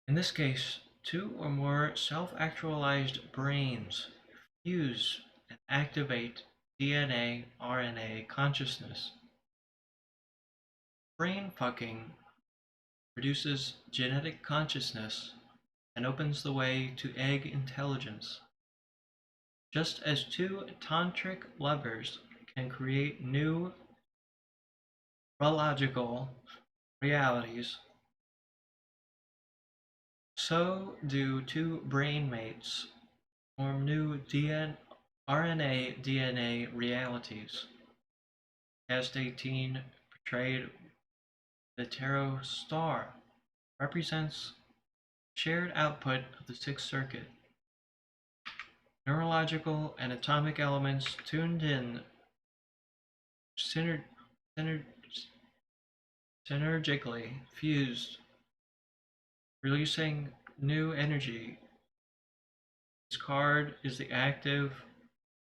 In this case, two or more self-actualized brains fuse and activate DNA, RNA consciousness. Brain fucking produces genetic consciousness and opens the way to egg intelligence. Just as two tantric lovers can create new neurological realities, so do two brain mates form new RNA DNA realities. Cast 18 portrayed the tarot star represents shared output of the Sixth Circuit. Neurological and atomic elements tuned in synergically fused, releasing new energy. This card is the active,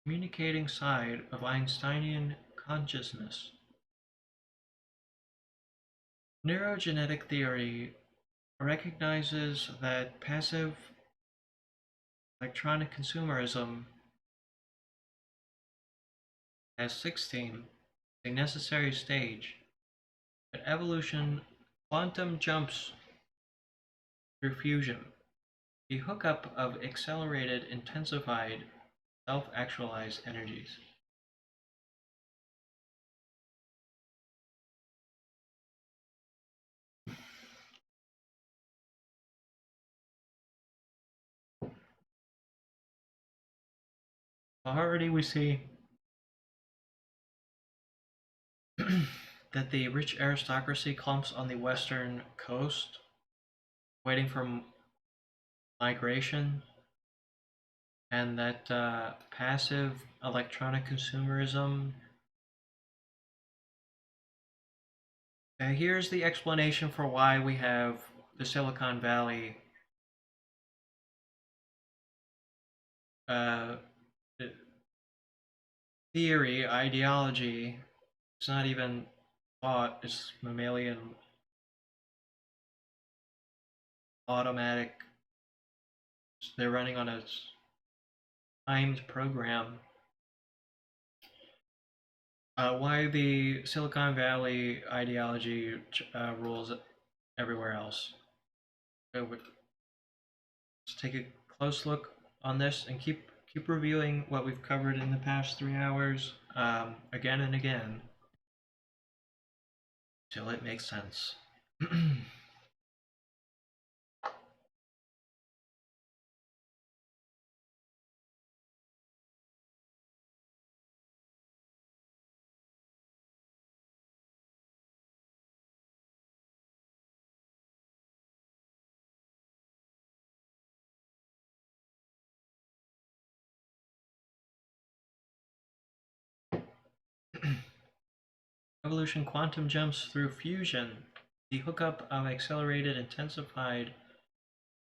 communicating side of Einsteinian consciousness. Neurogenetic theory recognizes that passive electronic consumerism as 16 is a necessary stage, but evolution quantum jumps through fusion, the hookup of accelerated, intensified, self-actualized energies. Already we see that the rich aristocracy clumps on the western coast, waiting for migration, and that passive electronic consumerism. Here's the explanation for why we have the Silicon Valley uh, theory, ideology. It's not even thought, it's mammalian automatic. They're running on a timed program. Why the Silicon Valley ideology rules everywhere else. So let's take a close look on this and keep reviewing what we've covered in the past 3 hours again and again till it makes sense. Evolution quantum jumps through fusion, the hookup of accelerated, intensified,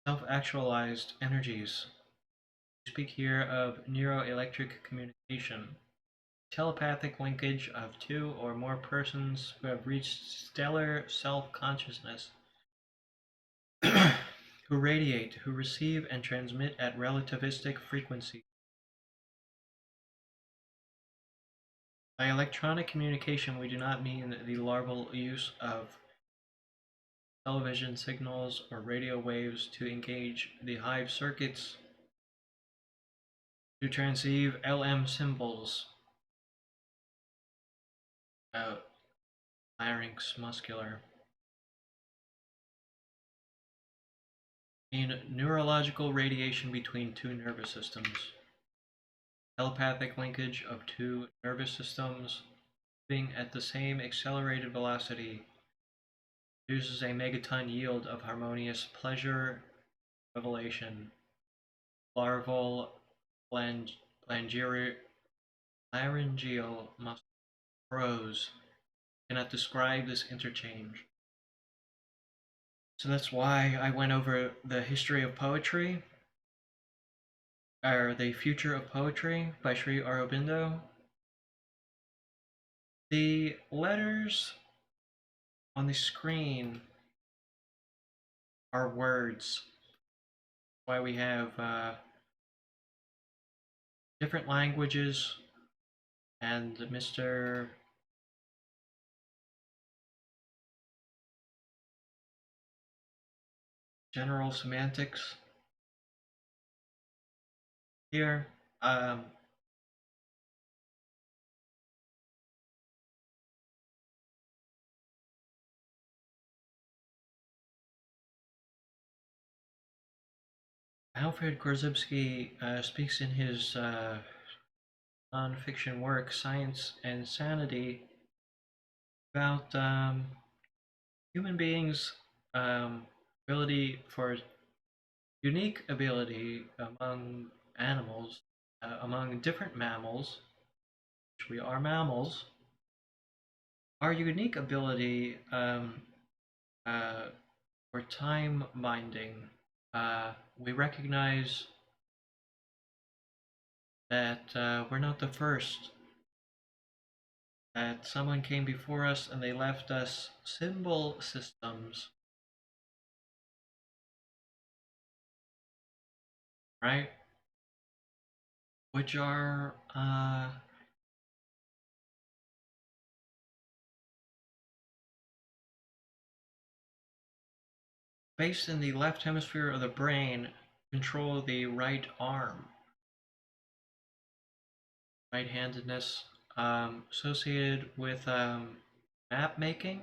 self-actualized energies. We speak here of neuroelectric communication, telepathic linkage of two or more persons who have reached stellar self-consciousness, who radiate, who receive and transmit at relativistic frequencies. By electronic communication, we do not mean the larval use of television signals or radio waves to engage the hive circuits, to transceive LM symbols, larynx muscular, in neurological radiation between two nervous systems, telepathic linkage of two nervous systems moving at the same accelerated velocity produces a megaton yield of harmonious pleasure revelation. Larval laryngeal muscle grows cannot describe this interchange. So that's why I went over the history of poetry, or the future of poetry by Sri Aurobindo. The letters on the screen are words. Why we have different languages, and Mr. General Semantics here. Alfred Korzybski speaks in his non-fiction work Science and Sanity about human beings' ability for unique ability among animals, among different mammals, which we are mammals, our unique ability uh, for time binding. We recognize that we're not the first, that someone came before us and they left us symbol systems, right? Which are based in the left hemisphere of the brain, control the right arm. Right-handedness associated with map making.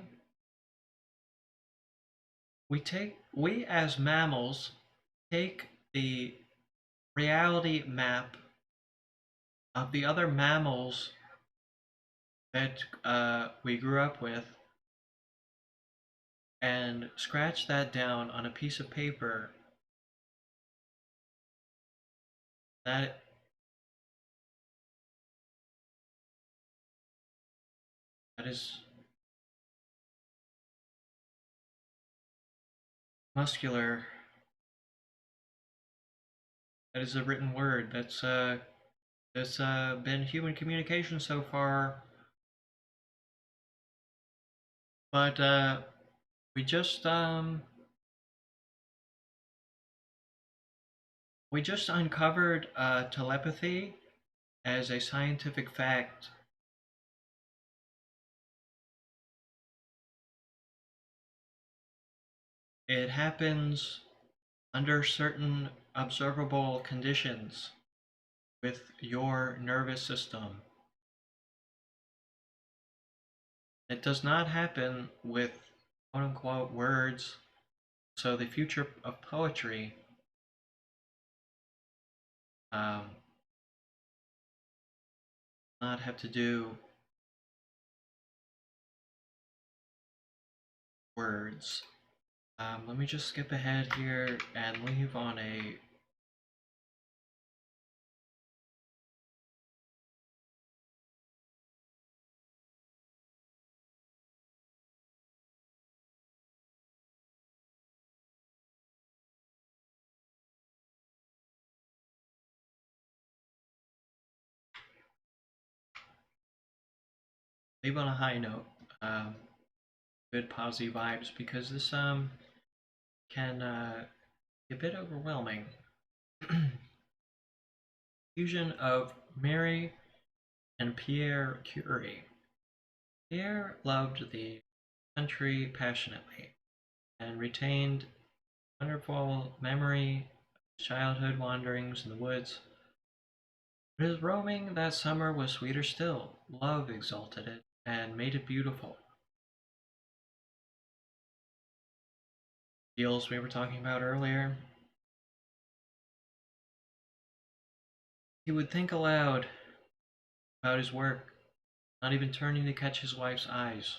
We as mammals take the reality map of the other mammals that we grew up with and scratch that down on a piece of paper, that that is muscular. That is a written word. That's been human communication so far. But we just um, we just uncovered telepathy as a scientific fact. It happens under certain observable conditions with your nervous system. It does not happen with quote unquote words. So the future of poetry um, not have to do words. Let me just skip ahead here and leave on a leave on a high note. Um, Good positive vibes because this can be a bit overwhelming. Fusion of Mary and Pierre Curie. Pierre loved the country passionately and retained wonderful memory of childhood wanderings in the woods. But his roaming that summer was sweeter still. Love exalted it and made it beautiful. Deals we were talking about earlier. He would think aloud about his work, not even turning to catch his wife's eyes.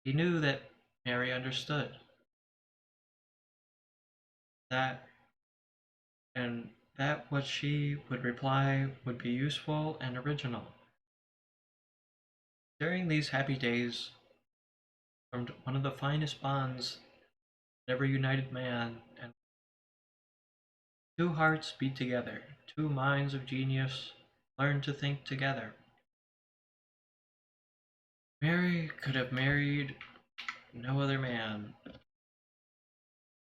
He knew that Mary understood that, and that what she would reply would be useful and original. During these happy days, formed one of the finest bonds that ever united man, and two hearts beat together, two minds of genius learned to think together. Mary could have married no other man,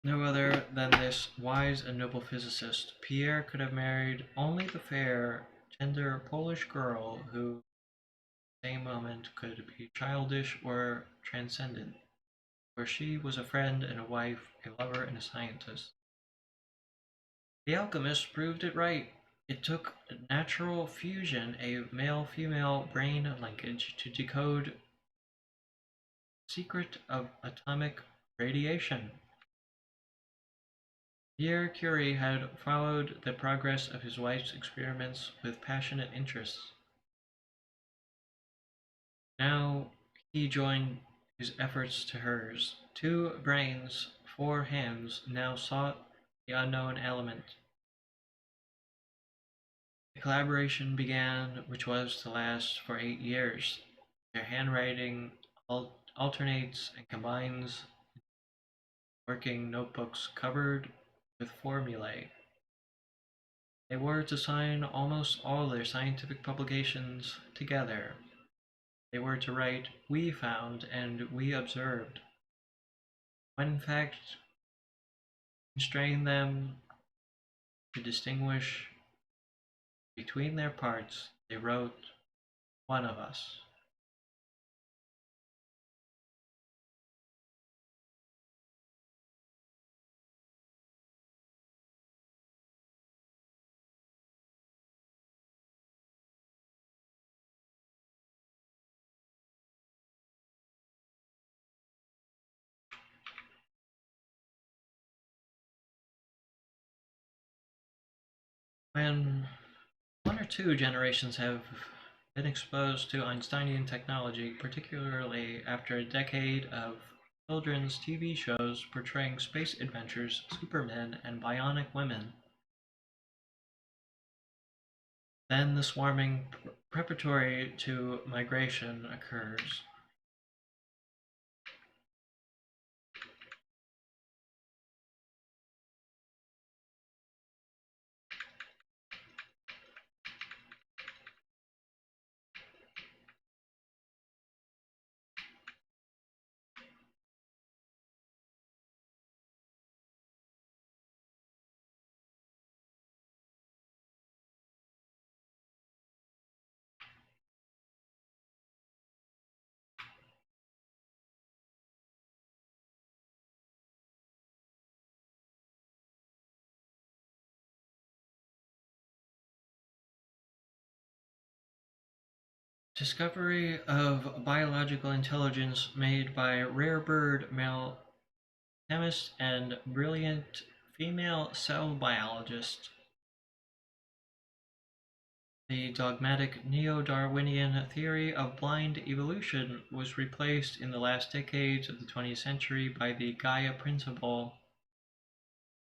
no other than this wise and noble physicist. Pierre could have married only the fair, tender Polish girl who, at the same moment, could be childish or transcendent, for she was a friend and a wife, a lover and a scientist. The alchemist proved it right. It took natural fusion, a male-female brain linkage, to decode the secret of atomic radiation. Pierre Curie had followed the progress of his wife's experiments with passionate interest. Now he joined his efforts to hers. Two brains, four hands now sought the unknown element. The collaboration began, which was to last for 8 years. Their handwriting alternates and combines working notebooks covered with formulae. They were to sign almost all their scientific publications together. They were to write, "We found" and "we observed," when in fact constrained them to distinguish between their parts. They wrote, "One of us." When one or two generations have been exposed to Einsteinian technology, particularly after a decade of children's TV shows portraying space adventures, supermen, and bionic women. Then the swarming preparatory to migration occurs. Discovery of biological intelligence made by rare bird male chemist and brilliant female cell biologist. The dogmatic neo-Darwinian theory of blind evolution was replaced in the last decades of the 20th century by the Gaia principle,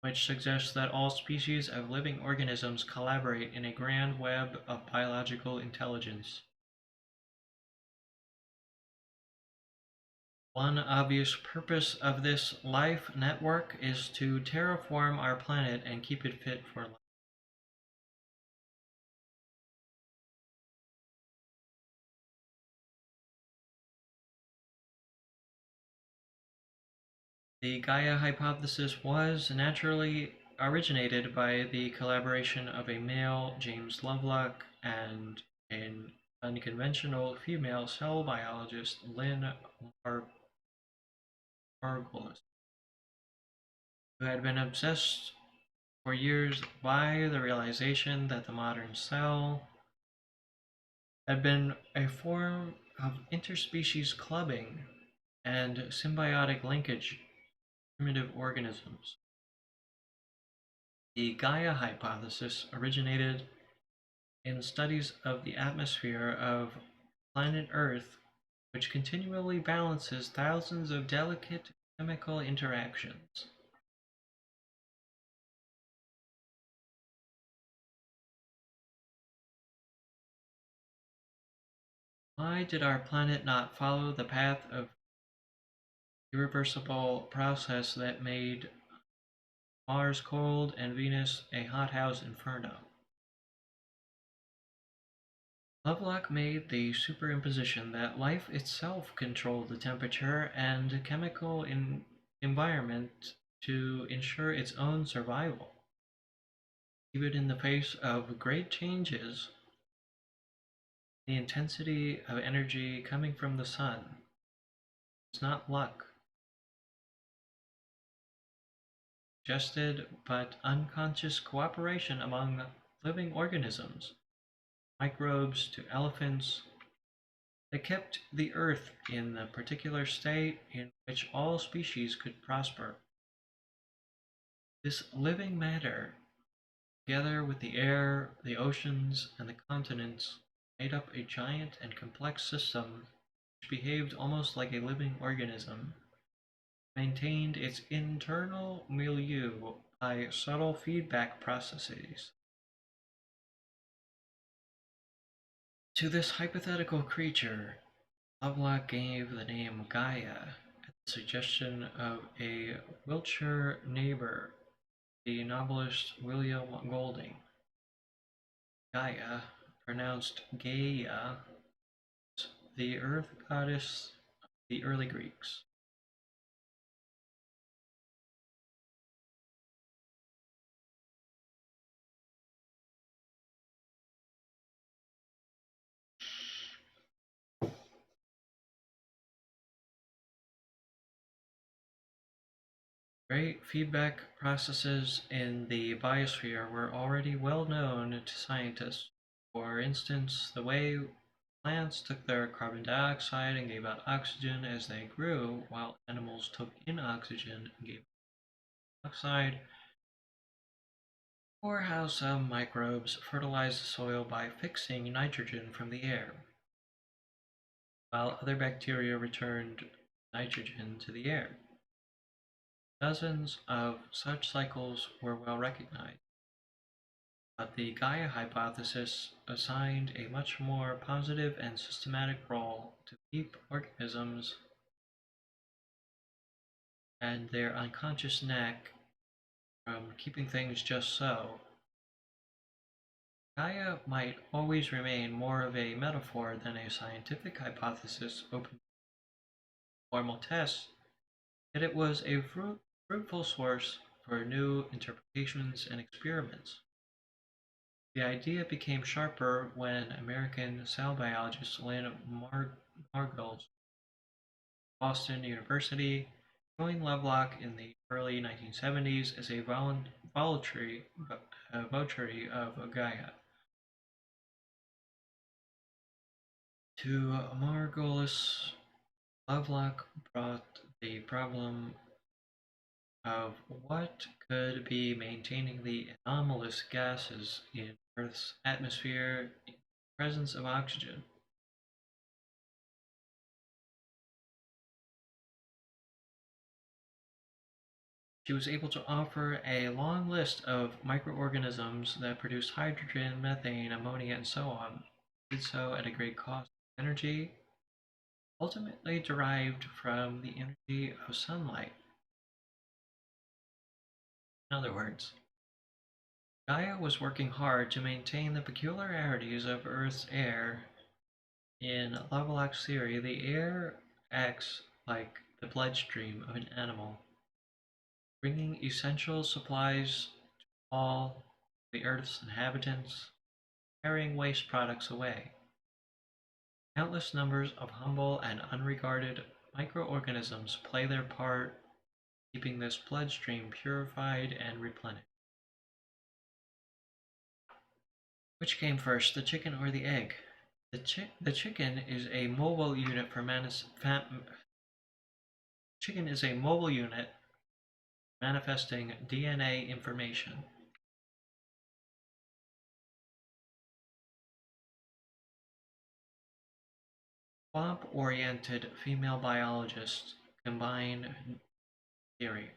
which suggests that all species of living organisms collaborate in a grand web of biological intelligence. One obvious purpose of this life network is to terraform our planet and keep it fit for life. The Gaia hypothesis was naturally originated by the collaboration of a male, James Lovelock, and an unconventional female cell biologist, Lynn Margulis, who had been obsessed for years by the realization that the modern cell had been a form of interspecies clubbing and symbiotic linkage of primitive organisms. The Gaia hypothesis originated in studies of the atmosphere of planet Earth, which continually balances thousands of delicate chemical interactions. Why did our planet not follow the path of irreversible process that made Mars cold and Venus a hothouse inferno? Lovelock made the superimposition that life itself controlled the temperature and chemical environment to ensure its own survival. Even in the face of great changes, the intensity of energy coming from the sun is not luck, suggested but unconscious cooperation among living organisms, microbes to elephants, that kept the earth in the particular state in which all species could prosper. This living matter, together with the air, the oceans, and the continents, made up a giant and complex system which behaved almost like a living organism, maintained its internal milieu by subtle feedback processes. To this hypothetical creature, Lovelock gave the name Gaia at the suggestion of a Wiltshire neighbor, the novelist William Golding. Gaia, pronounced Gaia, the earth goddess of the early Greeks. Great feedback processes in the biosphere were already well known to scientists. For instance, the way plants took their carbon dioxide and gave out oxygen as they grew, while animals took in oxygen and gave out oxide, or how some microbes fertilize the soil by fixing nitrogen from the air, while other bacteria returned nitrogen to the air. Dozens of such cycles were well recognized, but the Gaia hypothesis assigned a much more positive and systematic role to keep organisms and their unconscious knack from keeping things just so. Gaia might always remain more of a metaphor than a scientific hypothesis open to formal tests, yet it was a fruitful source for new interpretations and experiments. The idea became sharper when American cell biologist Lynn Margulis, Boston University, joined Lovelock in the early 1970s as a votary of Gaia. To Margulis, Lovelock brought the problem of what could be maintaining the anomalous gases in Earth's atmosphere in the presence of oxygen. She was able to offer a long list of microorganisms that produce hydrogen, methane, ammonia, and so on. Did so at a great cost of energy, ultimately derived from the energy of sunlight. In other words, Gaia was working hard to maintain the peculiarities of Earth's air. In Lovelock's theory, the air acts like the bloodstream of an animal, bringing essential supplies to all the Earth's inhabitants, carrying waste products away. Countless numbers of humble and unregarded microorganisms play their part, keeping this bloodstream purified and replenished. Which came first, the chicken or the egg? The chicken is a mobile unit for chicken is a mobile unit manifesting DNA information. Swamp-oriented female biologists combine theory.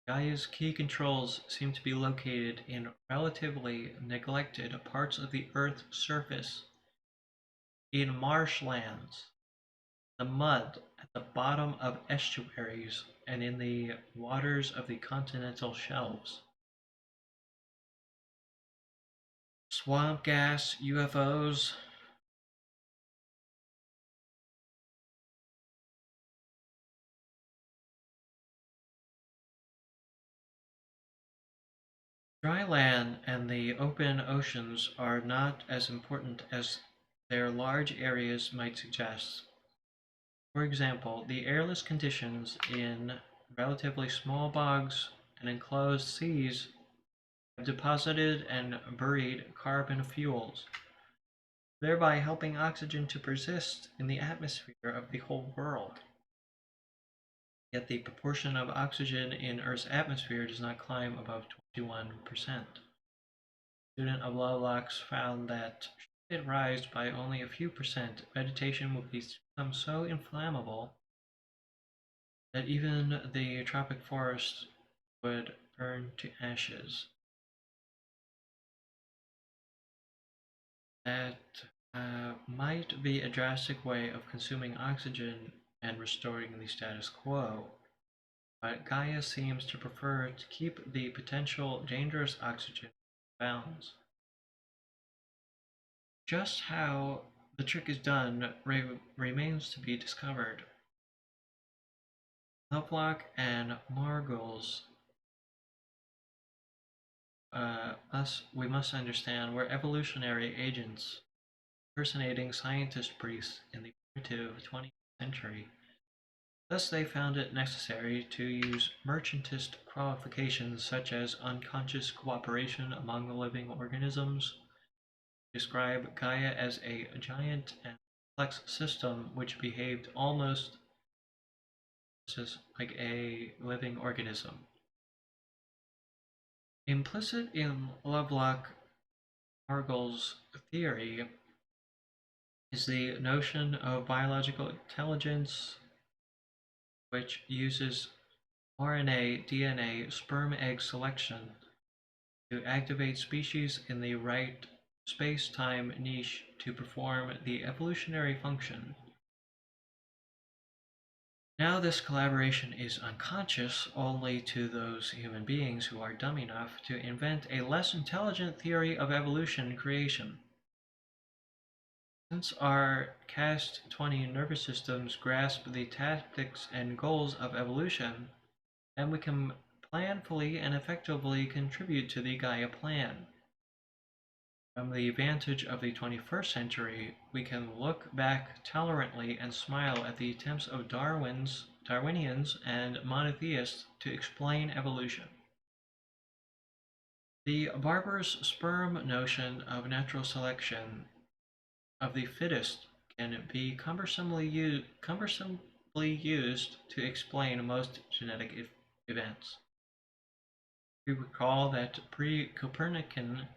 Gaia's key controls seem to be located in relatively neglected parts of the Earth's surface, in marshlands, the mud at the bottom of estuaries, and in the waters of the continental shelves. Swamp gas, UFOs. Dry land and the open oceans are not as important as their large areas might suggest. For example, the airless conditions in relatively small bogs and enclosed seas have deposited and buried carbon fuels, thereby helping oxygen to persist in the atmosphere of the whole world. Yet the proportion of oxygen in Earth's atmosphere does not climb above 21%. A student of Lovelock's found that should it rise by only a few percent, vegetation would become so inflammable that even the tropic forest would burn to ashes. That might be a drastic way of consuming oxygen and restoring the status quo, but Gaia seems to prefer to keep the potential dangerous oxygen in bounds. Just how the trick is done remains to be discovered. Lovelock and Margulis, we must understand, were evolutionary agents impersonating scientist priests in the primitive 20th century. Thus, they found it necessary to use mercantist qualifications such as unconscious cooperation among the living organisms to describe Gaia as a giant and complex system which behaved almost like a living organism. Implicit in Lovelock Argyll's theory is the notion of biological intelligence, which uses RNA, DNA, sperm egg selection to activate species in the right space-time niche to perform the evolutionary function. Now this collaboration is unconscious only to those human beings who are dumb enough to invent a less intelligent theory of evolution creation. Since our Cas-20 nervous systems grasp the tactics and goals of evolution, then we can planfully and effectively contribute to the Gaia plan. From the vantage of the 21st century, we can look back tolerantly and smile at the attempts of Darwinians and monotheists to explain evolution. The barbarous sperm notion of natural selection of the fittest can be cumbersomely used to explain most genetic events. We recall that pre-Copernican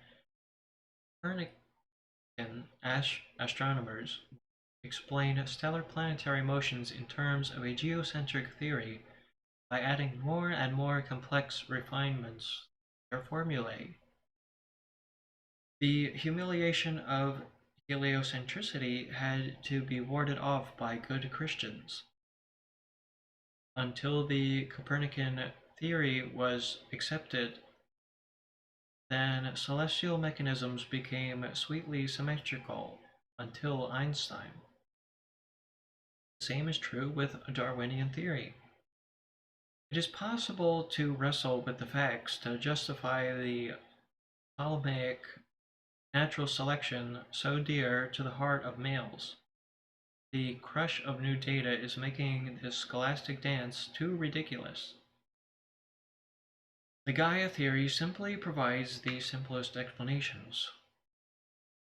astronomers explain stellar planetary motions in terms of a geocentric theory by adding more and more complex refinements to their formulae. The humiliation of heliocentricity had to be warded off by good Christians. Until the Copernican theory was accepted, then celestial mechanisms became sweetly symmetrical until Einstein. The same is true with Darwinian theory. It is possible to wrestle with the facts to justify the Ptolemaic natural selection so dear to the heart of males. The crush of new data is making this scholastic dance too ridiculous. The Gaia theory simply provides the simplest explanations.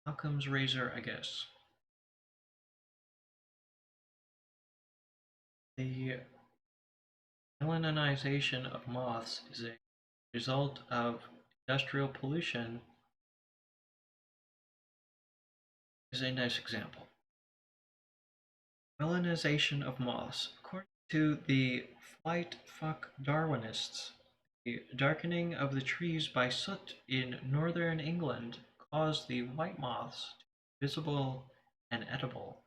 Occam's razor, I guess. The melanization of moths is a result of industrial pollution is a nice example. Melanization of moths. According to the flight fuck Darwinists, the darkening of the trees by soot in northern England caused the white moths to be visible and edible.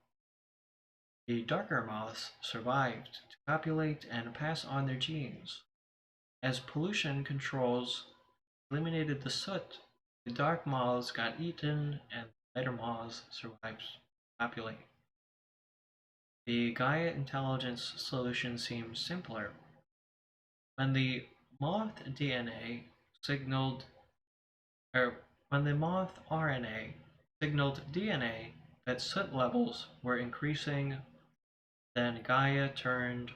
The darker moths survived to copulate and pass on their genes. As pollution controls eliminated the soot, the dark moths got eaten and the lighter moths survived to copulate. The Gaia intelligence solution seems simpler. When the moth DNA signaled, or when the moth RNA signaled DNA that soot levels were increasing, then Gaia turned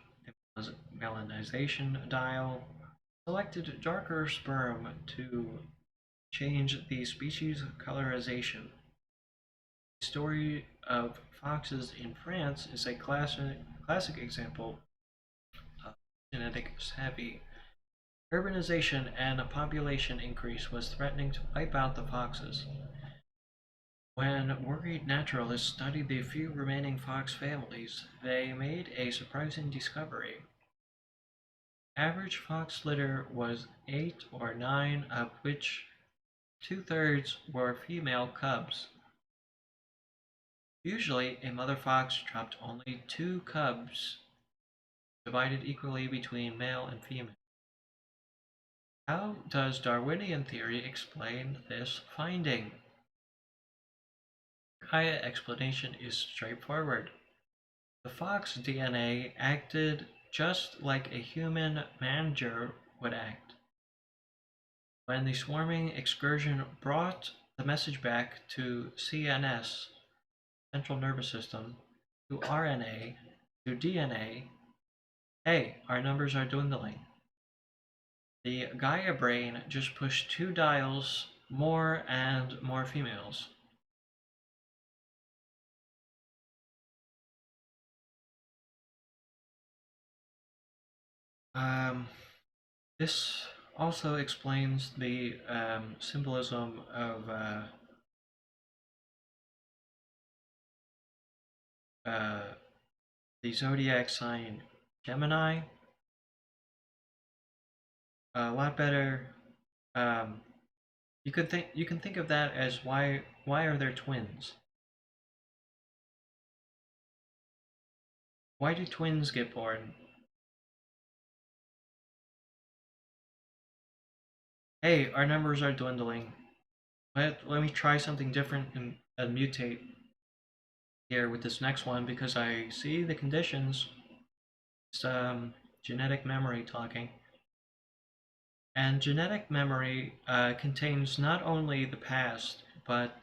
the melanization dial, selected darker sperm to change the species colorization. The story of foxes in France is a classic example of genetic savvy. Urbanization and population increase was threatening to wipe out the foxes. When worried naturalists studied the few remaining fox families, they made a surprising discovery. Average fox litter was 8 or 9, of which 2/3 were female cubs. Usually, a mother fox dropped only 2 cubs, divided equally between male and female. How does Darwinian theory explain this finding? Gaia explanation is straightforward. The fox DNA acted just like a human manager would act. When the swarming excursion brought the message back to CNS, central nervous system, to RNA, to DNA, hey, our numbers are dwindling. The Gaia brain just pushed 2 dials, more and more females. Um, this also explains the symbolism of uh, the zodiac sign Gemini a lot better. Um, you can think of that as why are there twins? Why do twins get born? Hey, our numbers are dwindling. Let me try something different and mutate here with this next one because I see the conditions. It's genetic memory talking. And genetic memory contains not only the past, but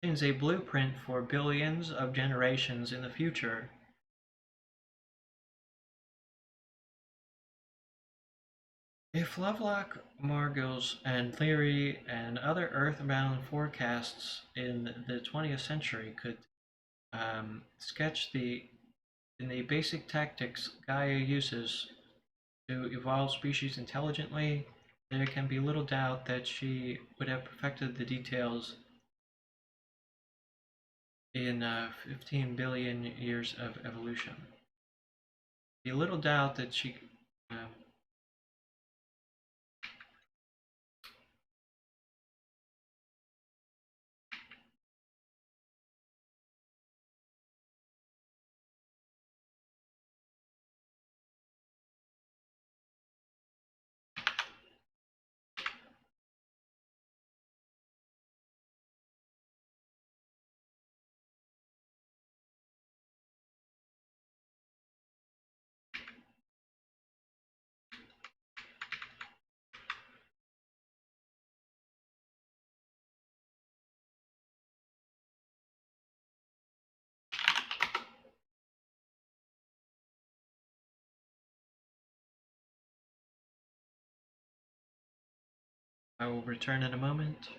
contains a blueprint for billions of generations in the future. If Lovelock, Margles, and Leary and other Earthbound forecasts in the 20th century could sketch in the basic tactics Gaia uses to evolve species intelligently, there can be little doubt that she would have perfected the details in 15 billion years of evolution. Be little doubt that she. Uh, I will return in a moment.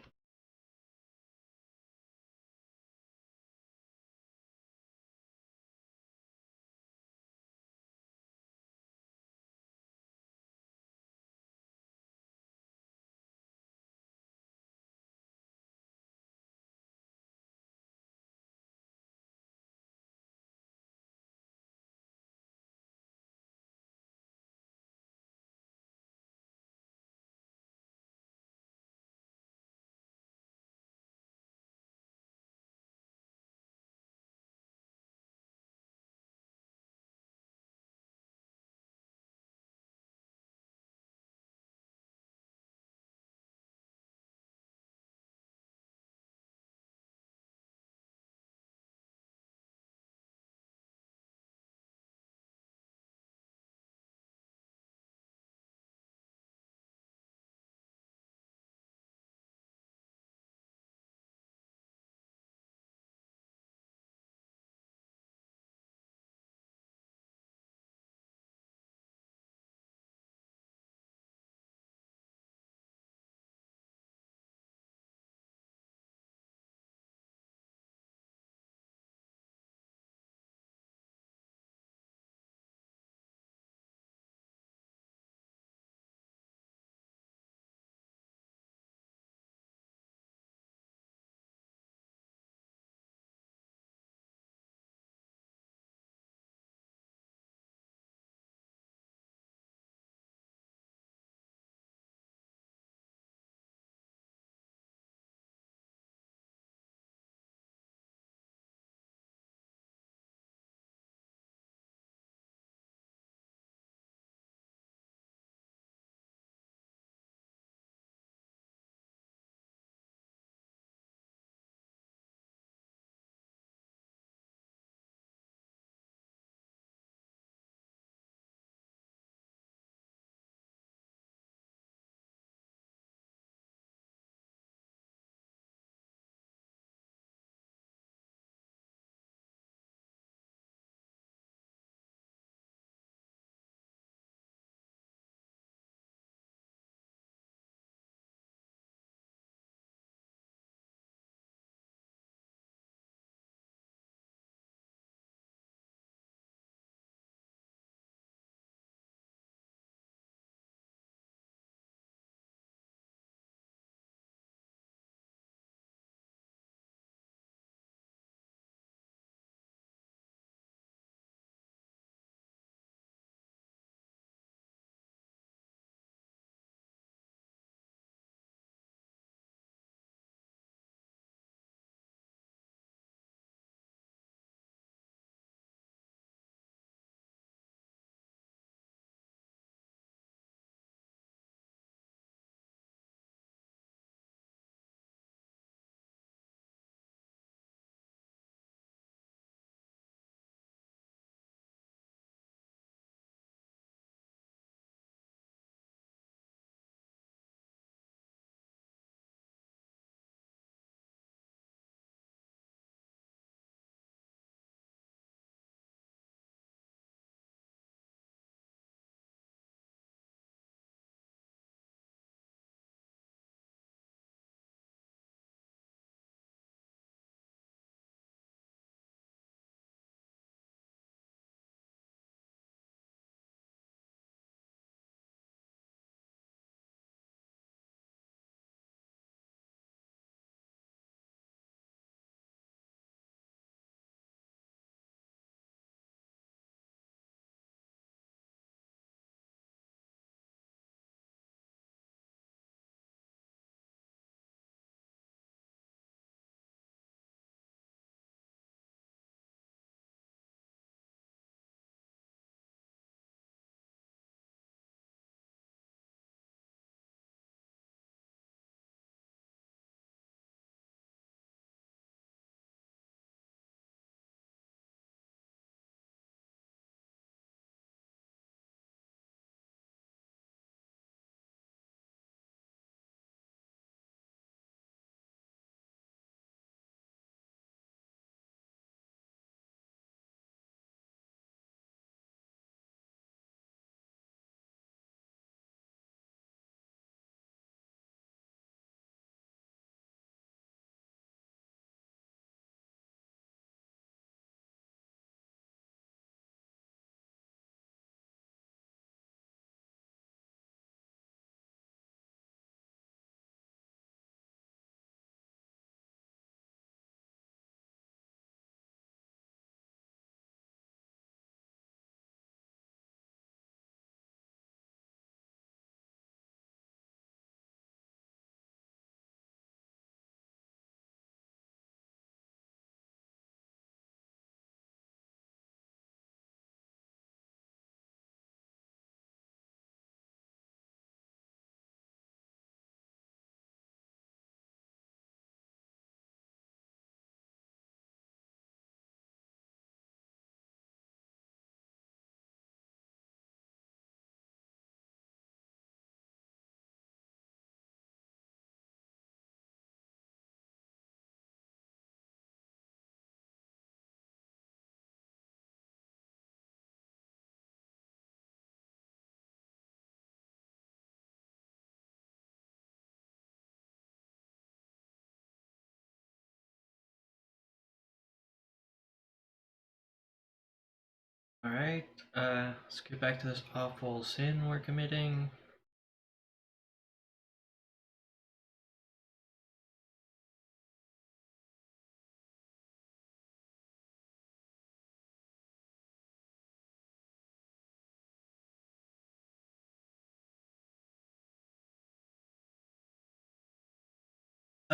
All right, let's get back to this awful sin we're committing.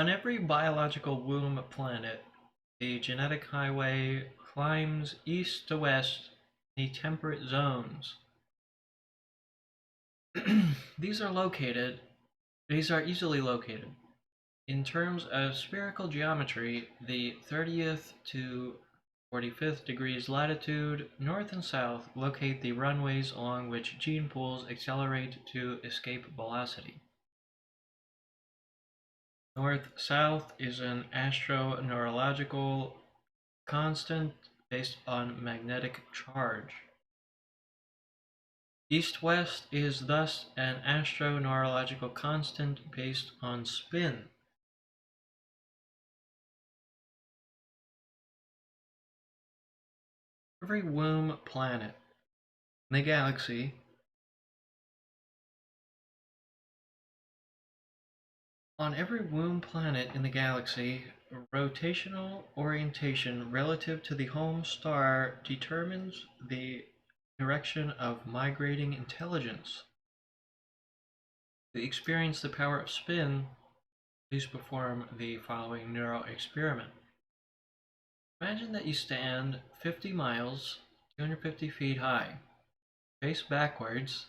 On every biological womb planet, the genetic highway climbs east to west in the temperate zones. these are located, these are easily located. In terms of spherical geometry, the 30th to 45th degrees latitude, north and south, locate the runways along which gene pools accelerate to escape velocity. North-south is an astroneurological constant based on magnetic charge. East-west is thus an astroneurological constant based on spin. Every womb planet in the galaxy On every womb planet in the galaxy, rotational orientation relative to the home star determines the direction of migrating intelligence. To experience the power of spin, please perform the following neural experiment. Imagine that you stand 50 miles, 250 feet high, face backwards,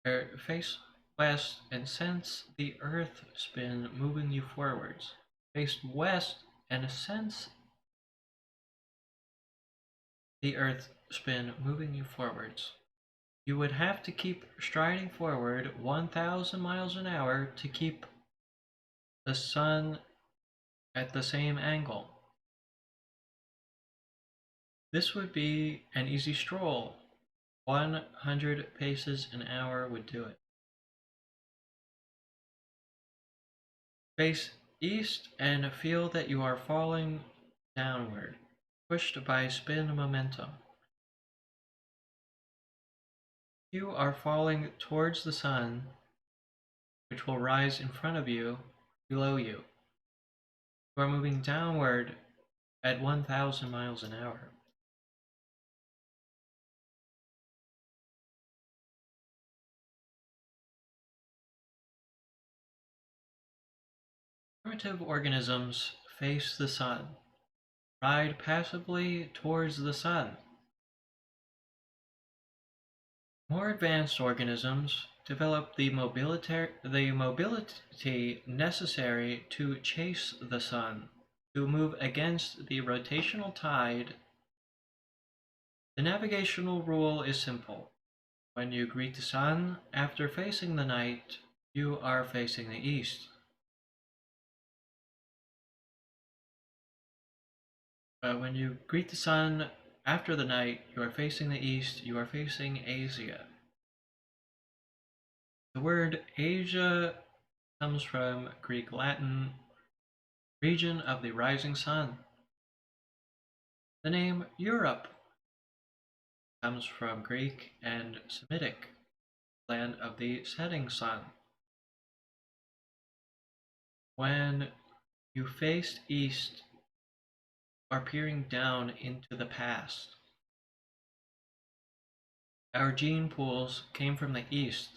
or face west, and sense the earth spin moving you forwards. Face west and sense the earth spin moving you forwards. You would have to keep striding forward 1,000 miles an hour to keep the sun at the same angle. This would be an easy stroll. 100 paces an hour would do it. Face east and feel that you are falling downward, pushed by spin momentum. You are falling towards the sun, which will rise in front of you, below you. You are moving downward at 1,000 miles an hour. Primitive organisms face the sun, ride passively towards the sun. More advanced organisms develop the mobility necessary to chase the sun, to move against the rotational tide. The navigational rule is simple. When you greet the sun after facing the night, you are facing the east. When you greet the sun after the night, you are facing the east, you are facing Asia. The word Asia comes from Greek Latin, region of the rising sun. The name Europe comes from Greek and Semitic, land of the setting sun. When you faced east, are peering down into the past. Our gene pools came from the east.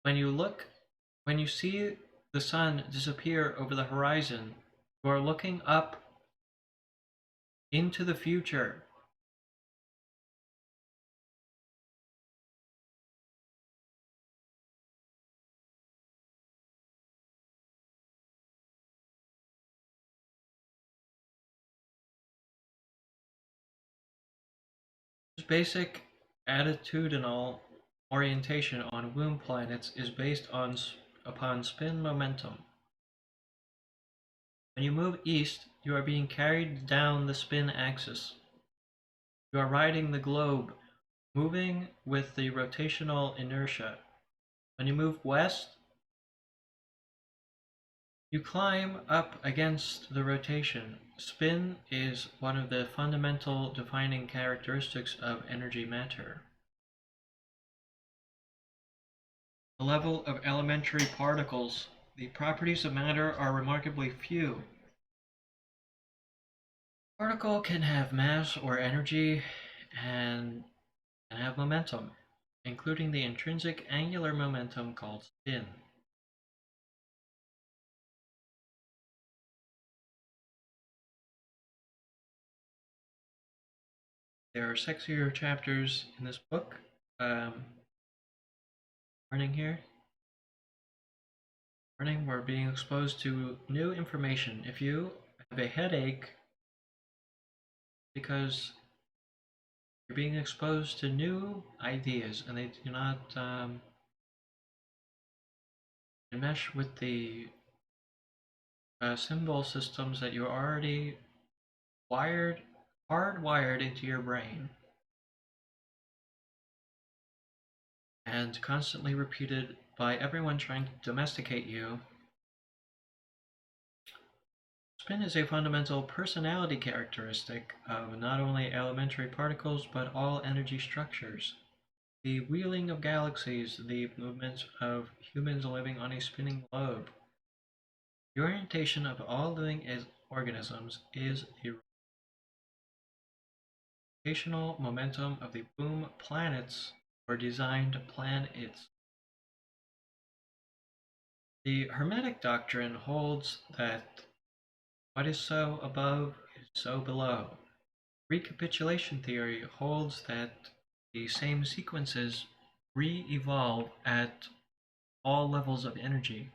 When you see the sun disappear over the horizon, you are looking up into the future. This basic attitudinal orientation on womb planets is based upon spin momentum. When you move east, you are being carried down the spin axis. You are riding the globe, moving with the rotational inertia. When you move west, You climb up against the rotation. Spin is one of the fundamental defining characteristics of energy matter. The level of elementary particles, the properties of matter are remarkably few. A particle can have mass or energy and can have momentum, including the intrinsic angular momentum called spin. There are sexier chapters in this book. Warning here. Warning, we're being exposed to new information. If you have a headache because you're being exposed to new ideas and they do not mesh with the symbol systems that you're already hardwired into your brain and constantly repeated by everyone trying to domesticate you. Spin is a fundamental personality characteristic of not only elementary particles but all energy structures. The wheeling of galaxies, the movement of humans living on a spinning globe. The orientation of all living organisms is the rotational momentum of the boom planets or designed to plan its. The Hermetic doctrine holds that what is so above is so below. Recapitulation theory holds that the same sequences re-evolve at all levels of energy.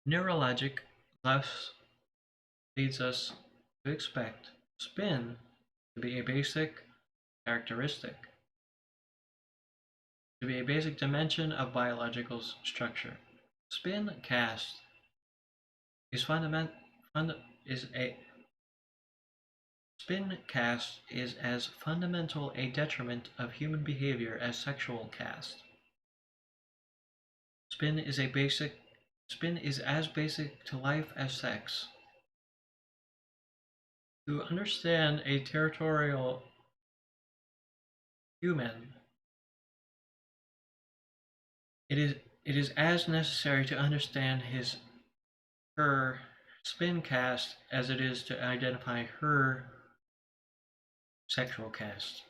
Neurologic thus leads us to expect spin to be a basic characteristic, to be a basic dimension of biological structure. Spin cast is is a spin cast is as fundamental a detriment of human behavior as sexual cast. Spin is as basic to life as sex. To understand a territorial human, it is as necessary to understand her spin cast as it is to identify her sexual cast.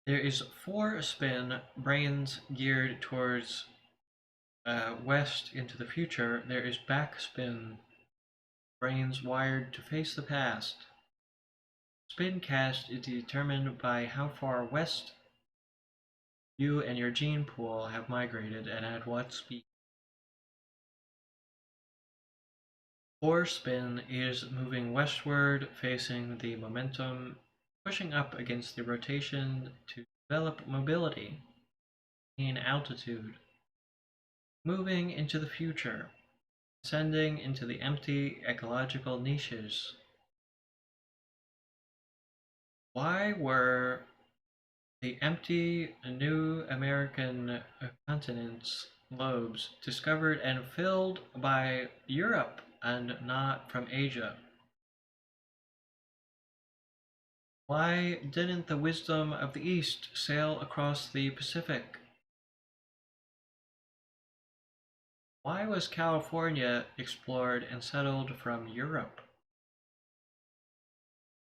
There is forespin, brains geared towards west into the future. There is backspin, brains wired to face the past. Spin cast is determined by how far west you and your gene pool have migrated and at what speed. Forespin is moving westward, facing the momentum, pushing up against the rotation to develop mobility, gain altitude, moving into the future, ascending into the empty ecological niches. Why were the empty new American continents lobes discovered and filled by Europe and not from Asia? Why didn't the wisdom of the East sail across the Pacific? Why was California explored and settled from Europe?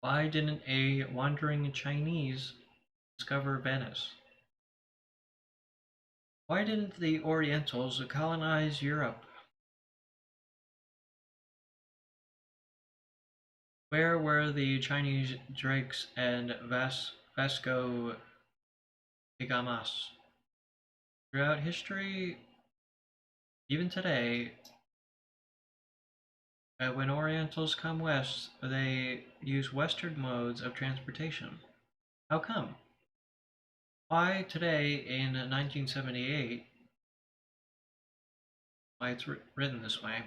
Why didn't a wandering Chinese discover Venice? Why didn't the Orientals colonize Europe? Where were the Chinese Drakes and Vasco da Gamas? Throughout history, even today, when Orientals come west, they use Western modes of transportation. How come? Why today in 1978, why it's written this way?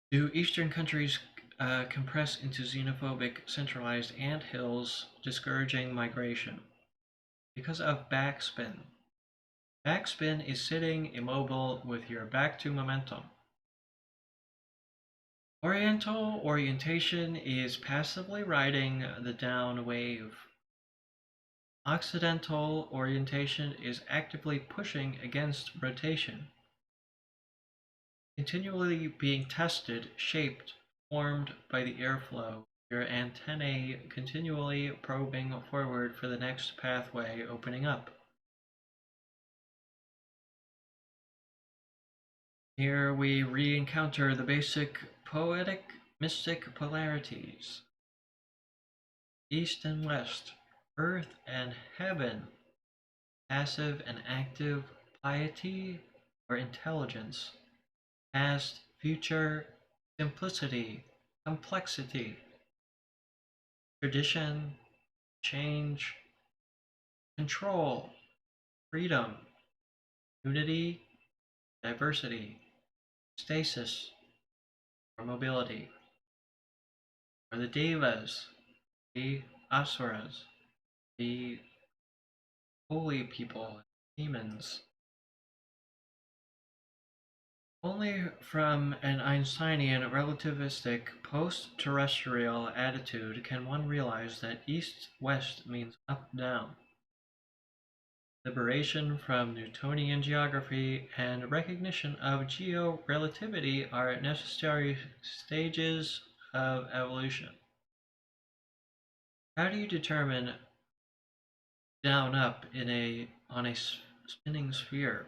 Do Eastern countries compress into xenophobic, centralized ant hills, discouraging migration? because of backspin. Backspin is sitting immobile with your back to momentum. Oriental orientation is passively riding the down wave. Occidental orientation is actively pushing against rotation, continually being tested, shaped, formed by the airflow, your antennae continually probing forward for the next pathway opening up. Here we re-encounter the basic poetic mystic polarities. East and west, earth and heaven, passive and active, piety or intelligence, past, future, simplicity, complexity, tradition, change, control, freedom, unity, diversity, stasis, or mobility, or the devas, the asuras, the holy people, demons. Only from an Einsteinian relativistic post-terrestrial attitude can one realize that east-west means up-down. Liberation from Newtonian geography and recognition of geo-relativity are necessary stages of evolution. How do you determine down-up on a spinning sphere?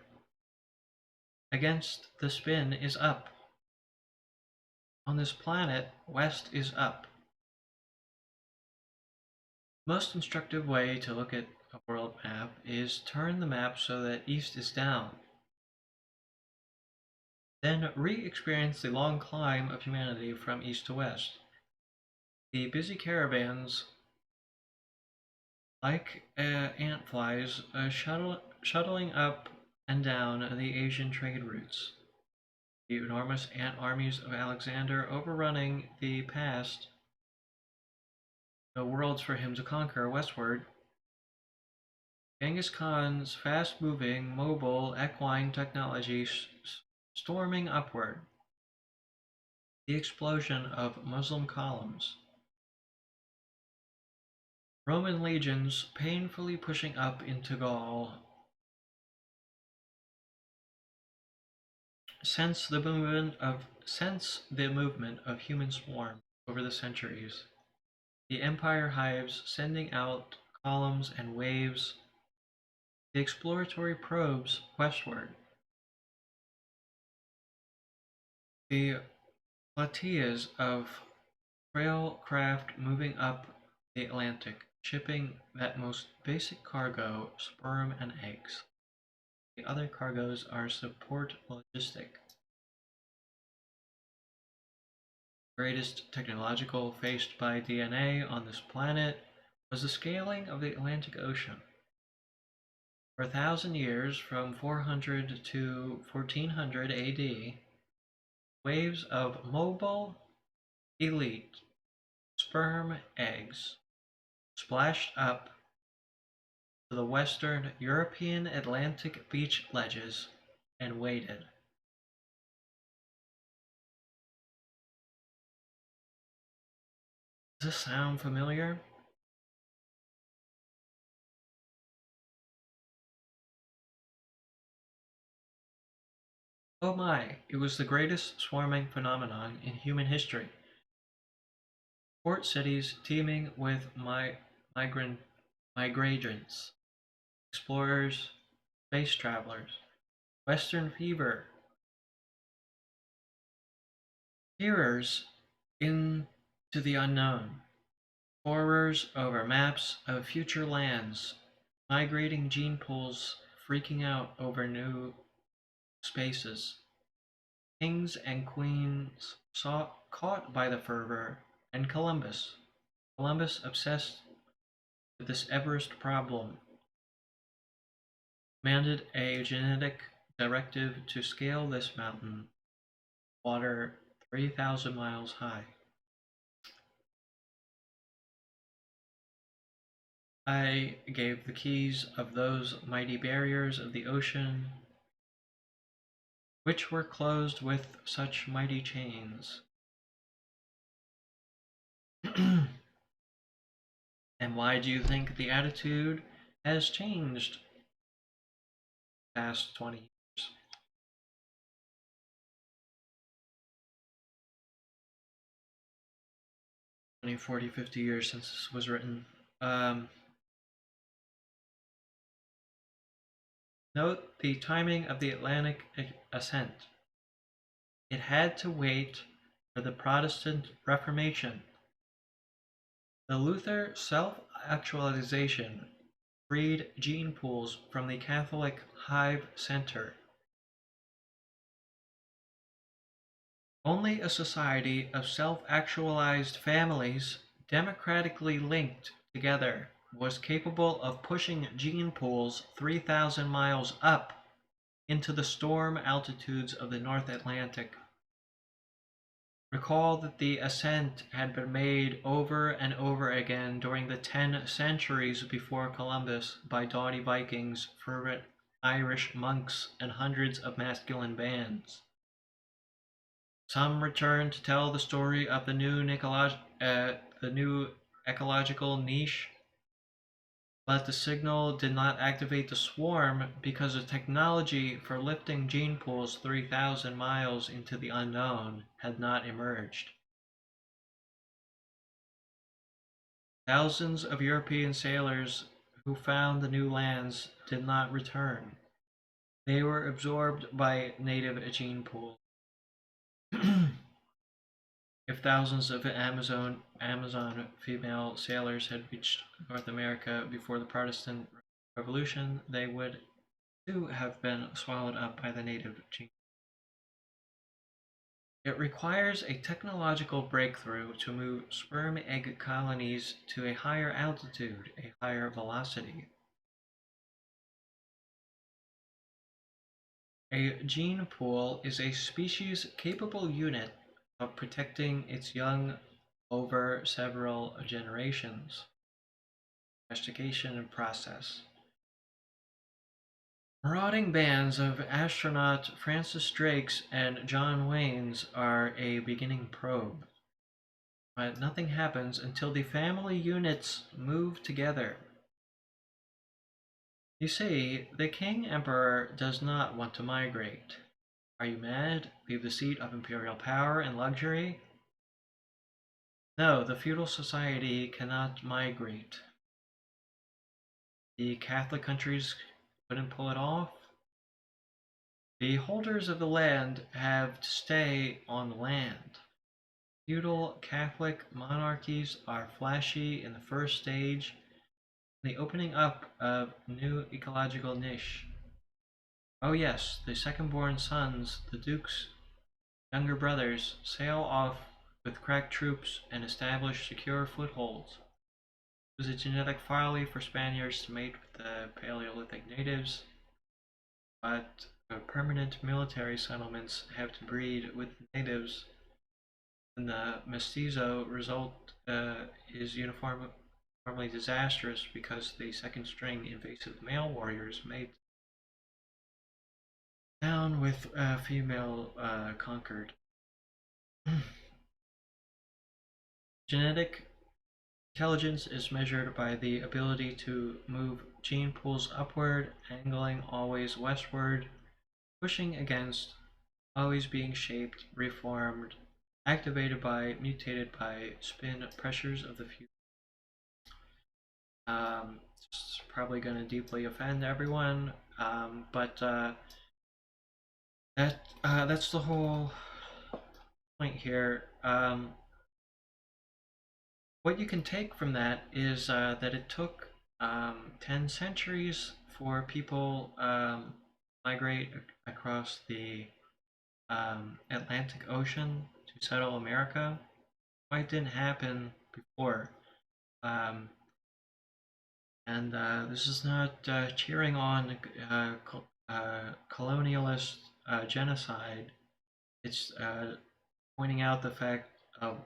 Against the spin is up. On this planet, west is up. The most instructive way to look at a world map is turn the map so that east is down. Then re-experience the long climb of humanity from east to west. The busy caravans, like ant flies, shuttling up and down the Asian trade routes. The enormous ant armies of Alexander overrunning the past, no worlds for him to conquer westward. Genghis Khan's fast-moving, mobile, equine technology storming upward. The explosion of Muslim columns. Roman legions painfully pushing up into Gaul. Sense the movement of human swarm over the centuries. The empire hives sending out columns and waves. The exploratory probes westward. The flotillas of frail craft moving up the Atlantic, shipping that most basic cargo, sperm and eggs. The other cargoes are support logistic. Greatest technological faced by DNA on this planet was the scaling of the Atlantic Ocean. For 1,000 years, from 400 to 1400 AD, waves of mobile elite sperm eggs splashed up to the western European Atlantic beach ledges and waited. Does this sound familiar? Oh my, it was the greatest swarming phenomenon in human history. Port cities teeming with migrants, explorers, space travelers, Western fever, peerers into the unknown, horrors over maps of future lands, migrating gene pools freaking out over new spaces, kings and queens caught by the fervor, and Columbus obsessed with this Everest problem, demanded a genetic directive to scale this mountain, water 3,000 miles high. I gave the keys of those mighty barriers of the ocean, which were closed with such mighty chains. And why do you think the attitude has changed past 20 years? 20, 40, 50 years since this was written. Um, Note the timing of the Atlantic ascent. It had to wait for the Protestant Reformation. The Luther self-actualization freed gene pools from the Catholic hive center. Only a society of self-actualized families, democratically linked together, was capable of pushing gene pools 3,000 miles up into the storm altitudes of the North Atlantic. Recall that the ascent had been made over and over again during the 10 centuries before Columbus by doughty Vikings, fervent Irish monks, and hundreds of masculine bands. Some return to tell the story of the new ecological niche, but the signal did not activate the swarm because the technology for lifting gene pools 3,000 miles into the unknown had not emerged. Thousands of European sailors who found the new lands did not return. They were absorbed by native gene pools. If thousands of Amazon female sailors had reached North America before the Protestant Revolution, they would too have been swallowed up by the native gene. It requires a technological breakthrough to move sperm egg colonies to a higher altitude, a higher velocity. A gene pool is a species capable unit of protecting its young over several generations. Investigation and process. Marauding bands of astronaut Francis Drakes and John Waynes are a beginning probe. But nothing happens until the family units move together. You see, the King Emperor does not want to migrate. Are you mad? Leave the seat of imperial power and luxury? No, the feudal society cannot migrate. The Catholic countries couldn't pull it off. The holders of the land have to stay on the land. Feudal Catholic monarchies are flashy in the first stage, the opening up of new ecological niche. Oh yes, the second-born sons, the dukes' younger brothers, sail off with crack troops and establish secure footholds. It was a genetic folly for Spaniards to mate with the Paleolithic natives, but permanent military settlements have to breed with natives, and the mestizo result is uniformly disastrous because the second string invasive male warriors mate down with female conquered. Genetic intelligence is measured by the ability to move gene pools upward, angling always westward, pushing against, always being shaped, reformed, activated by, mutated by spin pressures of the future. It's probably going to deeply offend everyone, but that's the whole point here. What you can take from that is that it took 10 centuries for people migrate across the Atlantic Ocean to settle America. Why it didn't happen before? Um, and this is not cheering on colonialist genocide. It's pointing out the fact of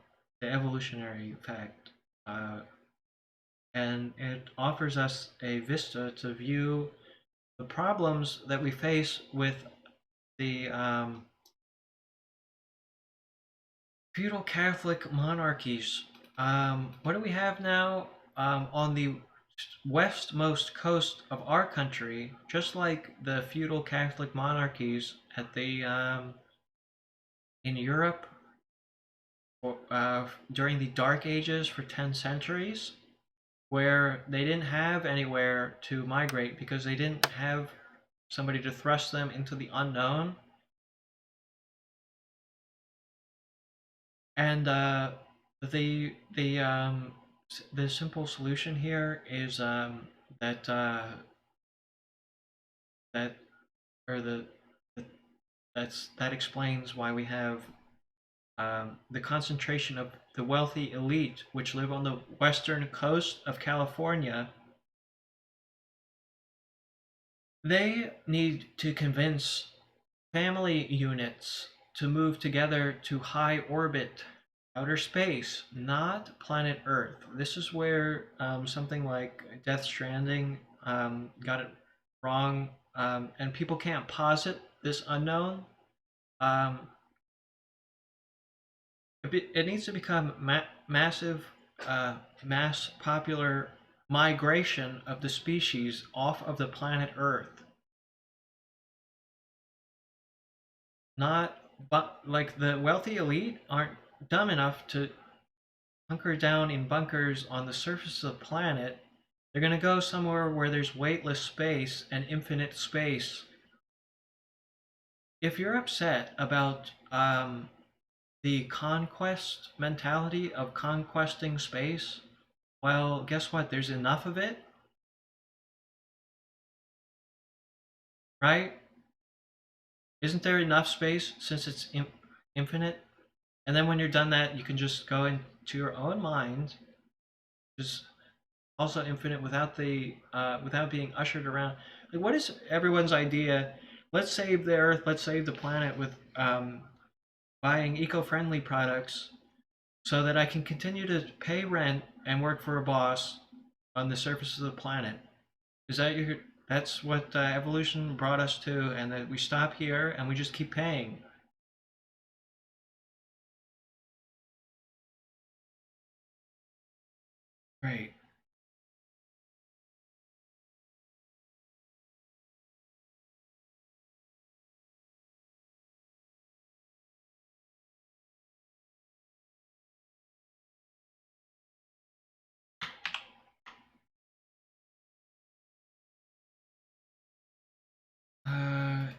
the evolutionary fact. Uh, and it offers us a vista to view the problems that we face with the feudal Catholic monarchies. What do we have now on the westmost coast of our country? Just like the feudal Catholic monarchies at the in Europe during the Dark Ages for 10 centuries, where they didn't have anywhere to migrate because they didn't have somebody to thrust them into the unknown. And the simple solution here is that that or the that explains why we have the concentration of the wealthy elite, which live on the western coast of California. They need to convince family units to move together to high orbit outer space, not planet Earth. This is where something like Death Stranding got it wrong, and people can't posit this unknown. Um, it needs to become massive, mass popular migration of the species off of the planet Earth. Not, but like the wealthy elite aren't dumb enough to hunker down in bunkers on the surface of the planet. They're going to go somewhere where there's weightless space and infinite space. If you're upset about the conquest mentality of conquesting space, well, guess what? There's enough of it, right? Isn't there enough space since it's infinite? And then when you're done that, you can just go into your own mind, just also infinite without being ushered around. Like, what is everyone's idea? Let's save the Earth. Let's save the planet with buying eco-friendly products, so that I can continue to pay rent and work for a boss on the surface of the planet. Is that your? That's what evolution brought us to, and that we stop here and we just keep paying. Right.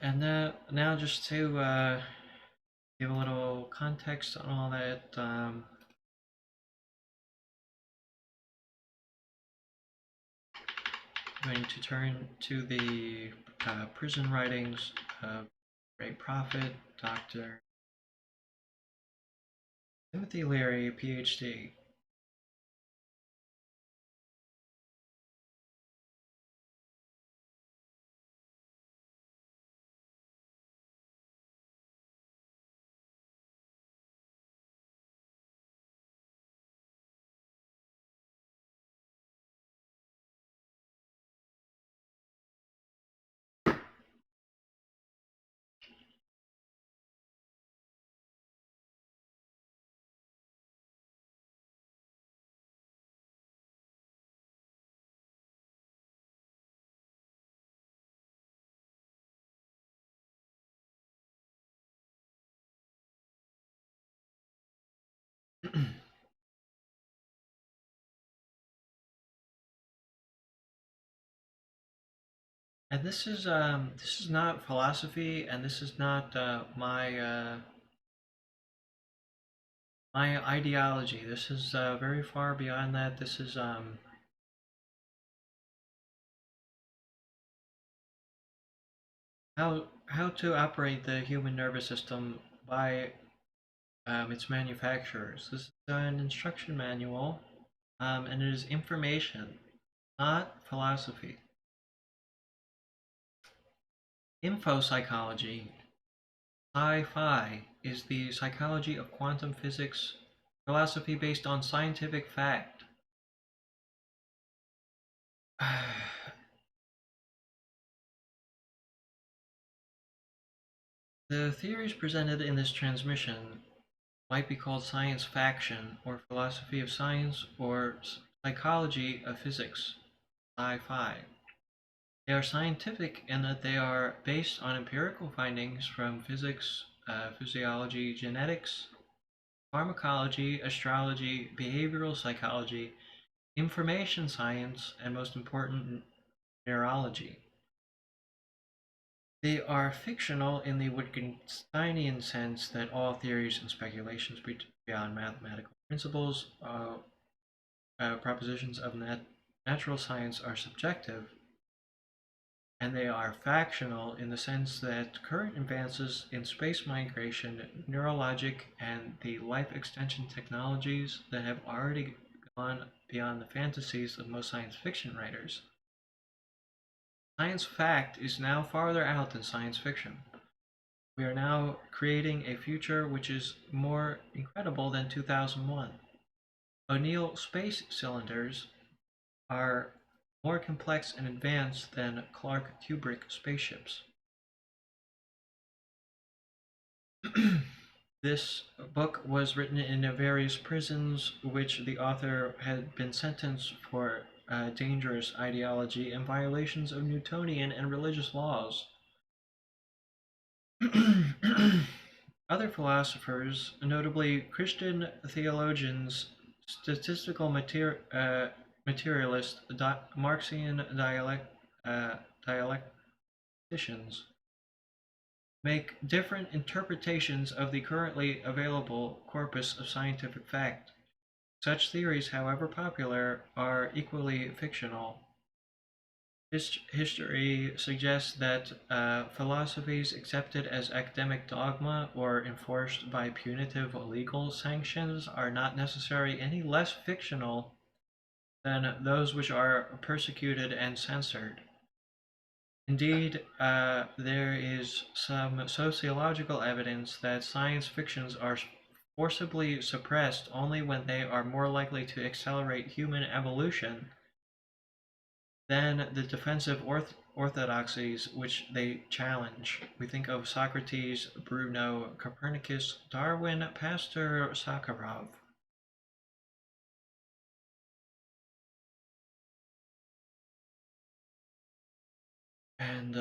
And now just to give a little context on all that. I'm going to turn to the prison writings of great prophet, Dr. Timothy Leary, PhD. And this is not philosophy, and this is not my ideology. This is very far beyond that. This is how to operate the human nervous system by its manufacturers. This is an instruction manual, and it is information, not philosophy. Info psychology, sci-fi, is the psychology of quantum physics, philosophy based on scientific fact. The theories presented in this transmission might be called science faction, or philosophy of science, or psychology of physics, sci-fi. They are scientific in that they are based on empirical findings from physics, physiology, genetics, pharmacology, astrology, behavioral psychology, information science, and most important, neurology. They are fictional in the Wittgensteinian sense that all theories and speculations beyond mathematical principles, propositions of natural science are subjective, and they are factional in the sense that current advances in space migration, neurologic, and the life extension technologies that have already gone beyond the fantasies of most science fiction writers. Science fact is now farther out than science fiction. We are now creating a future which is more incredible than 2001. O'Neill space cylinders are more complex and advanced than Clark Kubrick spaceships. This book was written in various prisons, which the author had been sentenced for dangerous ideology and violations of Newtonian and religious laws. Other philosophers, notably Christian theologians, statistical materialists, Marxian dialecticians, make different interpretations of the currently available corpus of scientific fact. Such theories, however popular, are equally fictional. History suggests that philosophies accepted as academic dogma or enforced by punitive legal sanctions are not necessarily any less fictional than those which are persecuted and censored. Indeed, there is some sociological evidence that science fictions are forcibly suppressed only when they are more likely to accelerate human evolution than the defensive orthodoxies which they challenge. We think of Socrates, Bruno, Copernicus, Darwin, Pastor, Sakharov. And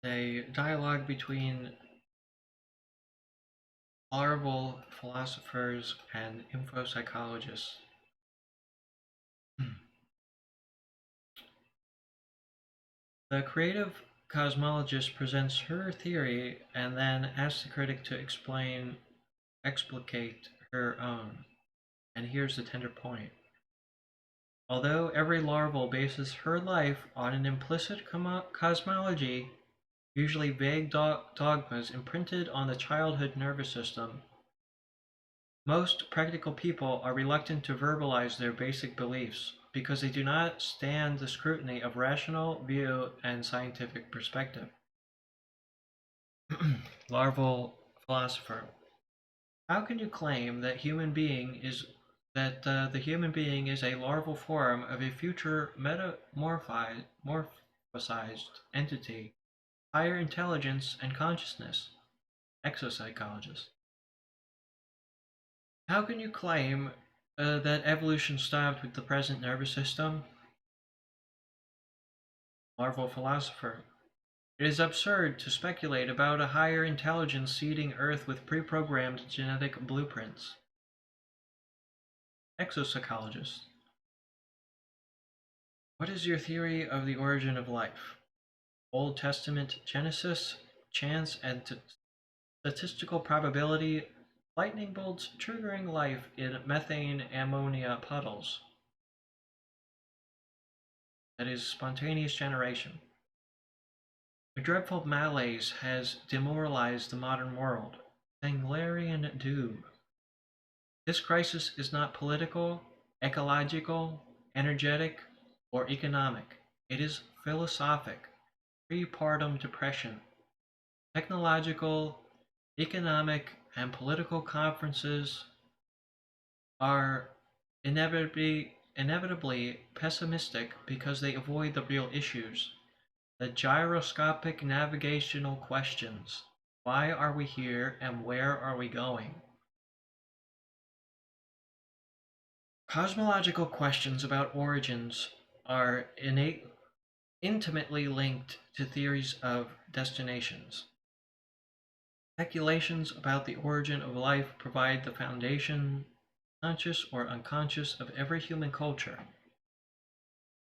a dialogue between larval philosophers and info psychologists. The creative cosmologist presents her theory and then asks the critic to explicate her own. And here's the tender point. Although every larval bases her life on an implicit cosmology, usually vague dogmas imprinted on the childhood nervous system, most practical people are reluctant to verbalize their basic beliefs because they do not stand the scrutiny of rational view and scientific perspective. Larval philosopher. How can you claim that the human being is a larval form of a future metamorphosized entity, higher intelligence and consciousness? Exopsychologist. How can you claim that evolution stopped with the present nervous system? Larval philosopher. It is absurd to speculate about a higher intelligence seeding Earth with pre-programmed genetic blueprints. Exopsychologist. What is your theory of the origin of life? Old Testament Genesis, chance and statistical probability, lightning bolts triggering life in methane ammonia puddles. That is spontaneous generation. A dreadful malaise has demoralized the modern world. Sanglarian doom. This crisis is not political, ecological, energetic, or economic. It is philosophic, prepartum depression. Technological, economic, and political conferences are inevitably pessimistic because they avoid the real issues, the gyroscopic navigational questions. Why are we here and where are we going? Cosmological questions about origins are intimately linked to theories of destinations. Speculations about the origin of life provide the foundation, conscious or unconscious, of every human culture.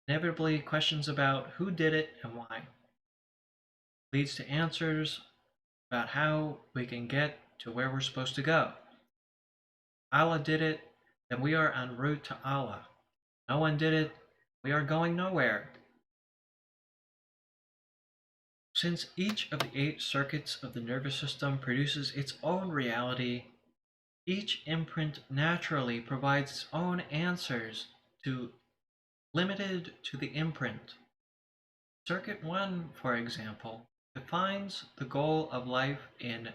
Inevitably, questions about who did it and why leads to answers about how we can get to where we're supposed to go. Allah did it, then we are en route to Allah. No one did it, we are going nowhere. Since each of the 8 circuits of the nervous system produces its own reality, each imprint naturally provides its own answers to limited to the imprint. Circuit 1, for example, defines the goal of life in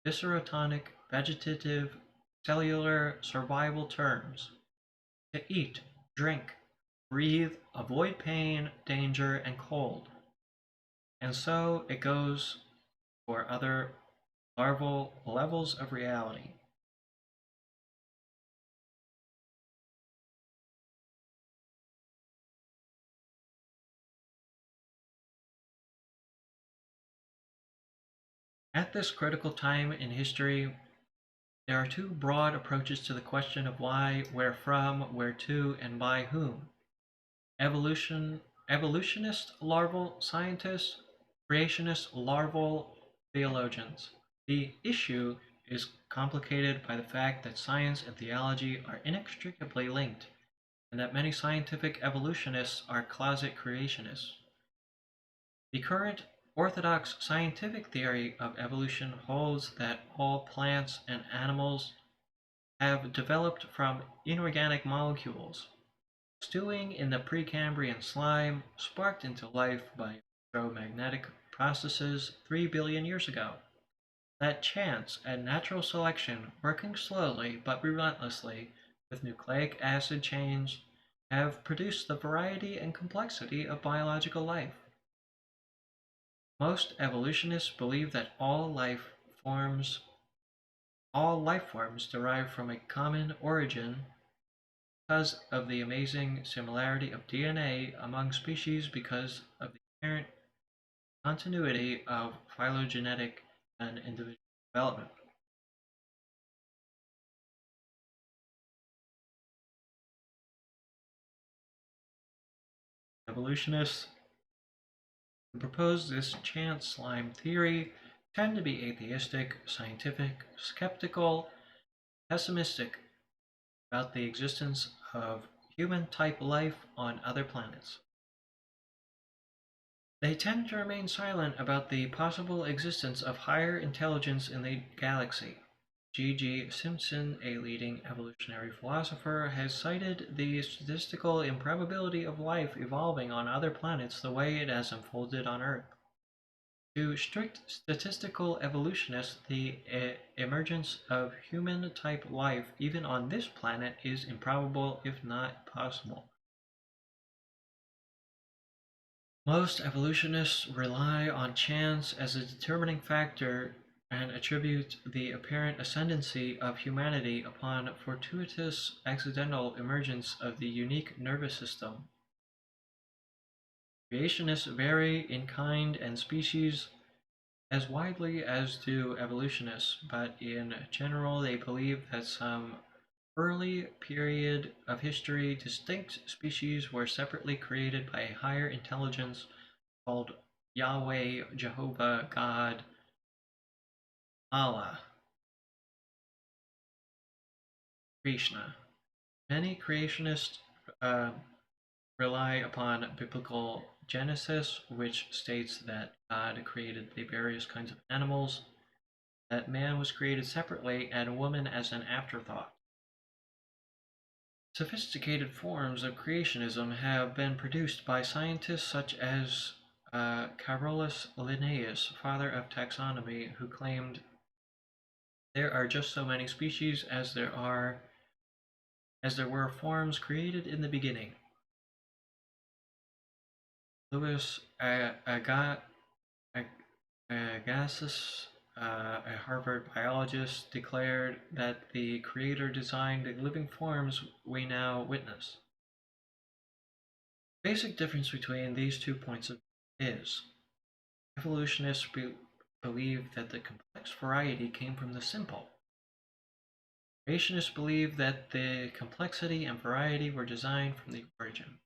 viscerotonic, vegetative, cellular survival terms: to eat, drink, breathe, avoid pain, danger, and cold. And so it goes for other larval levels of reality. At this critical time in history, there are 2 broad approaches to the question of why, where from, where to, and by whom. Evolutionist larval scientists, creationist larval theologians. The issue is complicated by the fact that science and theology are inextricably linked, and that many scientific evolutionists are closet creationists. The current orthodox scientific theory of evolution holds that all plants and animals have developed from inorganic molecules, stewing in the Precambrian slime, sparked into life by electromagnetic processes 3 billion years ago. That chance and natural selection, working slowly but relentlessly with nucleic acid chains, have produced the variety and complexity of biological life. Most evolutionists believe that all life forms derive from a common origin because of the amazing similarity of DNA among species, because of the inherent continuity of phylogenetic and individual development. Evolutionists who propose this chance slime theory tend to be atheistic, scientific, skeptical, pessimistic about the existence of human-type life on other planets. They tend to remain silent about the possible existence of higher intelligence in the galaxy. G.G. Simpson, a leading evolutionary philosopher, has cited the statistical improbability of life evolving on other planets the way it has unfolded on Earth. To strict statistical evolutionists, the emergence of human-type life even on this planet is improbable, if not possible. Most evolutionists rely on chance as a determining factor and attribute the apparent ascendancy of humanity upon fortuitous accidental emergence of the unique nervous system. Creationists vary in kind and species as widely as do evolutionists, but in general they believe that some early period of history distinct species were separately created by a higher intelligence called Yahweh, Jehovah, God, Allah, Krishna. Many creationists uh, rely upon biblical Genesis, which states that God created the various kinds of animals, that man was created separately, and woman as an afterthought. Sophisticated forms of creationism have been produced by scientists such as Carolus Linnaeus, father of taxonomy, who claimed there are just so many species as there were forms created in the beginning. Louis Agassiz, a Harvard biologist, declared that the Creator designed the living forms we now witness. The basic difference between these 2 points of view is evolutionists believe that the complex variety came from the simple. Creationists believe that the complexity and variety were designed from the origin.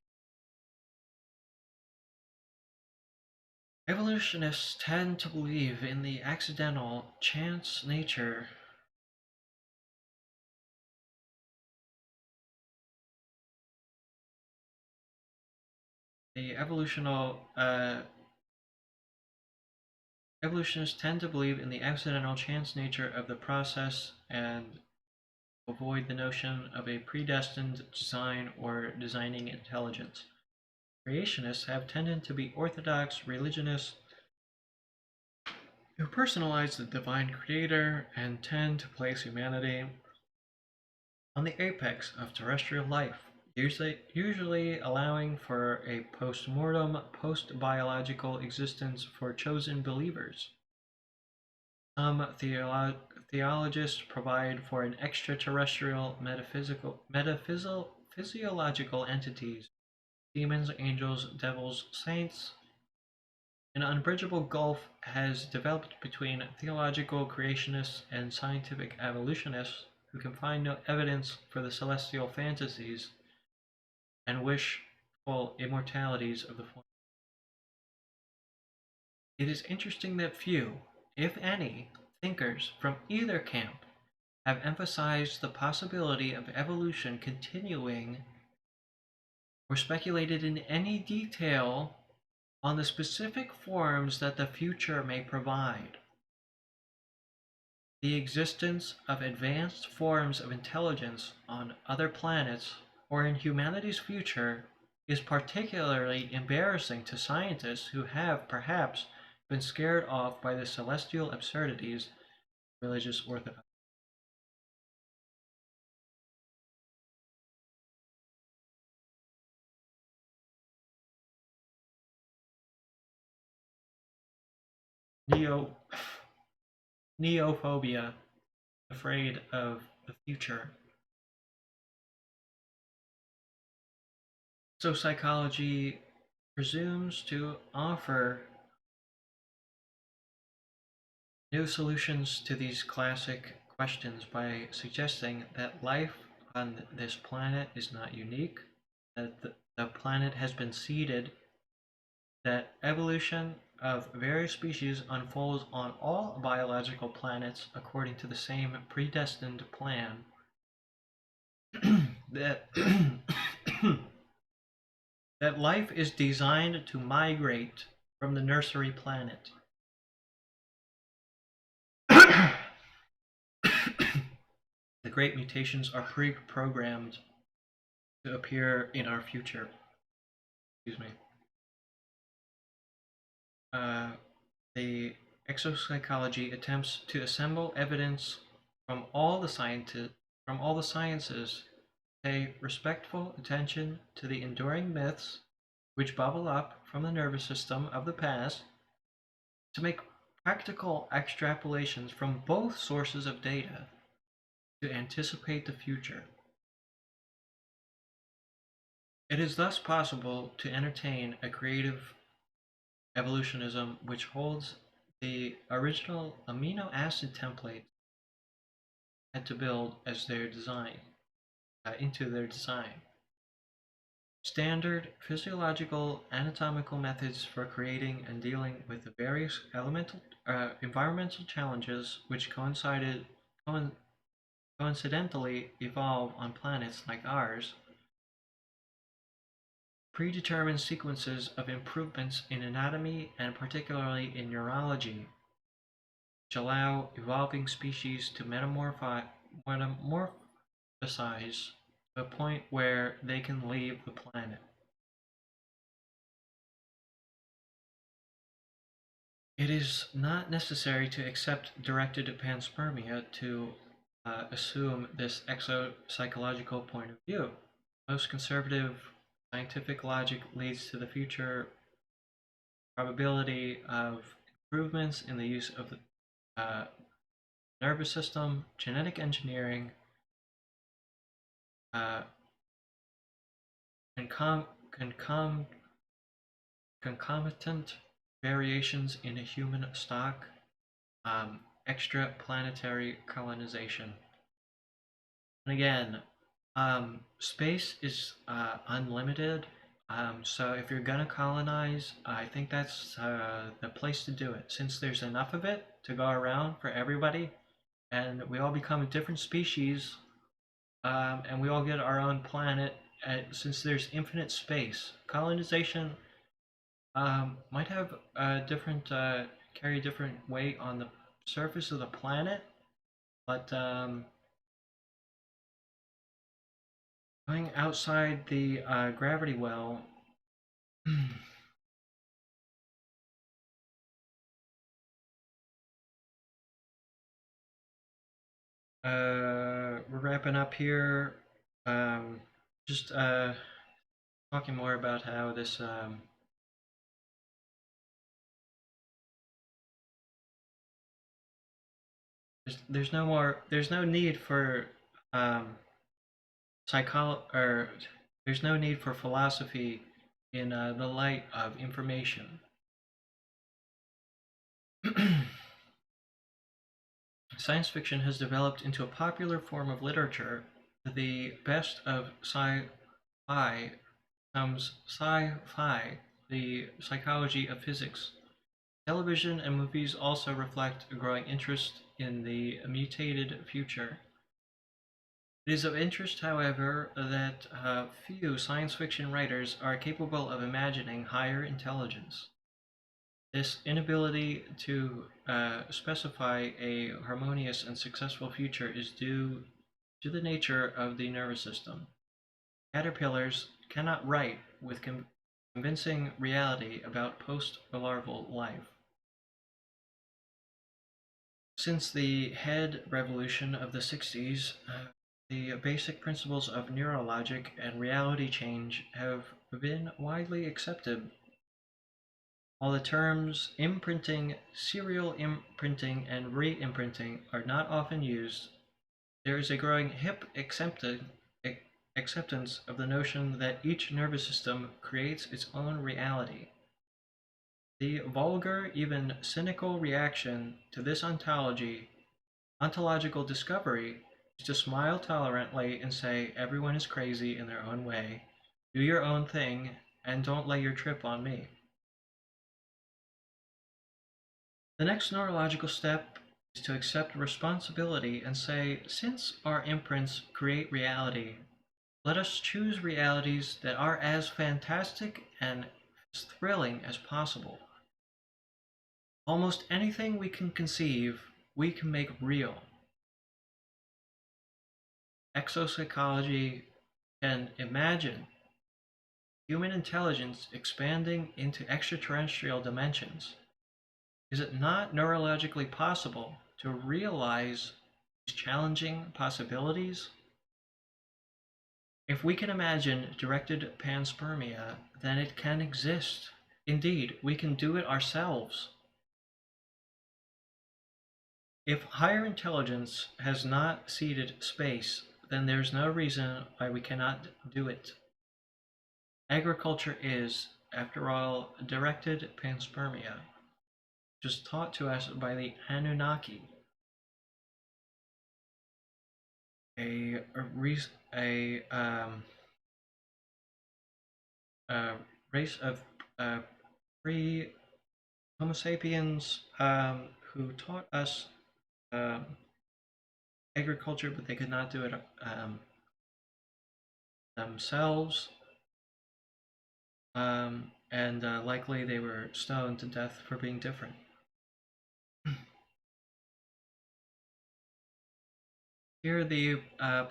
Evolutionists tend to believe in the accidental, chance nature the evolutionists tend to believe in the accidental chance nature of the process and avoid the notion of a predestined design or designing intelligence. Creationists have tended to be orthodox religionists who personalize the divine creator and tend to place humanity on the apex of terrestrial life, usually allowing for a post-mortem, post-biological existence for chosen believers. Some theologists provide for an extraterrestrial physiological entities, demons, angels, devils, saints. An unbridgeable gulf has developed between theological creationists and scientific evolutionists who can find no evidence for the celestial fantasies and wishful immortalities of the former. It is interesting that few, if any, thinkers from either camp have emphasized the possibility of evolution continuing or speculated in any detail on the specific forms that the future may provide. The existence of advanced forms of intelligence on other planets or in humanity's future is particularly embarrassing to scientists who have perhaps been scared off by the celestial absurdities of religious orthodoxy. Neo Neophobia, afraid of the future. So psychology presumes to offer new solutions to these classic questions by suggesting that life on this planet is not unique, that the planet has been seeded, that evolution of various species unfolds on all biological planets according to the same predestined plan, that that life is designed to migrate from the nursery planet. The great mutations are pre-programmed to appear in our future. Excuse me. Uh, the exopsychology attempts to assemble evidence from all the sciences, pay respectful attention to the enduring myths which bubble up from the nervous system of the past, to make practical extrapolations from both sources of data to anticipate the future. It is thus possible to entertain a creative evolutionism which holds the original amino acid template had to build as their design into their design. Standard physiological anatomical methods for creating and dealing with the various environmental challenges which coincidentally evolve on planets like ours, predetermined sequences of improvements in anatomy and particularly in neurology, which allow evolving species to metamorphosize to a point where they can leave the planet. It is not necessary to accept directed panspermia to assume this exopsychological point of view. Most conservative scientific logic leads to the future probability of improvements in the use of the uh, nervous system, genetic engineering, uh, concom- concom- concomitant variations in a human stock, extraplanetary colonization. And again, space is unlimited. So if you're gonna colonize, I think that's the place to do it. Since there's enough of it to go around for everybody, and we all become a different species, and we all get our own planet. Since there's infinite space, colonization might have a different carry a different weight on the surface of the planet, but going outside the gravity well, we're wrapping up here. Um, just talking more about how this there's no need for um, or there's no need for philosophy in the light of information. Science fiction has developed into a popular form of literature. The best of sci-fi comes sci-fi, the psychology of physics. Television and movies also reflect a growing interest in the mutated future. It is of interest, however, that few science fiction writers are capable of imagining higher intelligence. This inability to specify a harmonious and successful future is due to the nature of the nervous system. Caterpillars cannot write with convincing reality about post-larval life. Since the head revolution of the 60s, the basic principles of neurologic and reality change have been widely accepted. While the terms imprinting, serial imprinting, and re-imprinting are not often used, there is a growing hip acceptance of the notion that each nervous system creates its own reality. The vulgar, even cynical reaction to this ontological discovery is to smile tolerantly and say everyone is crazy in their own way, do your own thing, and don't lay your trip on me. The next neurological step is to accept responsibility and say, since our imprints create reality, let us choose realities that are as fantastic and as thrilling as possible. Almost anything we can conceive, we can make real. Exopsychology can imagine human intelligence expanding into extraterrestrial dimensions. Is it not neurologically possible to realize these challenging possibilities? If we can imagine directed panspermia, then it can exist. Indeed, we can do it ourselves. If higher intelligence has not seeded space, then there's no reason why we cannot do it. Agriculture is, after all, directed panspermia, which is taught to us by the Anunnaki. A uh, race of pre Homo sapiens who taught us um, agriculture, but they could not do it themselves. And likely they were stoned to death for being different. Here, the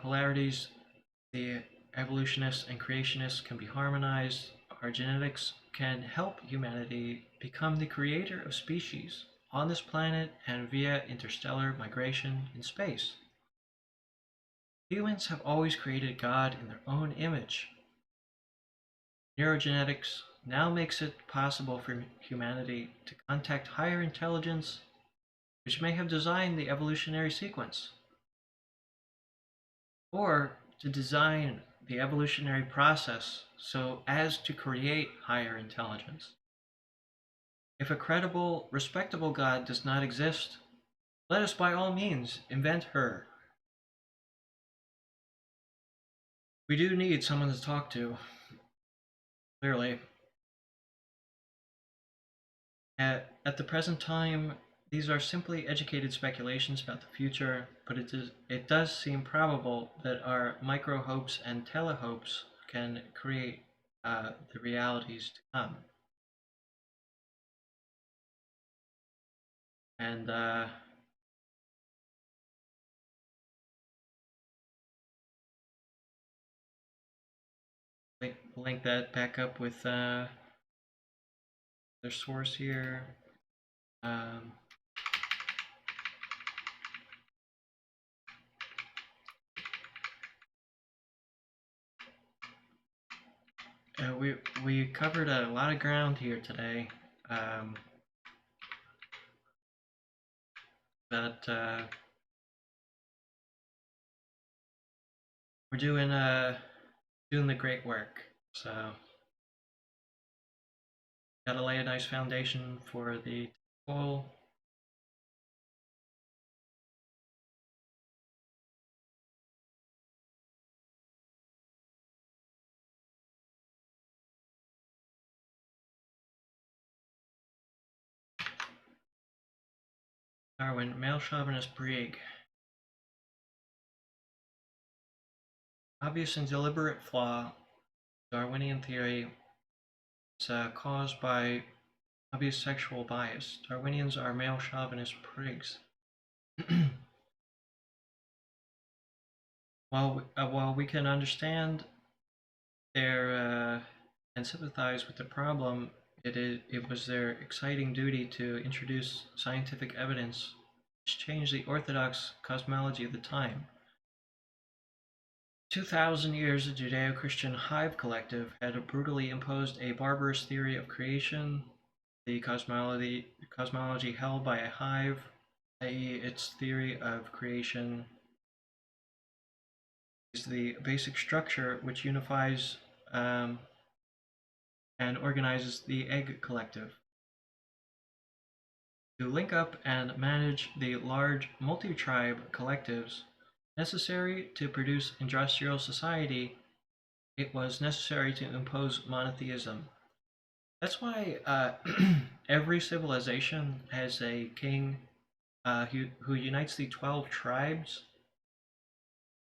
polarities, the evolutionists and creationists can be harmonized. Our genetics can help humanity become the creator of species on this planet and via interstellar migration in space. Humans have always created God in their own image. Neurogenetics now makes it possible for humanity to contact higher intelligence, which may have designed the evolutionary sequence, or to design the evolutionary process so as to create higher intelligence. If a credible, respectable God does not exist, let us by all means invent her. We do need someone to talk to, clearly. At the present time, these are simply educated speculations about the future, but it does seem probable that our micro-hopes and telehopes can create the realities to come. And link that back up with their source here. Um, we covered a lot of ground here today, but we're doing the great work. So gotta lay a nice foundation for the goal. Darwin, male chauvinist brig. Obvious and deliberate flaw. Darwinian theory is caused by obvious sexual bias. Darwinians are male chauvinist prigs. While we can understand their and sympathize with the problem, it was their exciting duty to introduce scientific evidence which changed the orthodox cosmology of the time. 2,000 years, the Judeo-Christian hive collective had brutally imposed a barbarous theory of creation, the cosmology held by a hive, i.e., its theory of creation is the basic structure which unifies and organizes the egg collective. To link up and manage the large multi-tribe collectives necessary to produce industrial society, it was necessary to impose monotheism. That's why every civilization has a king who unites the 12 tribes.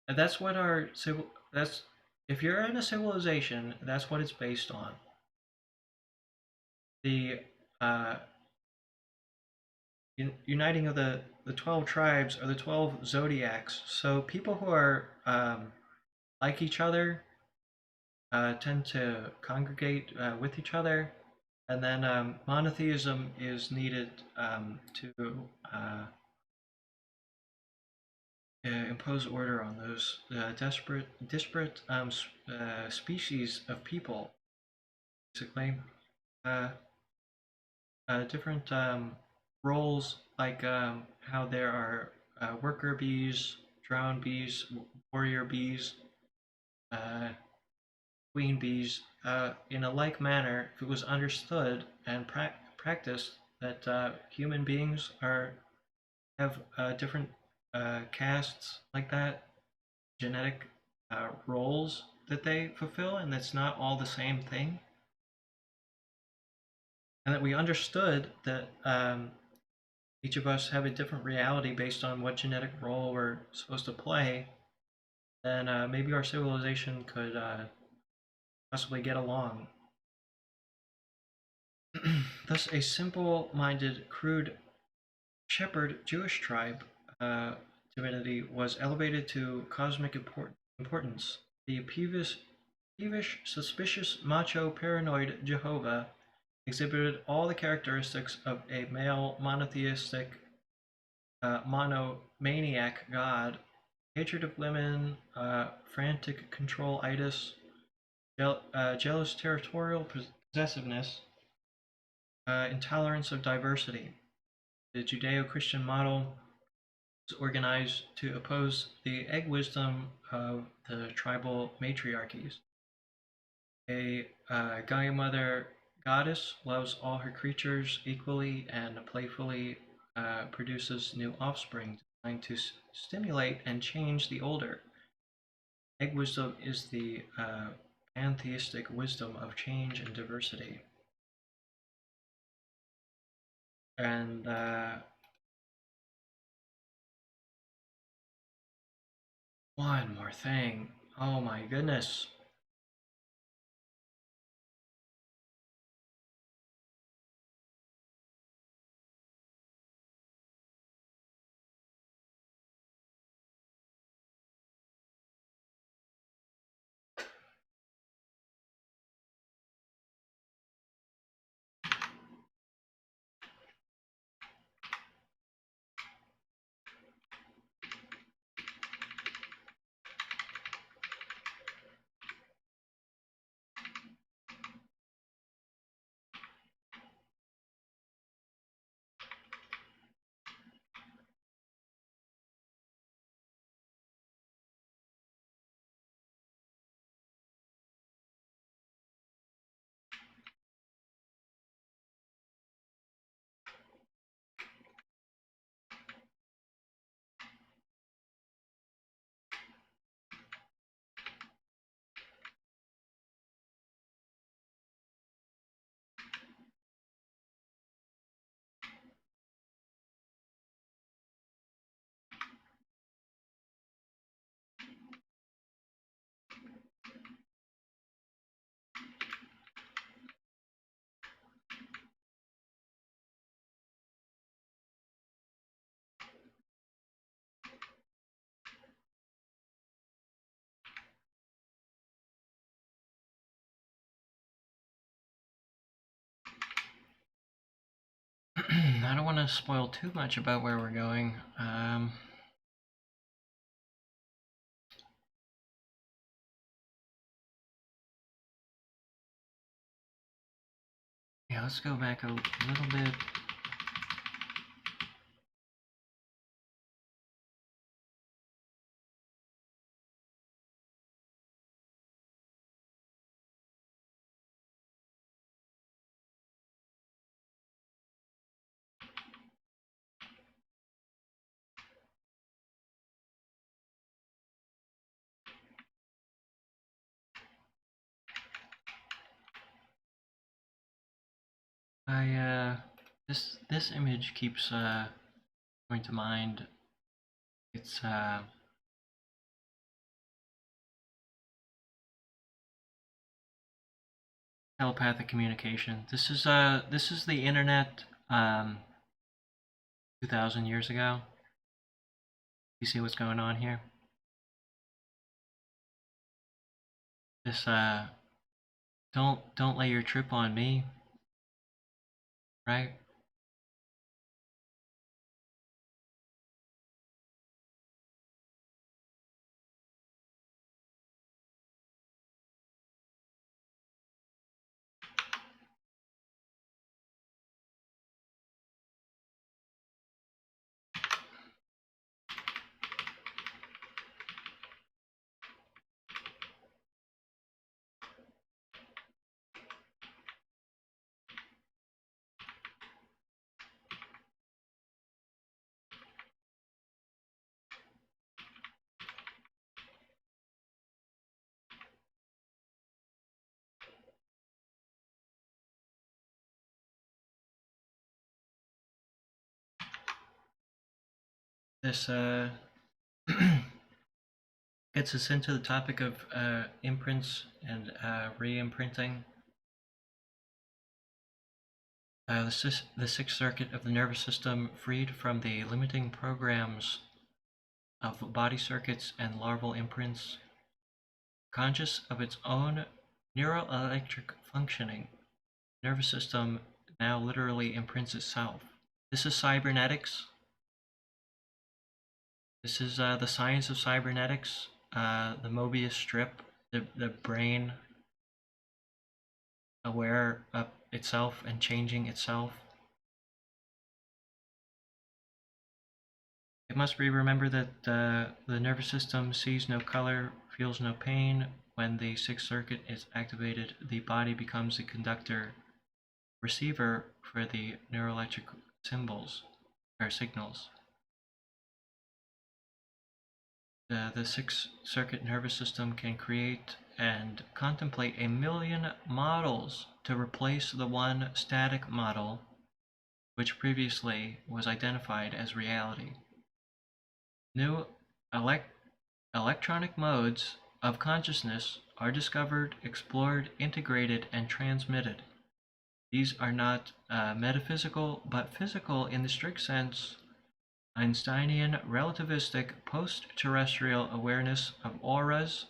And that's what our civil that's if you're in a civilization, that's what it's based on. The uh, uniting of the 12 tribes or the 12 zodiacs. So people who are like each other tend to congregate with each other, and then monotheism is needed to impose order on those disparate species of people, basically. Uh, Different roles, like how there are worker bees, drone bees, warrior bees, uh, queen bees. In a like manner, if it was understood and practiced that human beings have different castes like that, genetic roles that they fulfill, and that's not all the same thing. and that we understood that each of us have a different reality based on what genetic role we're supposed to play, then maybe our civilization could possibly get along. Thus, a simple-minded, crude shepherd Jewish tribe divinity was elevated to cosmic importance. The peevish, suspicious, macho, paranoid Jehovah exhibited all the characteristics of a male monotheistic monomaniac god: hatred of women, frantic control-itis, jealous territorial possessiveness, intolerance of diversity. The Judeo-Christian model is organized to oppose the egg wisdom of the tribal matriarchies. A Gaia Mother goddess loves all her creatures equally and playfully produces new offspring designed to stimulate and change the older. Egg wisdom is the pantheistic wisdom of change and diversity. And one more thing. Oh my goodness. I don't want to spoil too much about where we're going. Yeah, let's go back a little bit. This image keeps coming to mind. It's telepathic communication. This is the internet 2,000 years ago. You see what's going on here? This don't lay your trip on me, right? this gets us into the topic of imprints and re-imprinting. The sixth circuit of the nervous system, freed from the limiting programs of body circuits and larval imprints, conscious of its own neuroelectric functioning, nervous system now literally imprints itself. This is cybernetics. This is the science of cybernetics, the Mobius strip, the brain aware of itself and changing itself. It must be remembered that the nervous system sees no color, feels no pain. When the sixth circuit is activated, the body becomes the conductor, receiver for the neuroelectric symbols or signals. The sixth circuit nervous system can create and contemplate a million models to replace the one static model which previously was identified as reality. New electronic modes of consciousness are discovered, explored, integrated, and transmitted. These are not metaphysical, but physical in the strict sense. Einsteinian relativistic post-terrestrial awareness of auras,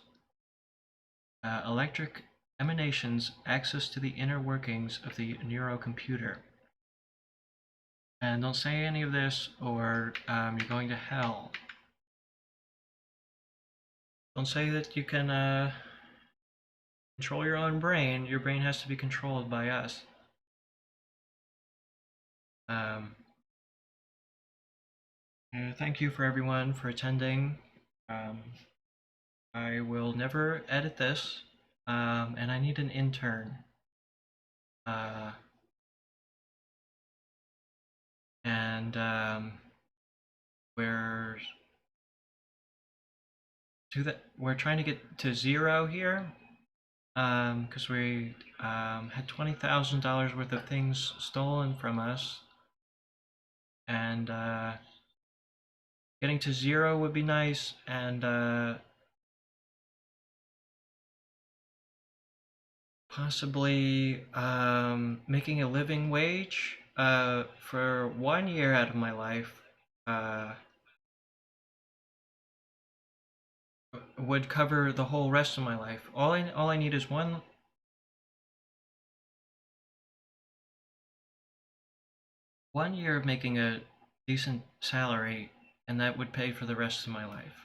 electric emanations, access to the inner workings of the neurocomputer. And don't say any of this or you're going to hell. Don't say that you can control your own brain. Your brain has to be controlled by us. Thank you for everyone for attending. I will never edit this, and I need an intern. We're trying to get to 0 here, because we had $20,000 worth of things stolen from us, and getting to 0 would be nice, and possibly making a living wage for 1 year out of my life would cover the whole rest of my life. All I need is one year of making a decent salary, and that would pay for the rest of my life.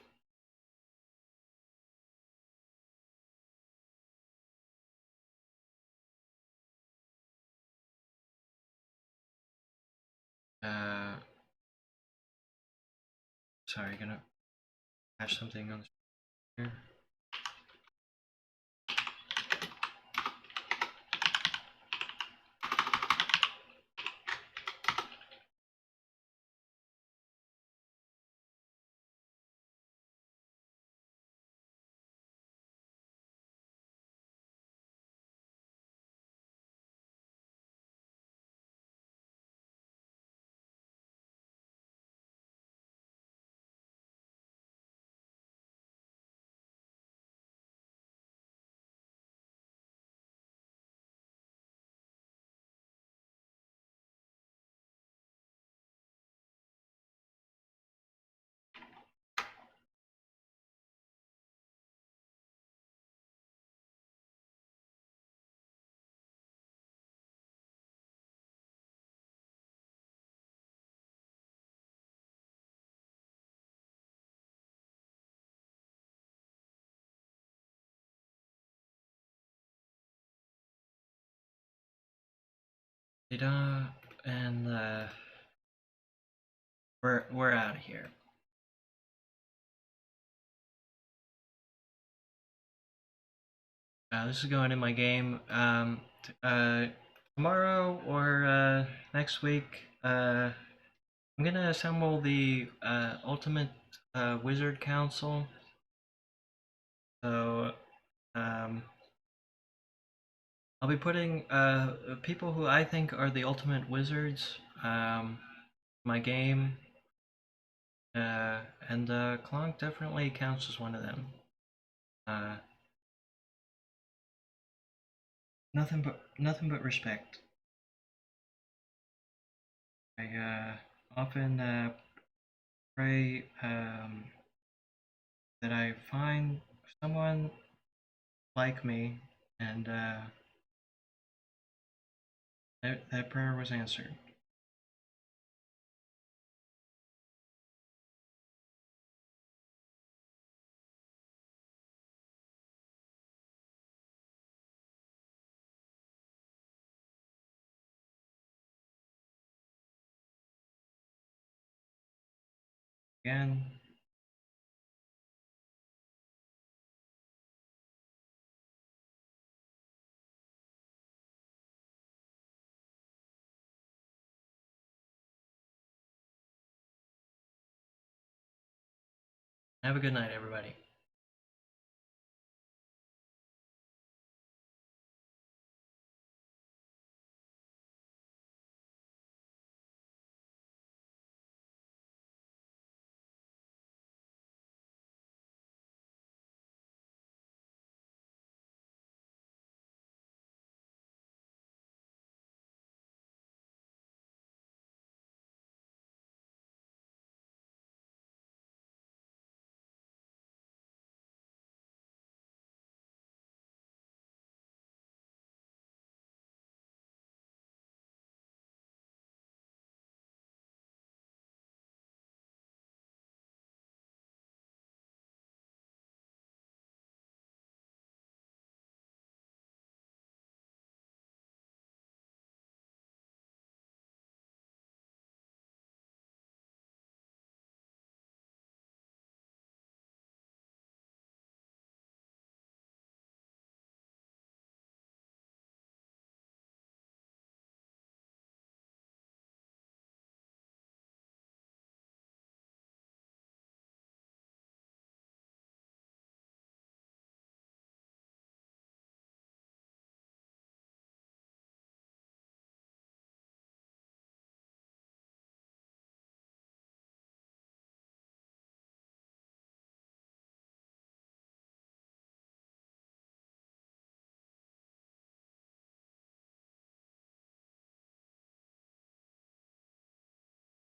Sorry, gonna have something on the screen here. And we're out of here. This is going in my game. Tomorrow or next week, I'm gonna assemble the Ultimate Wizard Council. So I'll be putting people who I think are the ultimate wizards my game. And Clonk definitely counts as one of them. Uh, nothing but respect. I often pray that I find someone like me, and that prayer was answered. Again, have a good night, everybody.